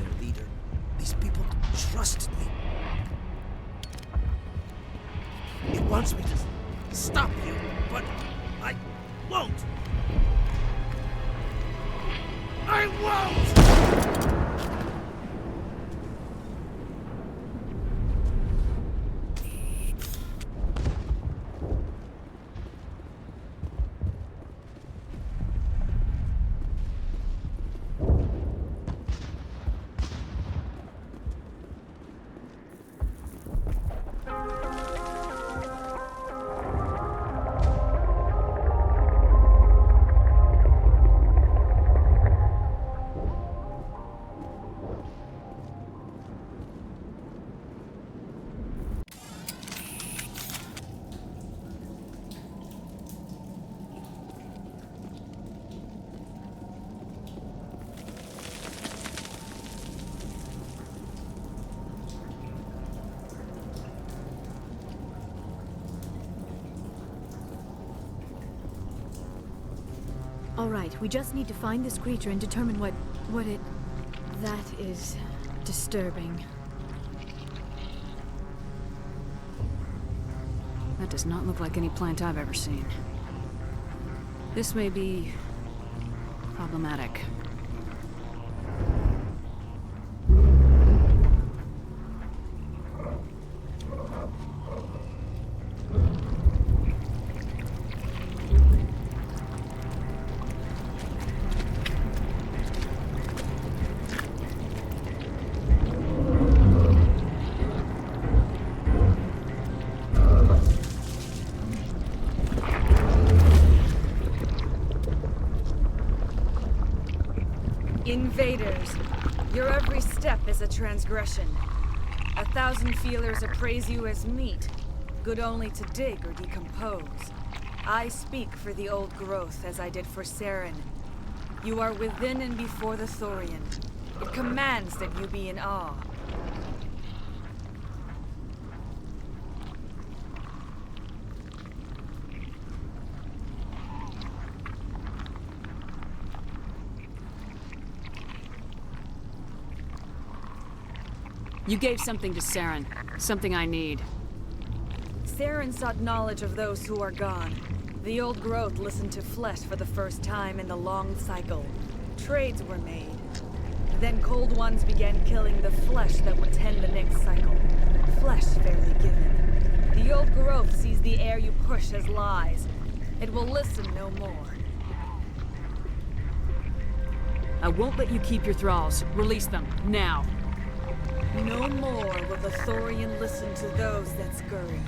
Speaker 13: their leader. These people trust me. It wants me to stop you, but I won't. I won't!
Speaker 7: All right, we just need to find this creature and determine what it... That is disturbing.
Speaker 3: That does not look like any plant I've ever seen. This may be problematic.
Speaker 17: Invaders, your every step is a transgression. 1,000 feelers appraise you as meat, good only to dig or decompose. I speak for the old growth as I did for Saren. You are within and before the Thorian. It commands that you be in awe.
Speaker 3: You gave something to Saren. Something I need.
Speaker 17: Saren sought knowledge of those who are gone. The old growth listened to flesh for the first time in the long cycle. Trades were made. Then cold ones began killing the flesh that would tend the next cycle. Flesh fairly given. The old growth sees the air you push as lies. It will listen no more.
Speaker 3: I won't let you keep your thralls. Release them, now.
Speaker 17: No more will the Thorian listen to those that scurry.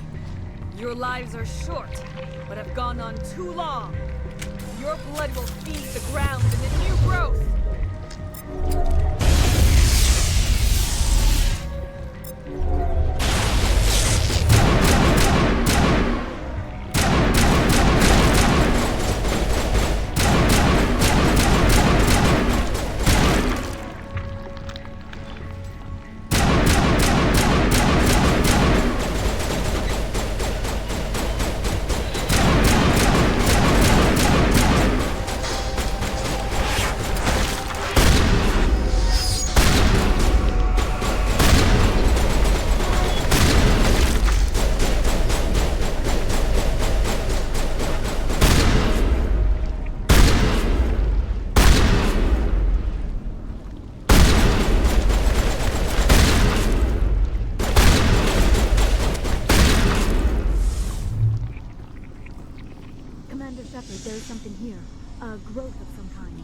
Speaker 17: Your lives are short, but have gone on too long. Your blood will feed the ground and the new growth.
Speaker 7: Commander Shepard, there is something here. A growth of some kind.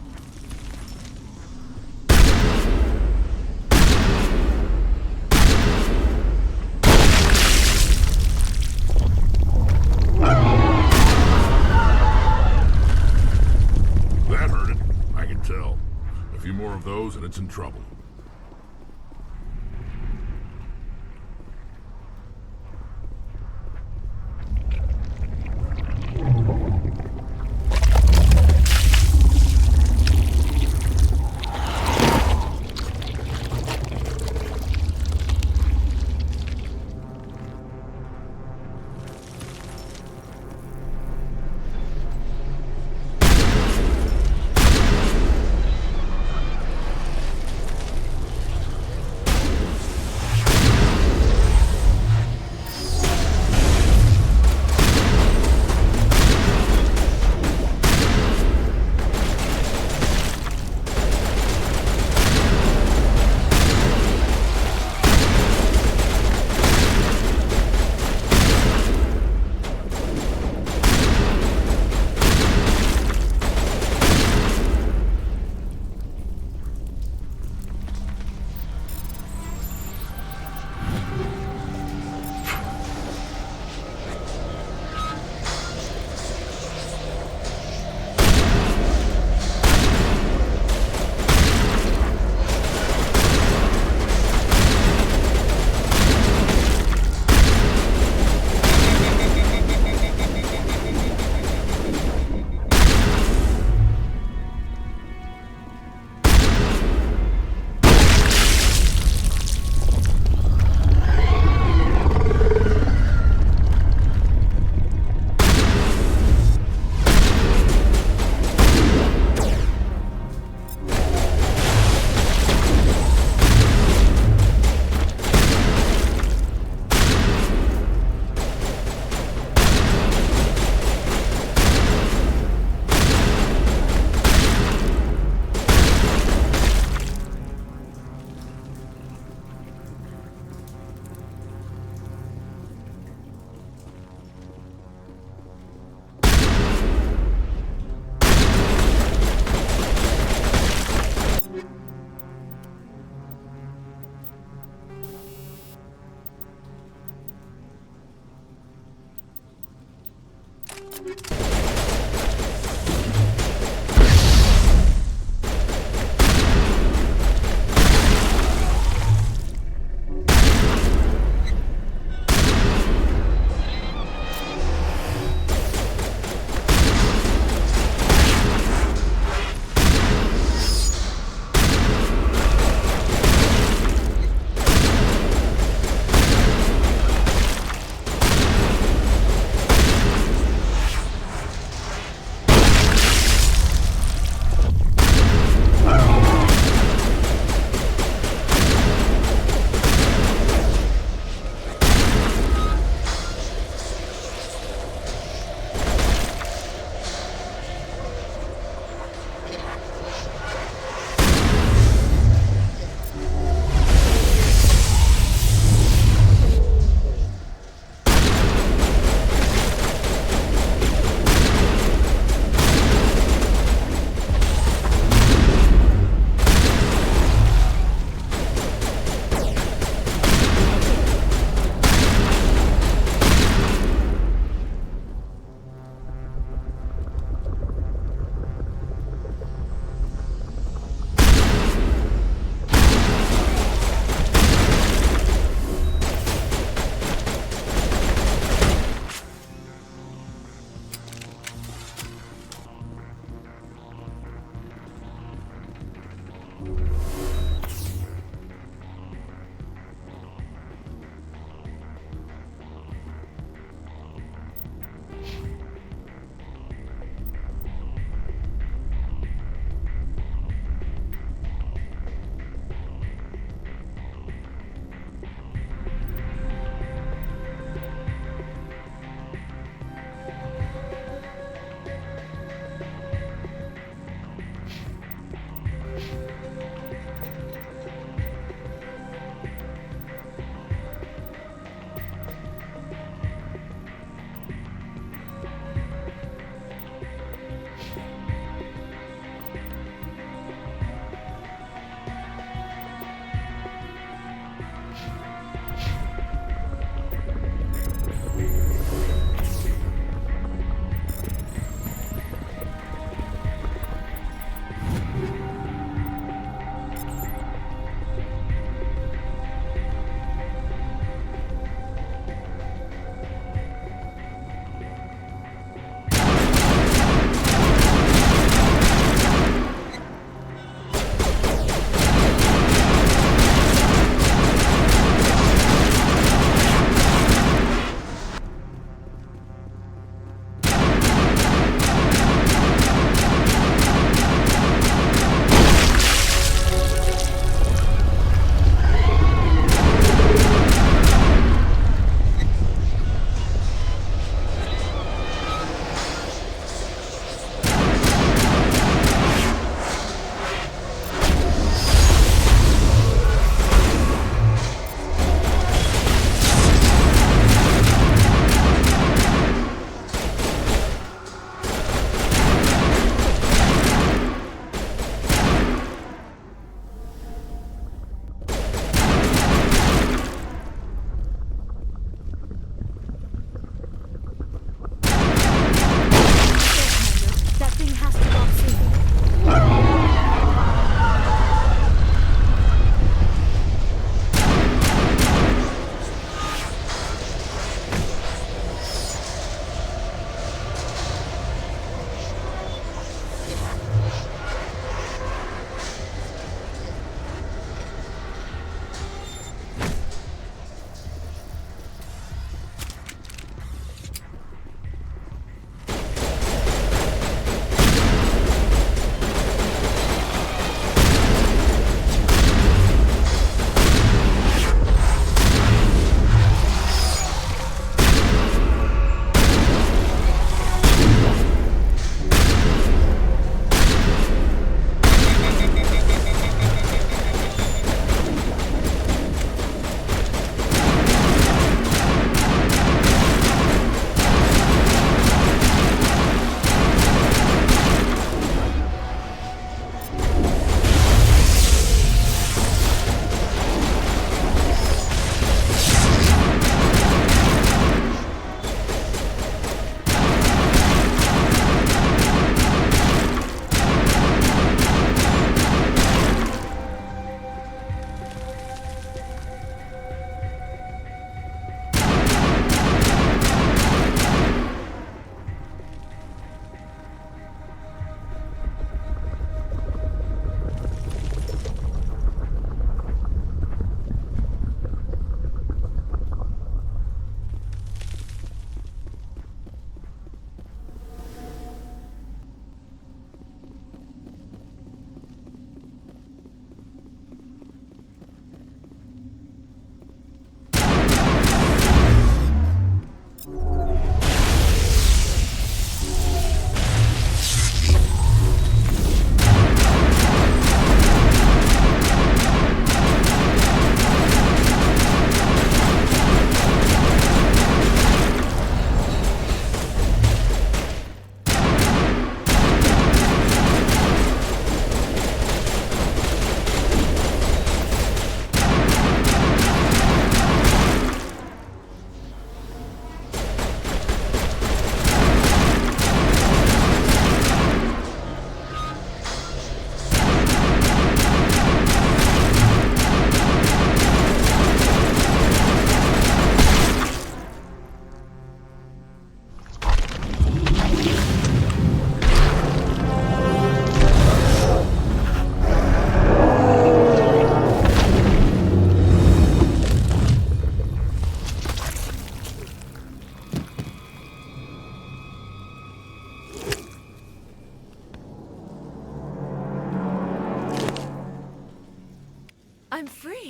Speaker 19: That hurt it. I can tell. A few more of those and it's in trouble.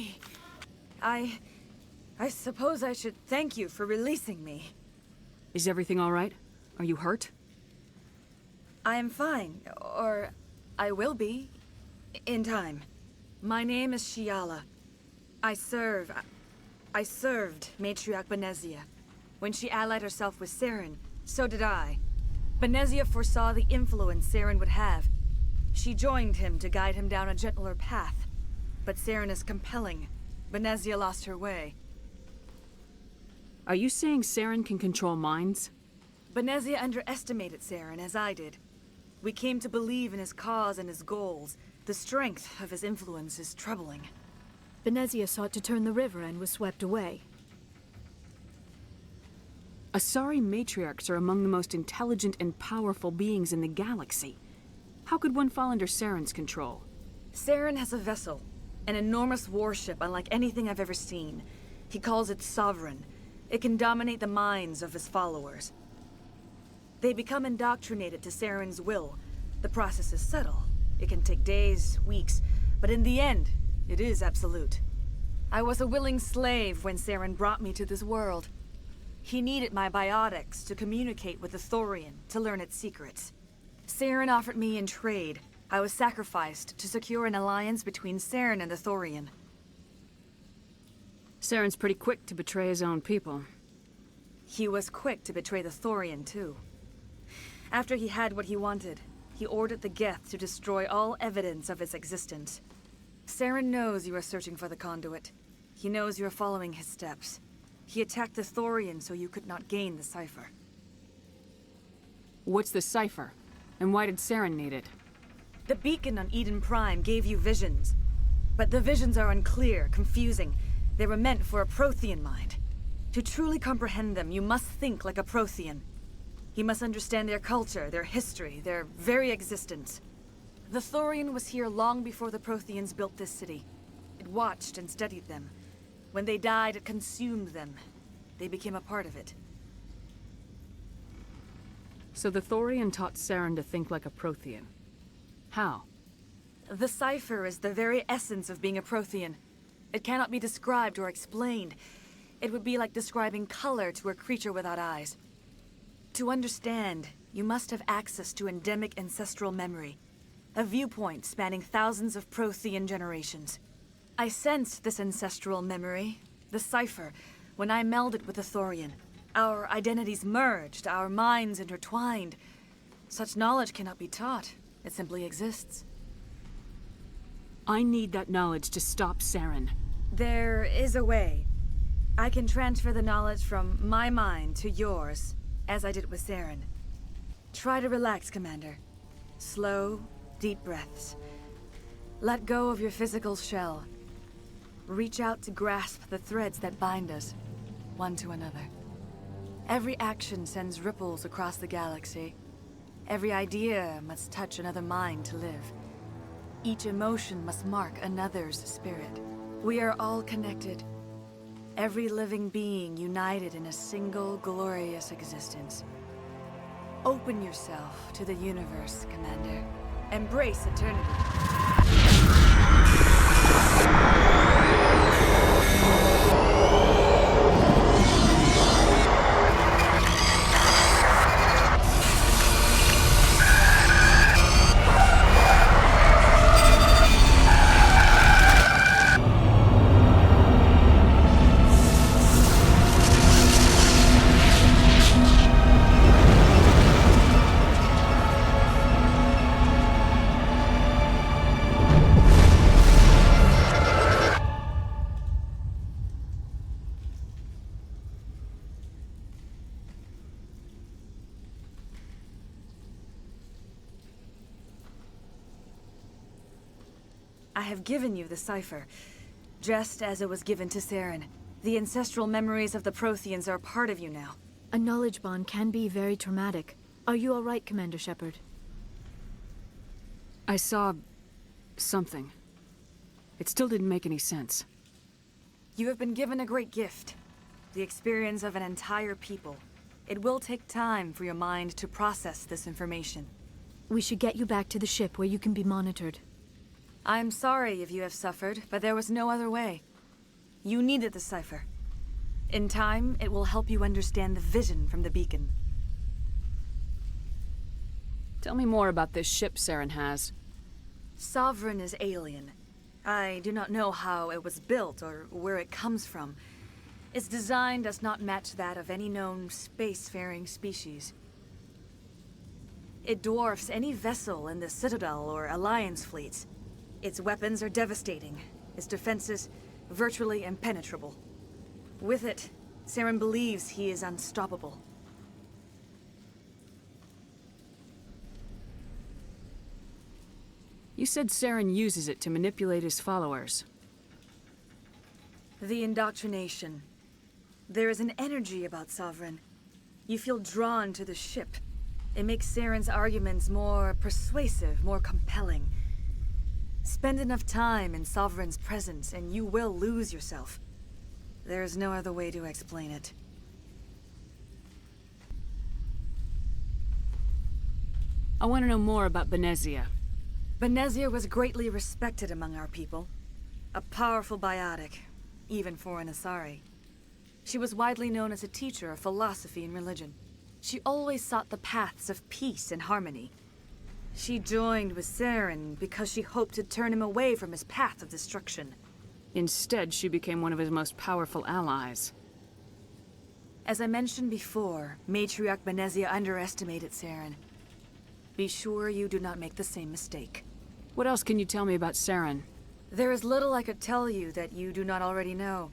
Speaker 17: me. I suppose I should thank you for releasing me.
Speaker 3: Is everything all right? Are you hurt?
Speaker 17: I am fine, or I will be, in time. My name is Shiala. I served Matriarch Benezia. When she allied herself with Saren, so did I. Benezia foresaw the influence Saren would have. She joined him to guide him down a gentler path. But Saren is compelling. Benezia lost her way.
Speaker 3: Are you saying Saren can control minds?
Speaker 17: Benezia underestimated Saren, as I did. We came to believe in his cause and his goals. The strength of his influence is troubling.
Speaker 7: Benezia sought to turn the river and was swept away.
Speaker 3: Asari matriarchs are among the most intelligent and powerful beings in the galaxy. How could one fall under Saren's control?
Speaker 17: Saren has a vessel, an enormous warship unlike anything I've ever seen. He calls it Sovereign. It can dominate the minds of his followers. They become indoctrinated to Saren's will. The process is subtle. It can take days, weeks, but in the end, it is absolute. I was a willing slave when Saren brought me to this world. He needed my biotics to communicate with the Thorian, to learn its secrets. Saren offered me in trade. I was sacrificed to secure an alliance between Saren and the Thorian.
Speaker 3: Saren's pretty quick to betray his own people.
Speaker 17: He was quick to betray the Thorian, too. After he had what he wanted, he ordered the Geth to destroy all evidence of its existence. Saren knows you are searching for the conduit. He knows you are following his steps. He attacked the Thorian so you could not gain the cipher.
Speaker 3: What's the cipher? And why did Saren need it?
Speaker 17: The beacon on Eden Prime gave you visions. But the visions are unclear, confusing. They were meant for a Prothean mind. To truly comprehend them, you must think like a Prothean. You must understand their culture, their history, their very existence. The Thorian was here long before the Protheans built this city. It watched and studied them. When they died, it consumed them. They became a part of it.
Speaker 3: So the Thorian taught Saren to think like a Prothean. How?
Speaker 17: The cipher is the very essence of being a Prothean. It cannot be described or explained. It would be like describing color to a creature without eyes. To understand, you must have access to endemic ancestral memory. A viewpoint spanning thousands of Prothean generations. I sensed this ancestral memory, the cipher, when I melded with the Thorian. Our identities merged, our minds intertwined. Such knowledge cannot be taught. It simply exists.
Speaker 3: I need that knowledge to stop Saren.
Speaker 17: There is a way. I can transfer the knowledge from my mind to yours, as I did with Saren. Try to relax, Commander. Slow, deep breaths. Let go of your physical shell. Reach out to grasp the threads that bind us, one to another. Every action sends ripples across the galaxy. Every idea must touch another mind to live. Each emotion must mark another's spirit. We are all connected. Every living being united in a single glorious existence. Open yourself to the universe, Commander. Embrace eternity. I have given you the cipher, just as it was given to Saren. The ancestral memories of the Protheans are part of you now.
Speaker 7: A knowledge bond can be very traumatic. Are you all right, Commander Shepard?
Speaker 3: I saw something. It still didn't make any sense.
Speaker 17: You have been given a great gift. The experience of an entire people. It will take time for your mind to process this information.
Speaker 7: We should get you back to the ship where you can be monitored.
Speaker 17: I'm sorry if you have suffered, but there was no other way. You needed the cipher. In time, it will help you understand the vision from the beacon.
Speaker 3: Tell me more about this ship Saren has.
Speaker 17: Sovereign is alien. I do not know how it was built or where it comes from. Its design does not match that of any known spacefaring species. It dwarfs any vessel in the Citadel or Alliance fleets. Its weapons are devastating. Its defenses virtually impenetrable. With it, Saren believes he is unstoppable.
Speaker 3: You said Saren uses it to manipulate his followers.
Speaker 17: The indoctrination. There is an energy about Sovereign. You feel drawn to the ship. It makes Saren's arguments more persuasive, more compelling. Spend enough time in Sovereign's presence and you will lose yourself. There is no other way to explain it.
Speaker 3: I want to know more about Benezia.
Speaker 17: Benezia was greatly respected among our people. A powerful biotic, even for an Asari. She was widely known as a teacher of philosophy and religion. She always sought the paths of peace and harmony. She joined with Saren because she hoped to turn him away from his path of destruction.
Speaker 3: Instead, she became one of his most powerful allies.
Speaker 17: As I mentioned before, Matriarch Benezia underestimated Saren. Be sure you do not make the same mistake.
Speaker 3: What else can you tell me about Saren?
Speaker 17: There is little I could tell you that you do not already know.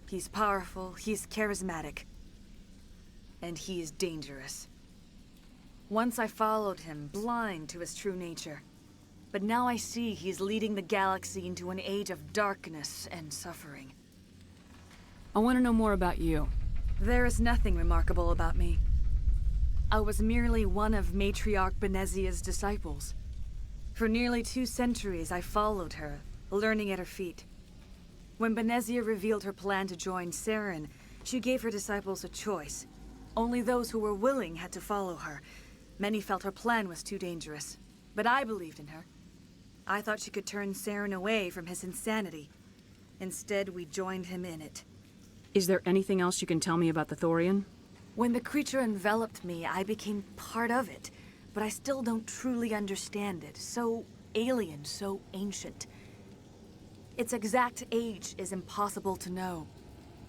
Speaker 17: He's powerful, he's charismatic, and he is dangerous. Once I followed him, blind to his true nature. But now I see he's leading the galaxy into an age of darkness and suffering.
Speaker 3: I want to know more about you.
Speaker 17: There is nothing remarkable about me. I was merely one of Matriarch Benezia's disciples. For nearly 2 centuries I followed her, learning at her feet. When Benezia revealed her plan to join Saren, she gave her disciples a choice. Only those who were willing had to follow her. Many felt her plan was too dangerous, but I believed in her. I thought she could turn Saren away from his insanity. Instead, we joined him in it.
Speaker 3: Is there anything else you can tell me about the Thorian?
Speaker 17: When the creature enveloped me, I became part of it, but I still don't truly understand it. So alien, so ancient. Its exact age is impossible to know.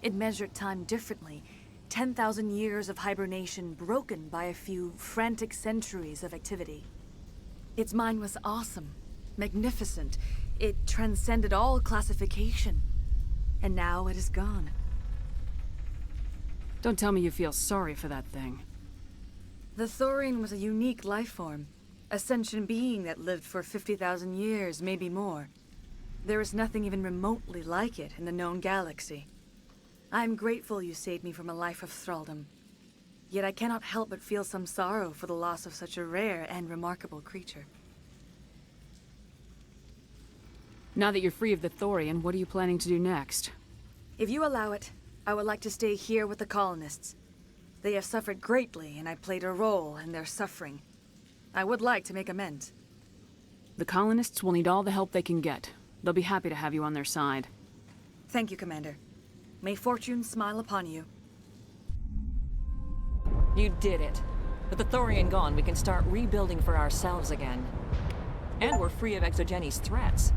Speaker 17: It measured time differently. 10,000 years of hibernation broken by a few frantic centuries of activity. Its mind was awesome, magnificent. It transcended all classification. And now it is gone.
Speaker 3: Don't tell me you feel sorry for that thing.
Speaker 17: The Thorian was a unique life form. A sentient being that lived for 50,000 years, maybe more. There is nothing even remotely like it in the known galaxy. I'm grateful you saved me from a life of thraldom. Yet I cannot help but feel some sorrow for the loss of such a rare and remarkable creature.
Speaker 3: Now that you're free of the Thorian, what are you planning to do next?
Speaker 17: If you allow it, I would like to stay here with the colonists. They have suffered greatly, and I played a role in their suffering. I would like to make amends.
Speaker 3: The colonists will need all the help they can get. They'll be happy to have you on their side.
Speaker 17: Thank you, Commander. May fortune smile upon you.
Speaker 8: You did it. With the Thorian gone, we can start rebuilding for ourselves again. And we're free of Exogeni's threats.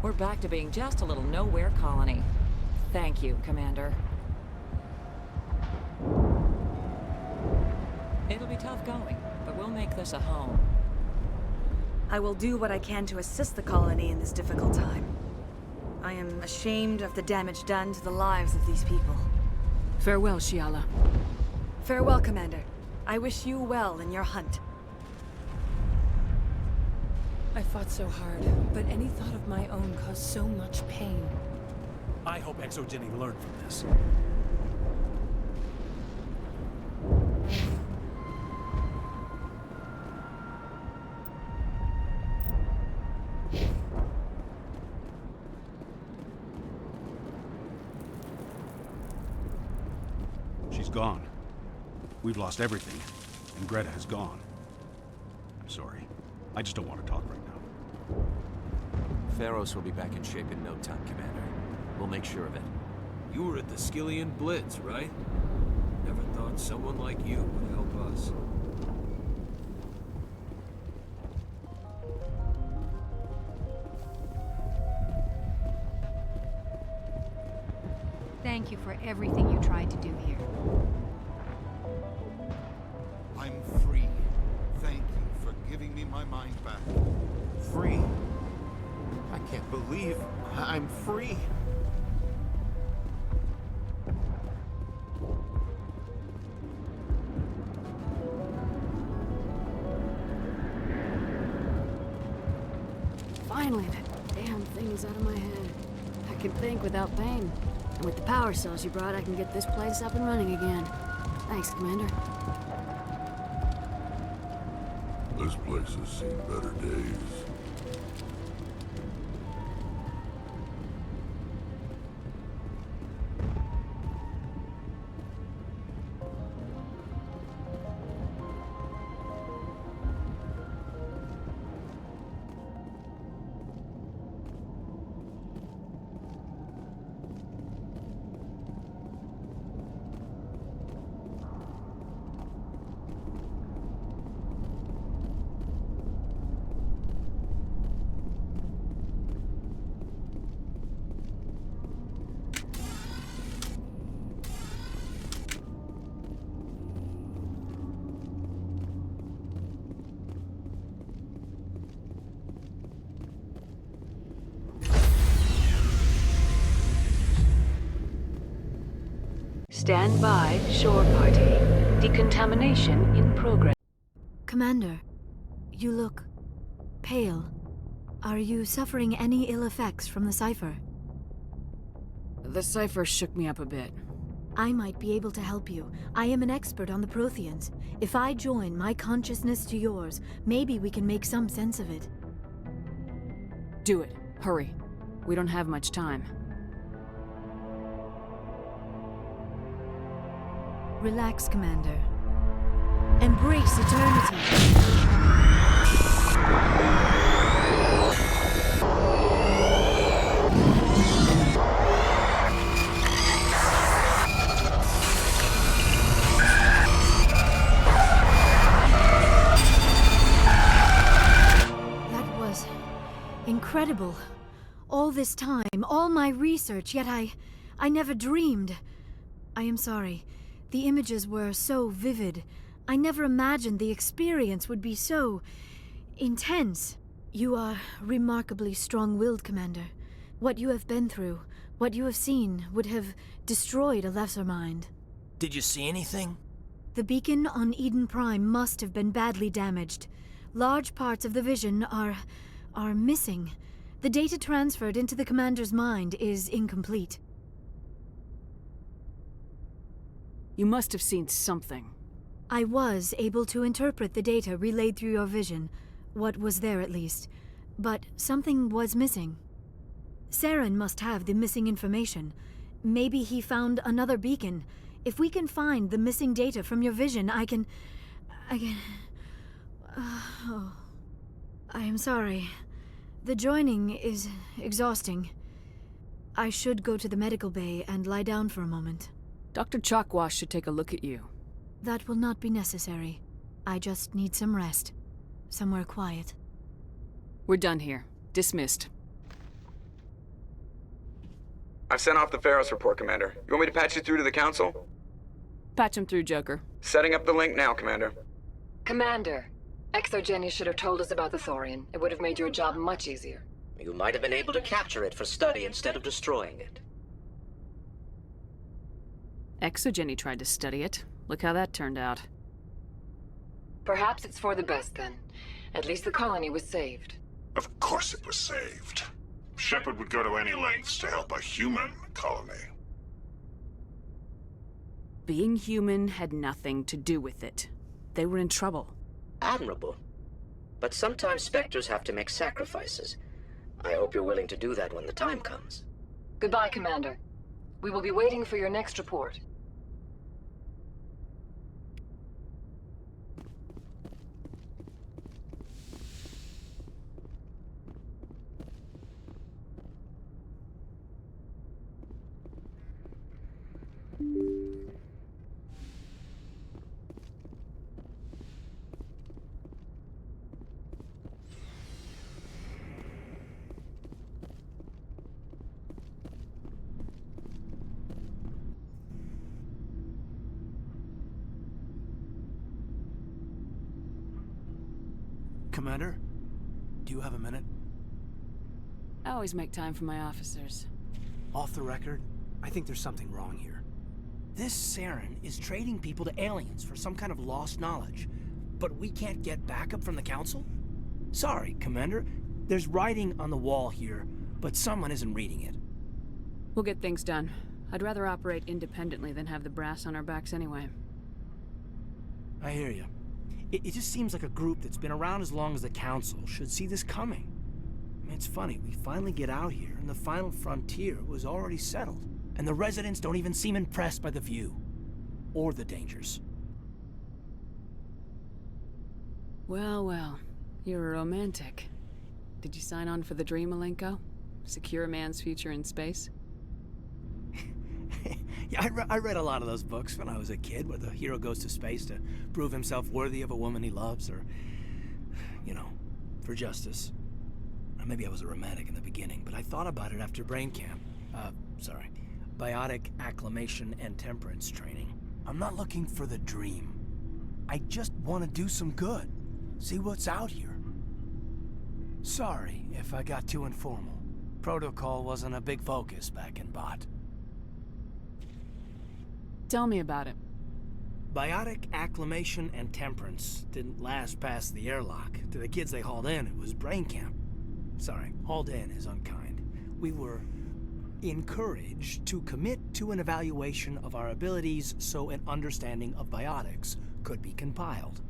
Speaker 8: We're back to being just a little nowhere colony. Thank you, Commander. It'll be tough going, but we'll make this a home.
Speaker 17: I will do what I can to assist the colony in this difficult time. I am ashamed of the damage done to the lives of these people.
Speaker 3: Farewell, Shiala.
Speaker 17: Farewell, Commander. I wish you well in your hunt.
Speaker 15: I fought so hard, but any thought of my own caused so much pain.
Speaker 11: I hope Exogeny learned from this.
Speaker 18: She's gone. We've lost everything, and Greta has gone. I'm sorry. I just don't want to talk right now.
Speaker 20: Pharos will be back in shape in no time, Commander. We'll make sure of it.
Speaker 14: You were at the Skillian Blitz, right? Never thought someone like you would help us.
Speaker 7: Thank you for everything you tried to do here.
Speaker 20: I'm free. Thank you for giving me my mind back.
Speaker 22: Free? I can't believe I'm free.
Speaker 4: Finally, that damn thing is out of my head. I can think without pain. And with the power cells you brought, I can get this place up and running again. Thanks, Commander.
Speaker 19: This place has seen better days.
Speaker 24: Stand by, shore party. Decontamination in progress.
Speaker 7: Commander, you look pale. Are you suffering any ill effects from the cipher?
Speaker 3: The cipher shook me up a bit.
Speaker 7: I might be able to help you. I am an expert on the Protheans. If I join my consciousness to yours, maybe we can make some sense of it.
Speaker 3: Do it. Hurry. We don't have much time.
Speaker 7: Relax, Commander. Embrace eternity. That was incredible. All this time, all my research, yet I never dreamed. I am sorry. The images were so vivid. I never imagined the experience would be so intense. You are remarkably strong-willed, Commander. What you have been through, what you have seen, would have destroyed a lesser mind.
Speaker 25: Did you see anything?
Speaker 7: The beacon on Eden Prime must have been badly damaged. Large parts of the vision are missing. The data transferred into the Commander's mind is incomplete.
Speaker 3: You must have seen something.
Speaker 7: I was able to interpret the data relayed through your vision, what was there at least, but something was missing. Saren must have the missing information. Maybe he found another beacon. If we can find the missing data from your vision, I can... Oh. I am sorry. The joining is exhausting. I should go to the medical bay and lie down for a moment.
Speaker 3: Dr. Chakwas should take a look at you.
Speaker 7: That will not be necessary. I just need some rest. Somewhere quiet.
Speaker 3: We're done here. Dismissed.
Speaker 26: I've sent off the Pharos report, Commander. You want me to patch you through to the Council?
Speaker 3: Patch him through, Joker.
Speaker 26: Setting up the link now, Commander.
Speaker 24: Commander, Exogeny should have told us about the Thorian. It would have made your job much easier.
Speaker 13: You might have been able to capture it for study instead of destroying it.
Speaker 3: Exogeny tried to study it. Look how that turned out.
Speaker 24: Perhaps it's for the best, then. At least the colony was saved.
Speaker 27: Of course it was saved. Shepard would go to any lengths to help a human colony.
Speaker 3: Being human had nothing to do with it. They were in trouble.
Speaker 13: Admirable. But sometimes Spectres have to make sacrifices. I hope you're willing to do that when the time comes.
Speaker 24: Goodbye, Commander. We will be waiting for your next report.
Speaker 1: Commander, do you have a minute?
Speaker 3: I always make time for my officers.
Speaker 2: Off the record, I think there's something wrong here. This Saren is trading people to aliens for some kind of lost knowledge, but we can't get backup from the Council? Sorry, Commander. There's writing on the wall here, but someone isn't reading it.
Speaker 3: We'll get things done. I'd rather operate independently than have the brass on our backs anyway.
Speaker 2: I hear you. It just seems like a group that's been around as long as the Council should see this coming. I mean, it's funny, we finally get out here, and the final frontier was already settled. And the residents don't even seem impressed by the view. Or the dangers.
Speaker 3: Well, well. You're a romantic. Did you sign on for the dream, Malenko? Secure a man's future in space?
Speaker 2: Yeah, I read a lot of those books when I was a kid, where the hero goes to space to prove himself worthy of a woman he loves, or, you know, for justice. Or maybe I was a romantic in the beginning, but I thought about it after brain camp. Biotic acclimation and temperance training. I'm not looking for the dream. I just want to do some good. See what's out here. Sorry if I got too informal. Protocol wasn't a big focus back in Bot.
Speaker 3: Tell me about it.
Speaker 2: Biotic acclimation and temperance didn't last past the airlock. To the kids they hauled in, it was brain camp. Sorry, hauled in is unkind. We were encouraged to commit to an evaluation of our abilities so an understanding of biotics could be compiled.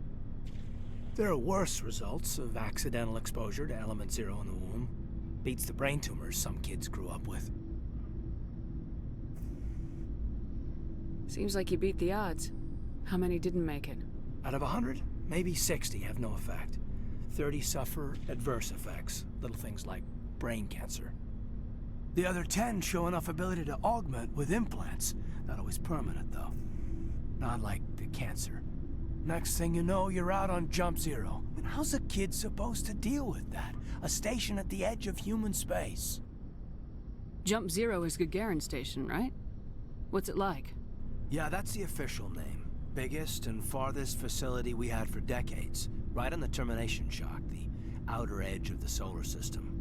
Speaker 2: There are worse results of accidental exposure to Element Zero in the womb. Beats the brain tumors some kids grew up with.
Speaker 3: Seems like you beat the odds. How many didn't make it?
Speaker 2: Out of 100, maybe 60 have no effect. 30 suffer adverse effects, little things like brain cancer. The other 10 show enough ability to augment with implants. Not always permanent, though. Not like the cancer. Next thing you know, you're out on Jump Zero. And how's a kid supposed to deal with that? A station at the edge of human space.
Speaker 3: Jump Zero is Gagarin Station, right? What's it like?
Speaker 2: Yeah, that's the official name. Biggest and farthest facility we had for decades. Right on the termination shock, the outer edge of the solar system.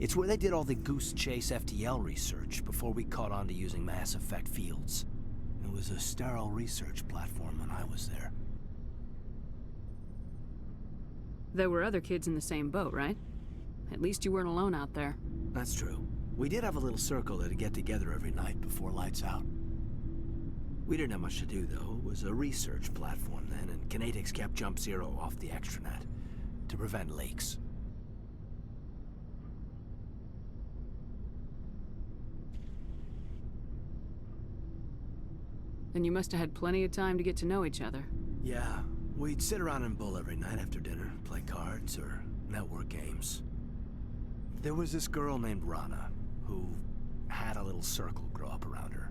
Speaker 2: It's where they did all the Goose Chase FTL research before we caught on to using mass effect fields. It was a sterile research platform when I was there.
Speaker 3: There were other kids in the same boat, right? At least you weren't alone out there.
Speaker 2: That's true. We did have a little circle that'd get together every night before lights out. We didn't have much to do, though. It was a research platform then, and Kinetics kept Jump Zero off the extranet to prevent leaks.
Speaker 3: Then you must have had plenty of time to get to know each other.
Speaker 2: Yeah, we'd sit around and bull every night after dinner, play cards or network games. There was this girl named Rana, who had a little circle grow up around her.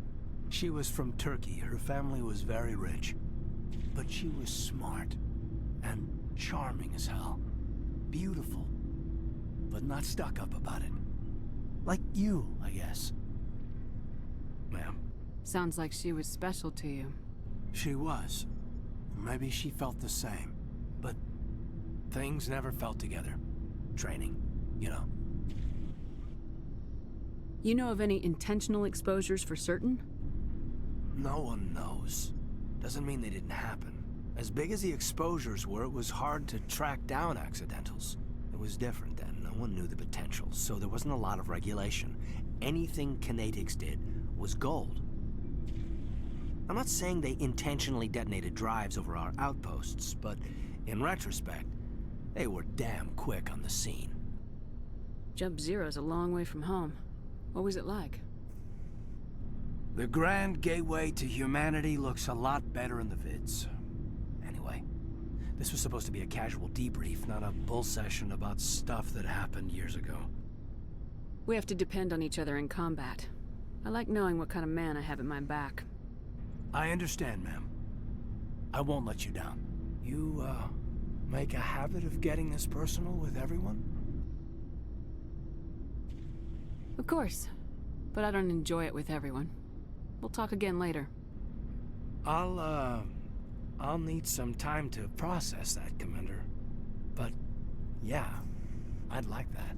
Speaker 2: She was from Turkey. Her family was very rich. But she was smart and charming as hell. Beautiful, but not stuck up about it. Like you, I guess. Ma'am.
Speaker 3: Sounds like she was special to you.
Speaker 2: She was. Maybe she felt the same. But things never felt together. Training, you know.
Speaker 3: You know of any intentional exposures for certain?
Speaker 2: No one knows. Doesn't mean they didn't happen. As big as the exposures were, it was hard to track down accidentals. It was different then. No one knew the potential, so there wasn't a lot of regulation. Anything Kinetics did was gold. I'm not saying they intentionally detonated drives over our outposts, but in retrospect, they were damn quick on the scene.
Speaker 3: Jump Zero's a long way from home. What was it like?
Speaker 2: The grand gateway to humanity looks a lot better in the vids. Anyway, this was supposed to be a casual debrief, not a bull session about stuff that happened years ago.
Speaker 3: We have to depend on each other in combat. I like knowing what kind of man I have at my back.
Speaker 2: I understand, ma'am. I won't let you down. You, make a habit of getting this personal with everyone?
Speaker 3: Of course. But I don't enjoy it with everyone. We'll talk again later.
Speaker 2: I'll need some time to process that, Commander. But Yeah, I'd like that.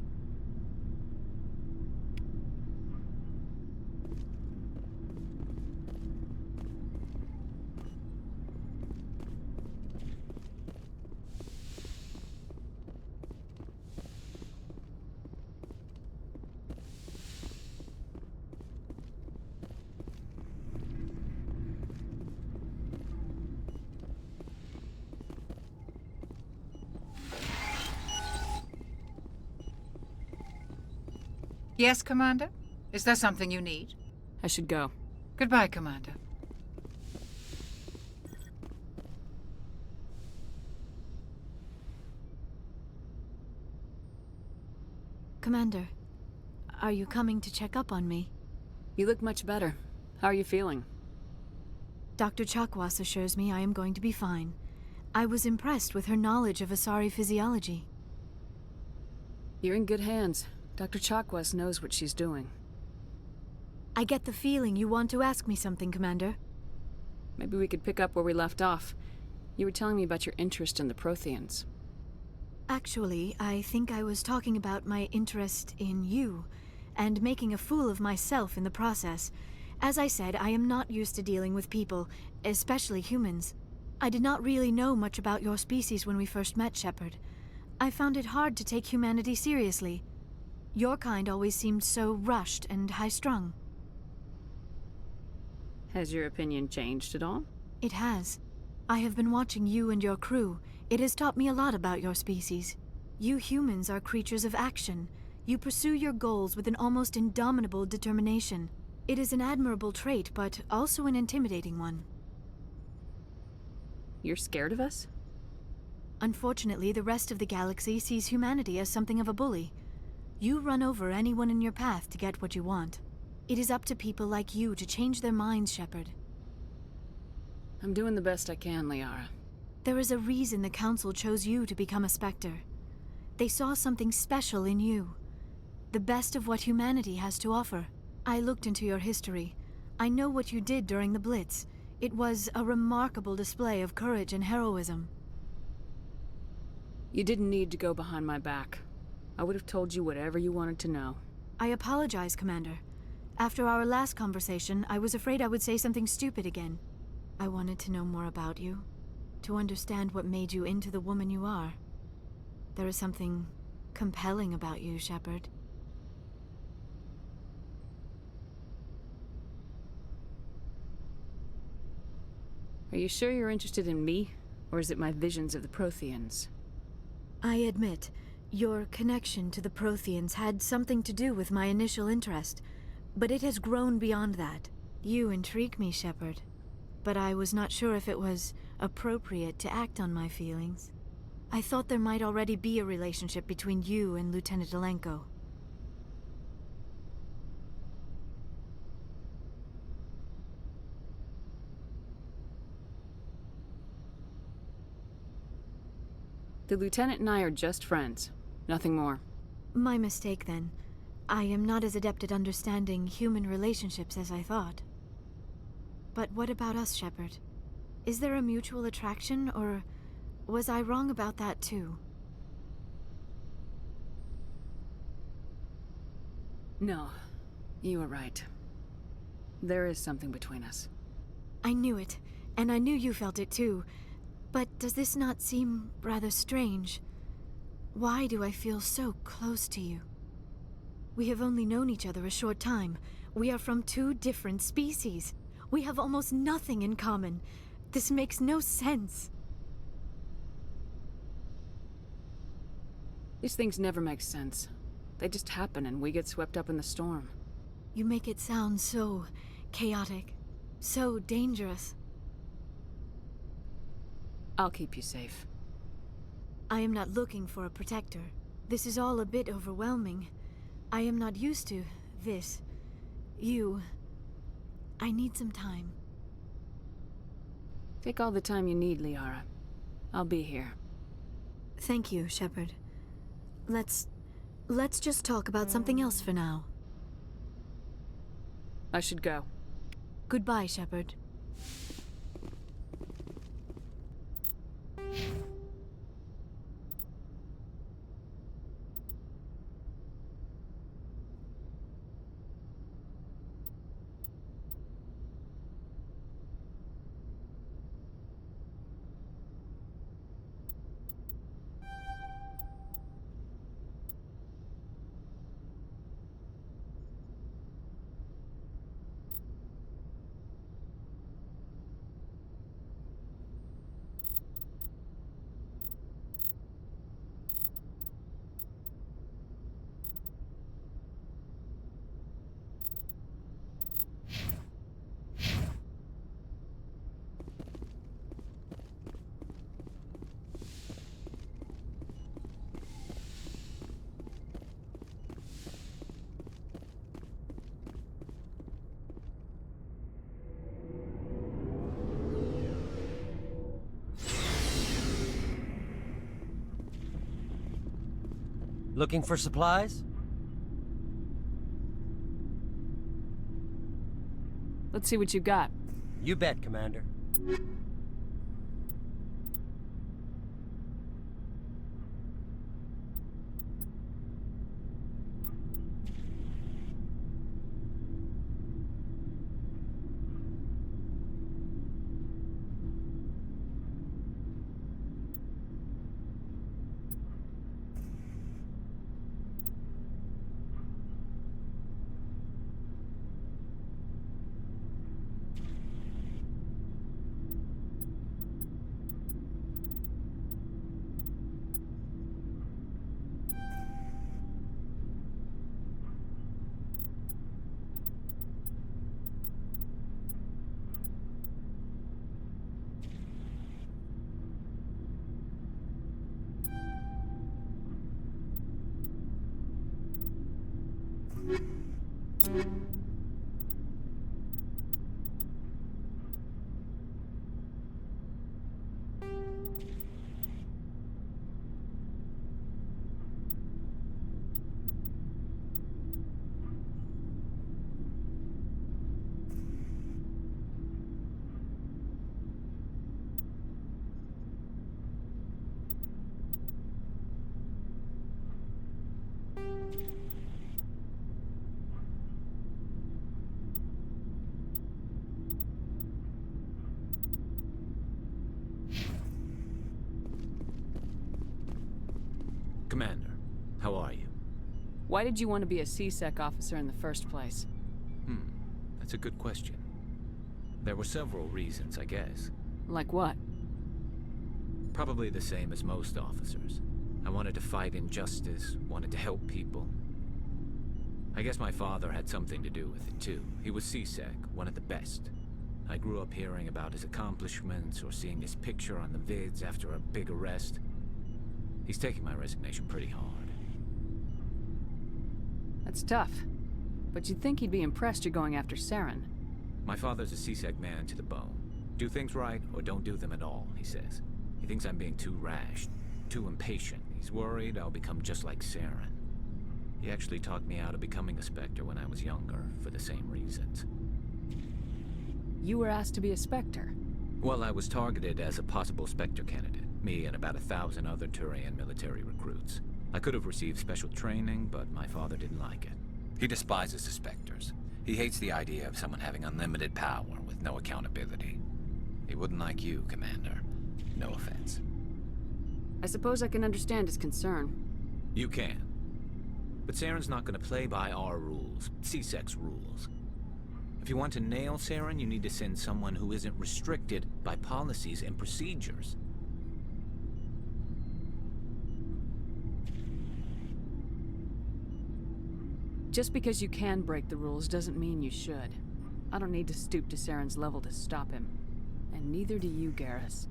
Speaker 5: Yes, Commander? Is there something you need?
Speaker 3: I should go.
Speaker 5: Goodbye, Commander.
Speaker 7: Commander, are you coming to check up on me?
Speaker 3: You look much better. How are you feeling?
Speaker 7: Dr. Chakwas assures me I am going to be fine. I was impressed with her knowledge of Asari physiology.
Speaker 3: You're in good hands. Dr. Chakwas knows what she's doing.
Speaker 7: I get the feeling you want to ask me something, Commander.
Speaker 3: Maybe we could pick up where we left off. You were telling me about your interest in the Protheans.
Speaker 7: Actually, I think I was talking about my interest in you, and making a fool of myself in the process. As I said, I am not used to dealing with people, especially humans. I did not really know much about your species when we first met, Shepard. I found it hard to take humanity seriously. Your kind always seemed so rushed and high-strung.
Speaker 3: Has your opinion changed at all?
Speaker 7: It has. I have been watching you and your crew. It has taught me a lot about your species. You humans are creatures of action. You pursue your goals with an almost indomitable determination. It is an admirable trait, but also an intimidating one.
Speaker 3: You're scared of us?
Speaker 7: Unfortunately, the rest of the galaxy sees humanity as something of a bully. You run over anyone in your path to get what you want. It is up to people like you to change their minds, Shepard.
Speaker 3: I'm doing the best I can, Liara.
Speaker 7: There is a reason the Council chose you to become a Spectre. They saw something special in you. The best of what humanity has to offer. I looked into your history. I know what you did during the Blitz. It was a remarkable display of courage and heroism.
Speaker 3: You didn't need to go behind my back. I would have told you whatever you wanted to know.
Speaker 7: I apologize, Commander. After our last conversation, I was afraid I would say something stupid again. I wanted to know more about you, to understand what made you into the woman you are. There is something compelling about you, Shepard.
Speaker 3: Are you sure you're interested in me, or is it my visions of the Protheans?
Speaker 7: I admit, your connection to the Protheans had something to do with my initial interest, but it has grown beyond that. You intrigue me, Shepard, but I was not sure if it was appropriate to act on my feelings. I thought there might already be a relationship between you and Lieutenant Alenko.
Speaker 3: The Lieutenant and I are just friends. Nothing more.
Speaker 7: My mistake, then. I am not as adept at understanding human relationships as I thought. But what about us, Shepard? Is there a mutual attraction, or was I wrong about that too?
Speaker 3: No, you were right. There is something between us.
Speaker 7: I knew it, and I knew you felt it too. But does this not seem rather strange? Why do I feel so close to you? We have only known each other a short time. We are from two different species. We have almost nothing in common. This makes no sense.
Speaker 3: These things never make sense. They just happen and we get swept up in the storm.
Speaker 7: You make it sound so chaotic, so dangerous.
Speaker 3: I'll keep you safe.
Speaker 7: I am not looking for a protector. This is all a bit overwhelming. I am not used to this. You. I need some time.
Speaker 3: Take all the time you need, Liara. I'll be here.
Speaker 7: Thank you, Shepard. Let's just talk about something else for now.
Speaker 3: I should go.
Speaker 7: Goodbye, Shepard.
Speaker 6: Looking for supplies?
Speaker 3: Let's see what you got.
Speaker 6: You bet, Commander.
Speaker 9: Commander, how are you?
Speaker 3: Why did you want to be a C-Sec officer in the first place?
Speaker 9: That's a good question. There were several reasons, I guess.
Speaker 3: Like what?
Speaker 9: Probably the same as most officers. I wanted to fight injustice, wanted to help people. I guess my father had something to do with it too. He was C-Sec, one of the best. I grew up hearing about his accomplishments or seeing his picture on the vids after a big arrest. He's taking my resignation pretty hard.
Speaker 3: That's tough. But you'd think he'd be impressed you're going after Saren.
Speaker 9: My father's a C-Sec man to the bone. Do things right or don't do them at all, he says. He thinks I'm being too rash, too impatient. He's worried I'll become just like Saren. He actually talked me out of becoming a Spectre when I was younger, for the same reasons.
Speaker 3: You were asked to be a Spectre?
Speaker 9: Well, I was targeted as a possible Spectre candidate. Me and about 1,000 other Turian military recruits. I could have received special training, but my father didn't like it.
Speaker 10: He despises the Spectres. He hates the idea of someone having unlimited power with no accountability. He wouldn't like you, Commander. No offense.
Speaker 3: I suppose I can understand his concern.
Speaker 9: You can. But Saren's not going to play by our rules, C-Sec's rules. If you want to nail Saren, you need to send someone who isn't restricted by policies and procedures.
Speaker 3: Just because you can break the rules doesn't mean you should. I don't need to stoop to Saren's level to stop him. And neither do you, Garrus.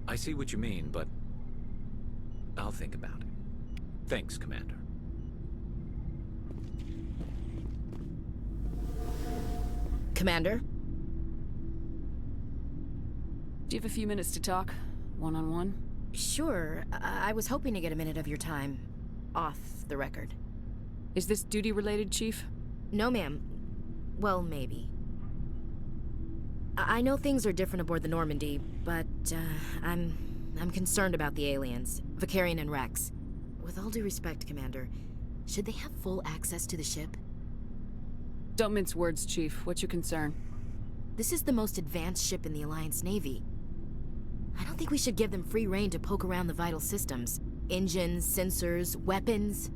Speaker 9: I see what you mean, but I'll think about it. Thanks, Commander.
Speaker 12: Commander?
Speaker 3: Do you have a few minutes to talk? One-on-one?
Speaker 12: Sure. I was hoping to get a minute of your time. Off the record.
Speaker 3: Is this duty-related, Chief?
Speaker 12: No, ma'am. Well, maybe. I know things are different aboard the Normandy, but, I'm concerned about the aliens. Vakarian and Rex. With all due respect, Commander, should they have full access to the ship?
Speaker 3: Don't mince words, Chief. What's your concern?
Speaker 12: This is the most advanced ship in the Alliance Navy. I don't think we should give them free rein to poke around the vital systems. Engines, sensors, weapons.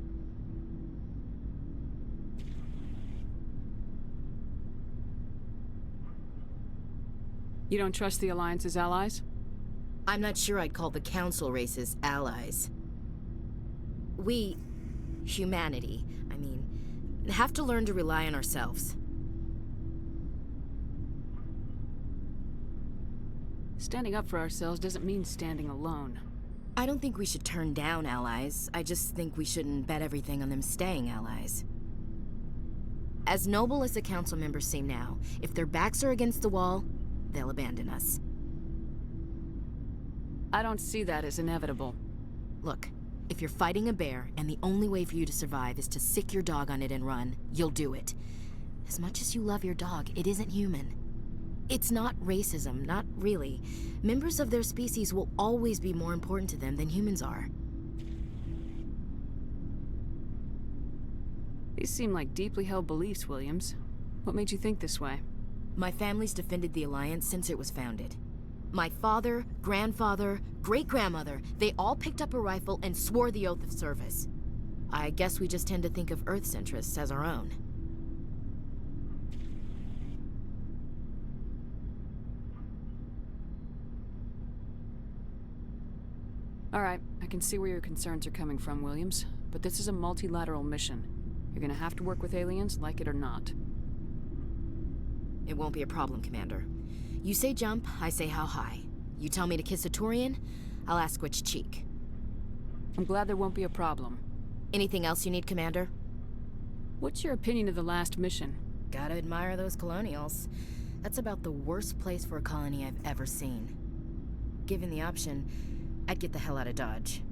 Speaker 3: You don't trust the Alliance's allies?
Speaker 12: I'm not sure I'd call the Council races allies. We, humanity, have to learn to rely on ourselves.
Speaker 3: Standing up for ourselves doesn't mean standing alone.
Speaker 12: I don't think we should turn down allies. I just think we shouldn't bet everything on them staying allies. As noble as the Council members seem now, if their backs are against the wall, they'll abandon us.
Speaker 3: I don't see that as inevitable.
Speaker 12: Look, If you're fighting a bear and the only way for you to survive is to sick your dog on it and run, you'll do it. As much as you love your dog, it isn't human. It's not racism, not really. Members of their species will always be more important to them than humans are.
Speaker 3: These seem like deeply held beliefs, Williams. What made you think this way?
Speaker 12: My family's defended the Alliance since it was founded. My father, grandfather, great-grandmother, they all picked up a rifle and swore the oath of service. I guess we just tend to think of Earth's interests as our own.
Speaker 3: All right, I can see where your concerns are coming from, Williams. But this is a multilateral mission. You're gonna have to work with aliens, like it or not.
Speaker 12: It won't be a problem, Commander. You say jump, I say how high. You tell me to kiss a Turian, I'll ask which cheek.
Speaker 3: I'm glad there won't be a problem.
Speaker 12: Anything else you need, Commander?
Speaker 3: What's your opinion of the last mission?
Speaker 12: Gotta admire those colonials. That's about the worst place for a colony I've ever seen. Given the option, I'd get the hell out of Dodge.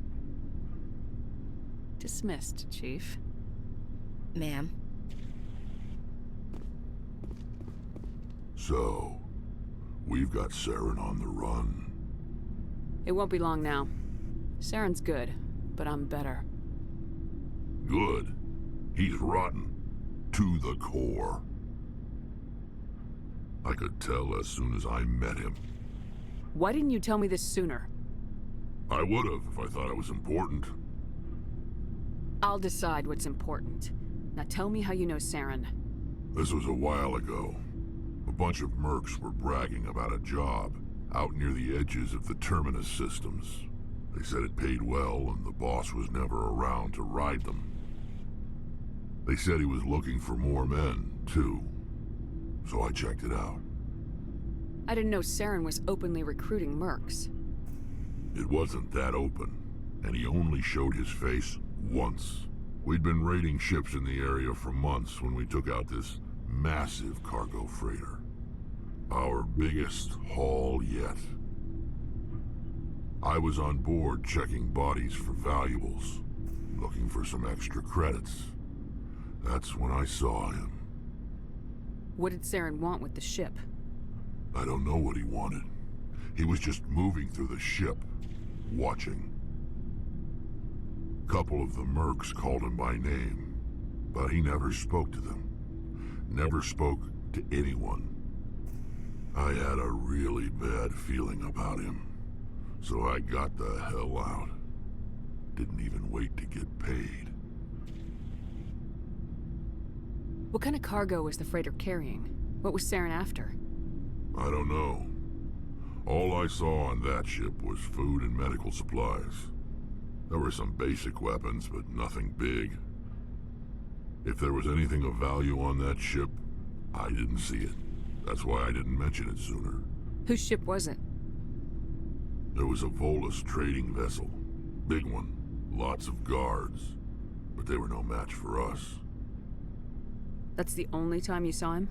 Speaker 3: Dismissed, Chief.
Speaker 12: Ma'am?
Speaker 19: So, we've got Saren on the run.
Speaker 3: It won't be long now. Saren's good, but I'm better.
Speaker 19: Good. He's rotten. To the core. I could tell as soon as I met him.
Speaker 3: Why didn't you tell me this sooner?
Speaker 19: I would've if I thought it was important.
Speaker 3: I'll decide what's important. Now tell me how you know Saren.
Speaker 19: This was a while ago. A bunch of mercs were bragging about a job out near the edges of the Terminus systems. They said it paid well and the boss was never around to ride them. They said he was looking for more men, too. So I checked it out.
Speaker 3: I didn't know Saren was openly recruiting mercs.
Speaker 19: It wasn't that open, and he only showed his face once. We'd been raiding ships in the area for months when we took out this massive cargo freighter. Our biggest haul yet. I was on board checking bodies for valuables, looking for some extra credits. That's when I saw him.
Speaker 3: What did Saren want with the ship?
Speaker 19: I don't know what he wanted. He was just moving through the ship, watching. Couple of the mercs called him by name, but he never spoke to them. Never spoke to anyone. I had a really bad feeling about him, so I got the hell out. Didn't even wait to get paid.
Speaker 3: What kind of cargo was the freighter carrying? What was Saren after?
Speaker 19: I don't know. All I saw on that ship was food and medical supplies. There were some basic weapons, but nothing big. If there was anything of value on that ship, I didn't see it. That's why I didn't mention it sooner.
Speaker 3: Whose ship was it?
Speaker 19: There was a Volus trading vessel. Big one. Lots of guards. But they were no match for us.
Speaker 3: That's the only time you saw him?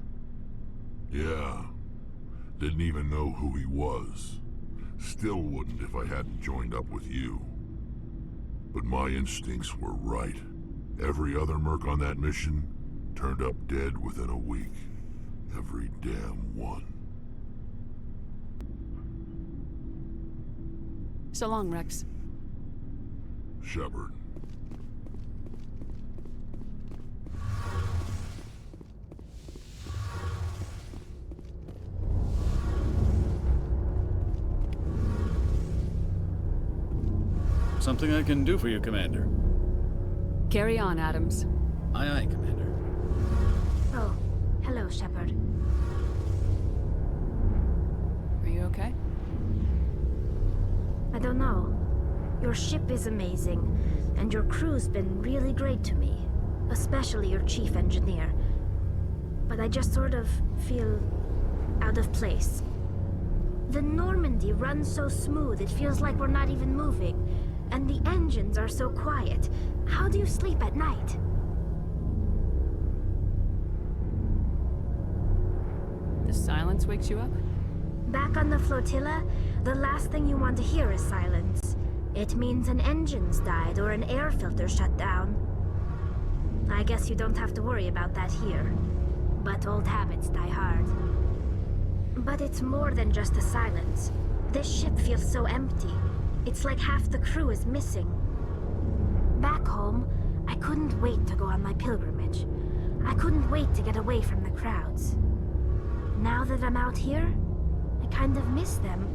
Speaker 19: Yeah. Didn't even know who he was. Still wouldn't if I hadn't joined up with you. But my instincts were right. Every other merc on that mission turned up dead within a week. Every damn one.
Speaker 3: So long, Rex.
Speaker 19: Shepard.
Speaker 8: Something I can do for you, Commander.
Speaker 3: Carry on, Adams.
Speaker 8: Aye, aye, Commander.
Speaker 7: Oh, hello, Shepard.
Speaker 3: Are you okay?
Speaker 7: I don't know. Your ship is amazing, and your crew's been really great to me. Especially your chief engineer. But I just sort of feel out of place. The Normandy runs so smooth it feels like we're not even moving. And the engines are so quiet. How do you sleep at night?
Speaker 3: The silence wakes you up?
Speaker 7: Back on the flotilla, the last thing you want to hear is silence.
Speaker 11: It means an engine's died or an air filter shut down. I guess you don't have to worry about that here. But old habits die hard. But it's more than just the silence. This ship feels so empty. It's like half the crew is missing. Back home, I couldn't wait to go on my pilgrimage. I couldn't wait to get away from the crowds. Now that I'm out here, I kind of miss them.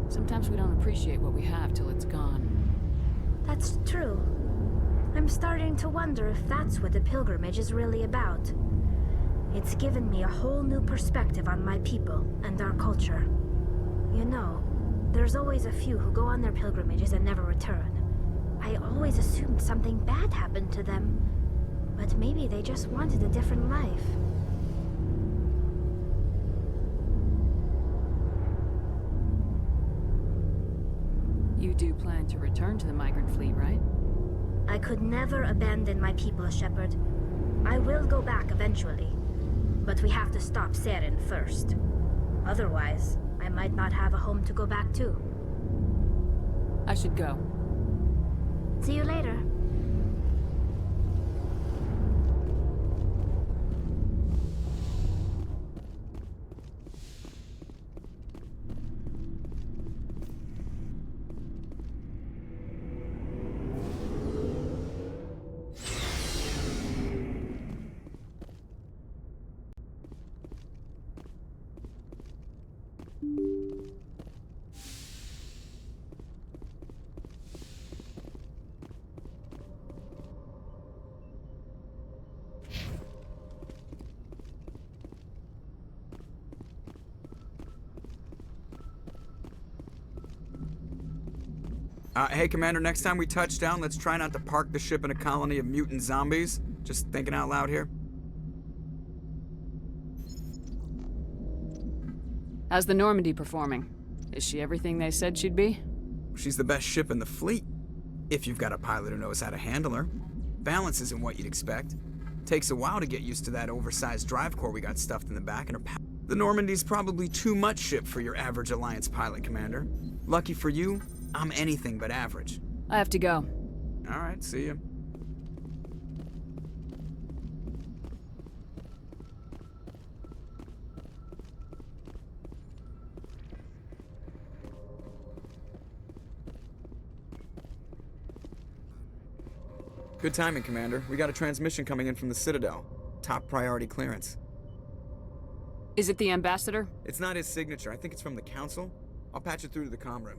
Speaker 3: Sometimes we don't appreciate what we have till it's gone.
Speaker 11: That's true. I'm starting to wonder if that's what the pilgrimage is really about. It's given me a whole new perspective on my people and our culture. You know, there's always a few who go on their pilgrimages and never return. I always assumed something bad happened to them, but maybe they just wanted a different life.
Speaker 3: You do plan to return to the migrant fleet, right?
Speaker 11: I could never abandon my people, Shepard. I will go back eventually, but we have to stop Saren first. Otherwise, I might not have a home to go back to.
Speaker 3: I should go.
Speaker 11: See you later.
Speaker 26: Hey, Commander, next time we touch down, let's try not to park the ship in a colony of mutant zombies. Just thinking out loud here.
Speaker 3: How's the Normandy performing? Is she everything they said she'd be?
Speaker 26: She's the best ship in the fleet. If you've got a pilot who knows how to handle her. Balance isn't what you'd expect. Takes a while to get used to that oversized drive core we got stuffed in the back and her The Normandy's probably too much ship for your average Alliance pilot, Commander. Lucky for you, I'm anything but average.
Speaker 3: I have to go.
Speaker 26: All right, see ya. Good timing, Commander. We got a transmission coming in from the Citadel. Top priority clearance.
Speaker 3: Is it the Ambassador?
Speaker 26: It's not his signature. I think it's from the Council. I'll patch it through to the comm room.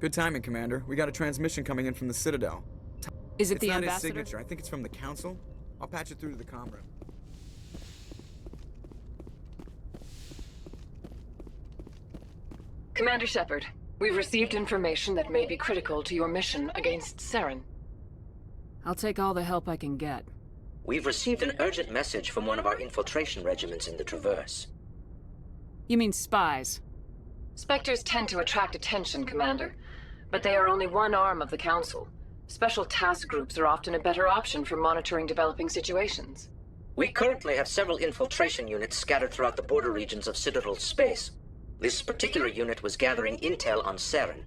Speaker 26: Good timing, Commander. We got a transmission coming in from the Citadel.
Speaker 3: Is it
Speaker 26: it's
Speaker 3: the
Speaker 26: not
Speaker 3: Ambassador?
Speaker 26: His signature. I think it's from the Council. I'll patch it through to the comm room.
Speaker 24: Commander Shepard, we've received information that may be critical to your mission against Saren.
Speaker 3: I'll take all the help I can get.
Speaker 13: We've received an urgent message from one of our infiltration regiments in the Traverse.
Speaker 3: You mean spies?
Speaker 24: Spectres tend to attract attention, Commander, but they are only one arm of the Council. Special task groups are often a better option for monitoring developing situations.
Speaker 13: We currently have several infiltration units scattered throughout the border regions of Citadel space. This particular unit was gathering intel on Saren.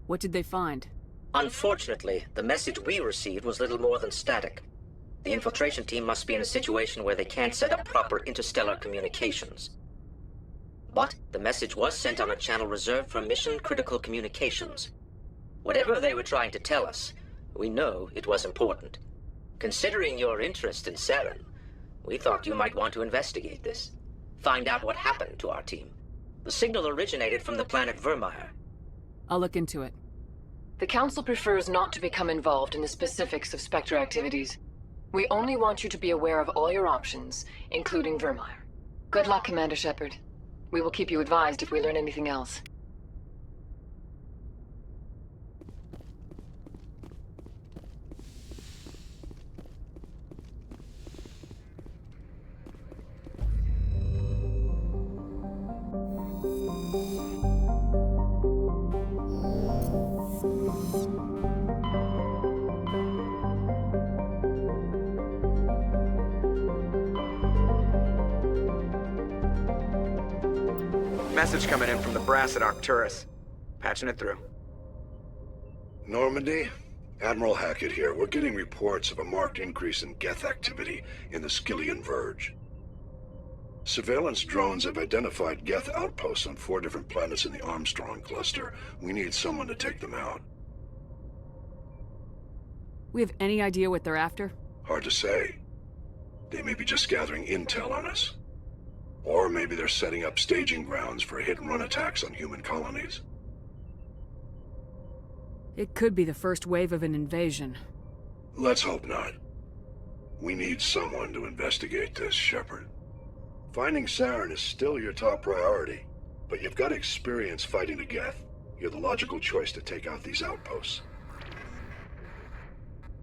Speaker 3: What did they find?
Speaker 13: Unfortunately, the message we received was little more than static. The infiltration team must be in a situation where they can't set up proper interstellar communications. But the message was sent on a channel reserved for mission-critical communications. Whatever they were trying to tell us, we know it was important. Considering your interest in Saren, we thought you might want to investigate this. Find out what happened to our team. The signal originated from the planet Vermeer.
Speaker 3: I'll look into it.
Speaker 24: The Council prefers not to become involved in the specifics of Spectre activities. We only want you to be aware of all your options, including Vermeer. Good luck, Commander Shepard. We will keep you advised if we learn anything else.
Speaker 26: Message coming in from the brass at Arcturus. Patching it through.
Speaker 14: Normandy? Admiral Hackett here. We're getting reports of a marked increase in Geth activity in the Skyllian Verge. Surveillance drones have identified Geth outposts on 4 different planets in the Armstrong cluster. We need someone to take them out.
Speaker 3: We have any idea what they're after?
Speaker 14: Hard to say. They may be just gathering intel on us. Or maybe they're setting up staging grounds for hit-and-run attacks on human colonies.
Speaker 3: It could be the first wave of an invasion.
Speaker 14: Let's hope not. We need someone to investigate this, Shepard. Finding Saren is still your top priority, but you've got experience fighting the Geth. You're the logical choice to take out these outposts.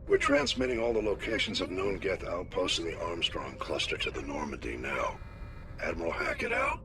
Speaker 14: We're transmitting all the locations of known Geth outposts in the Armstrong cluster to the Normandy now. Admiral Hackett out.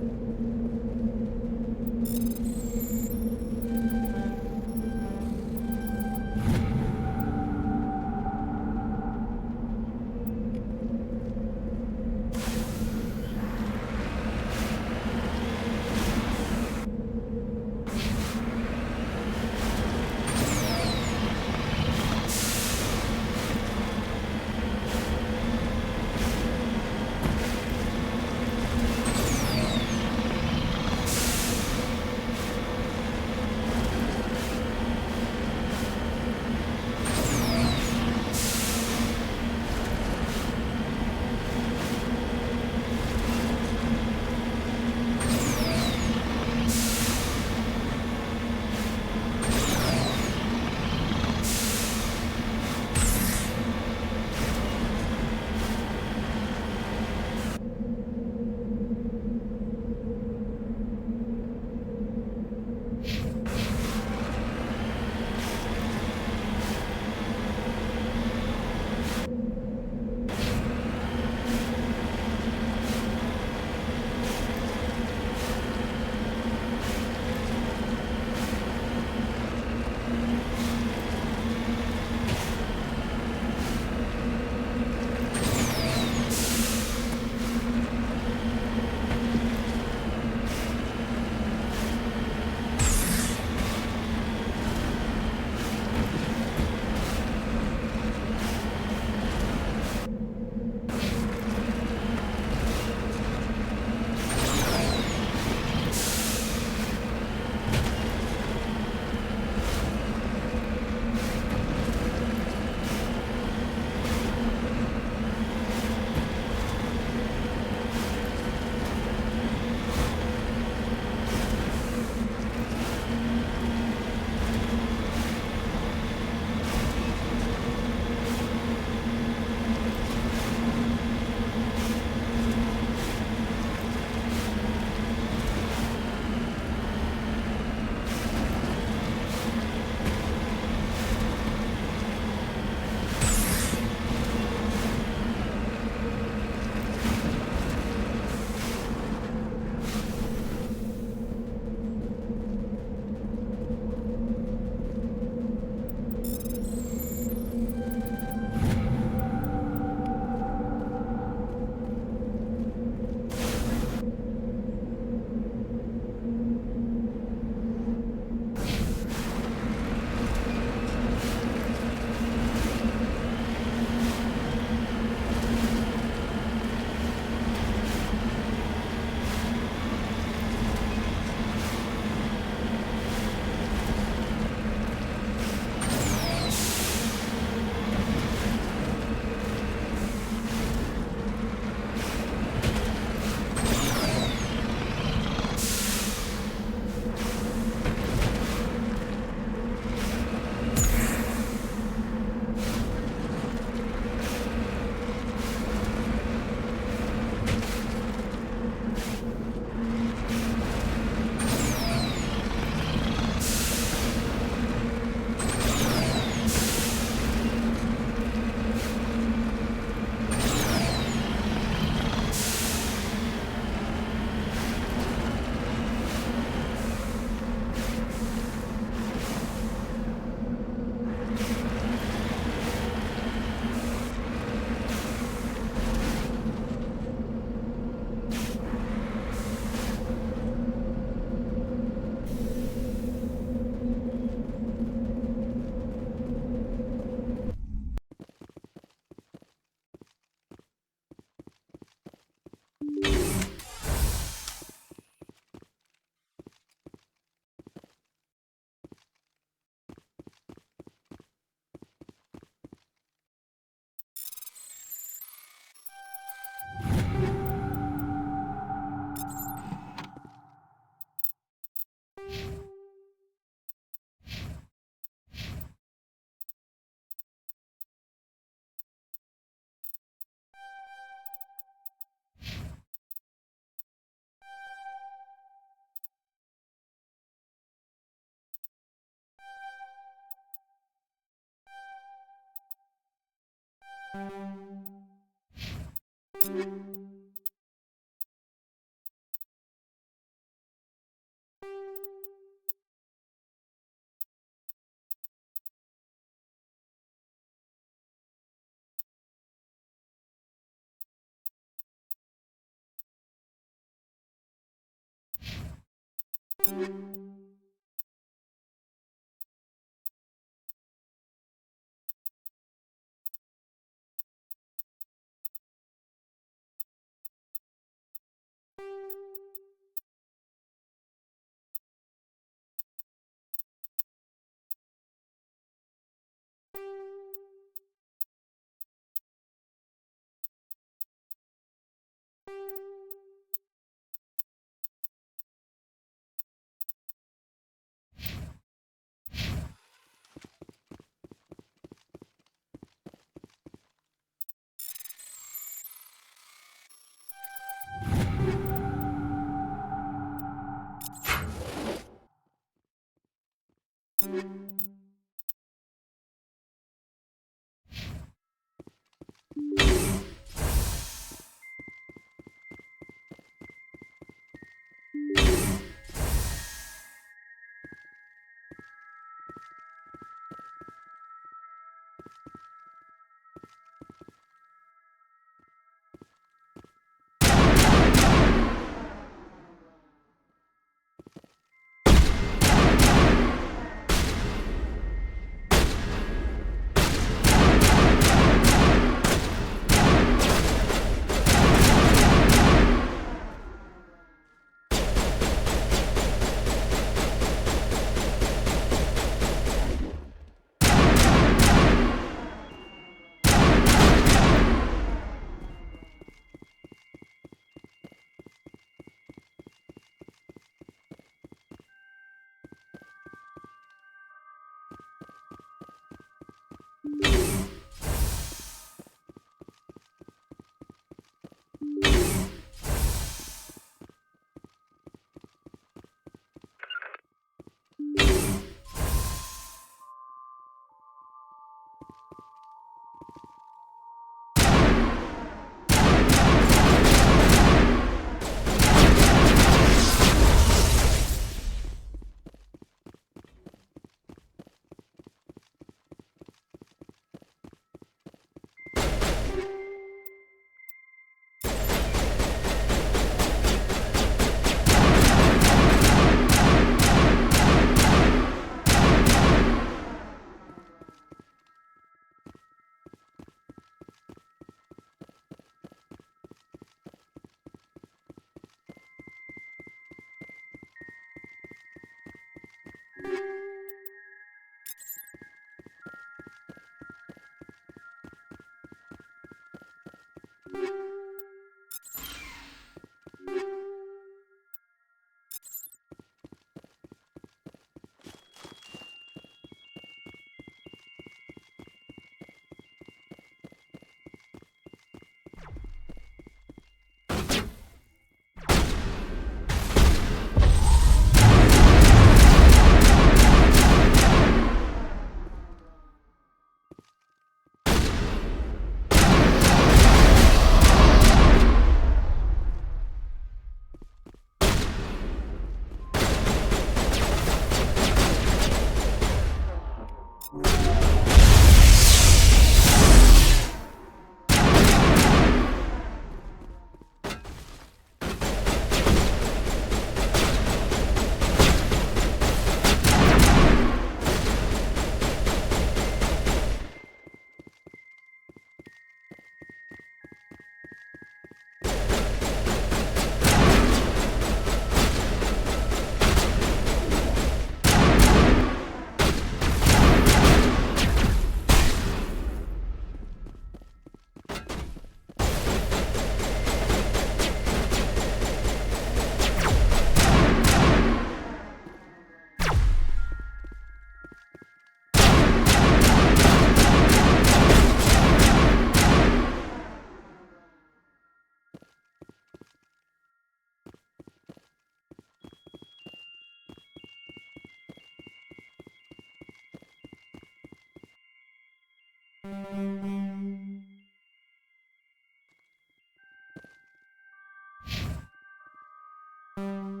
Speaker 3: you.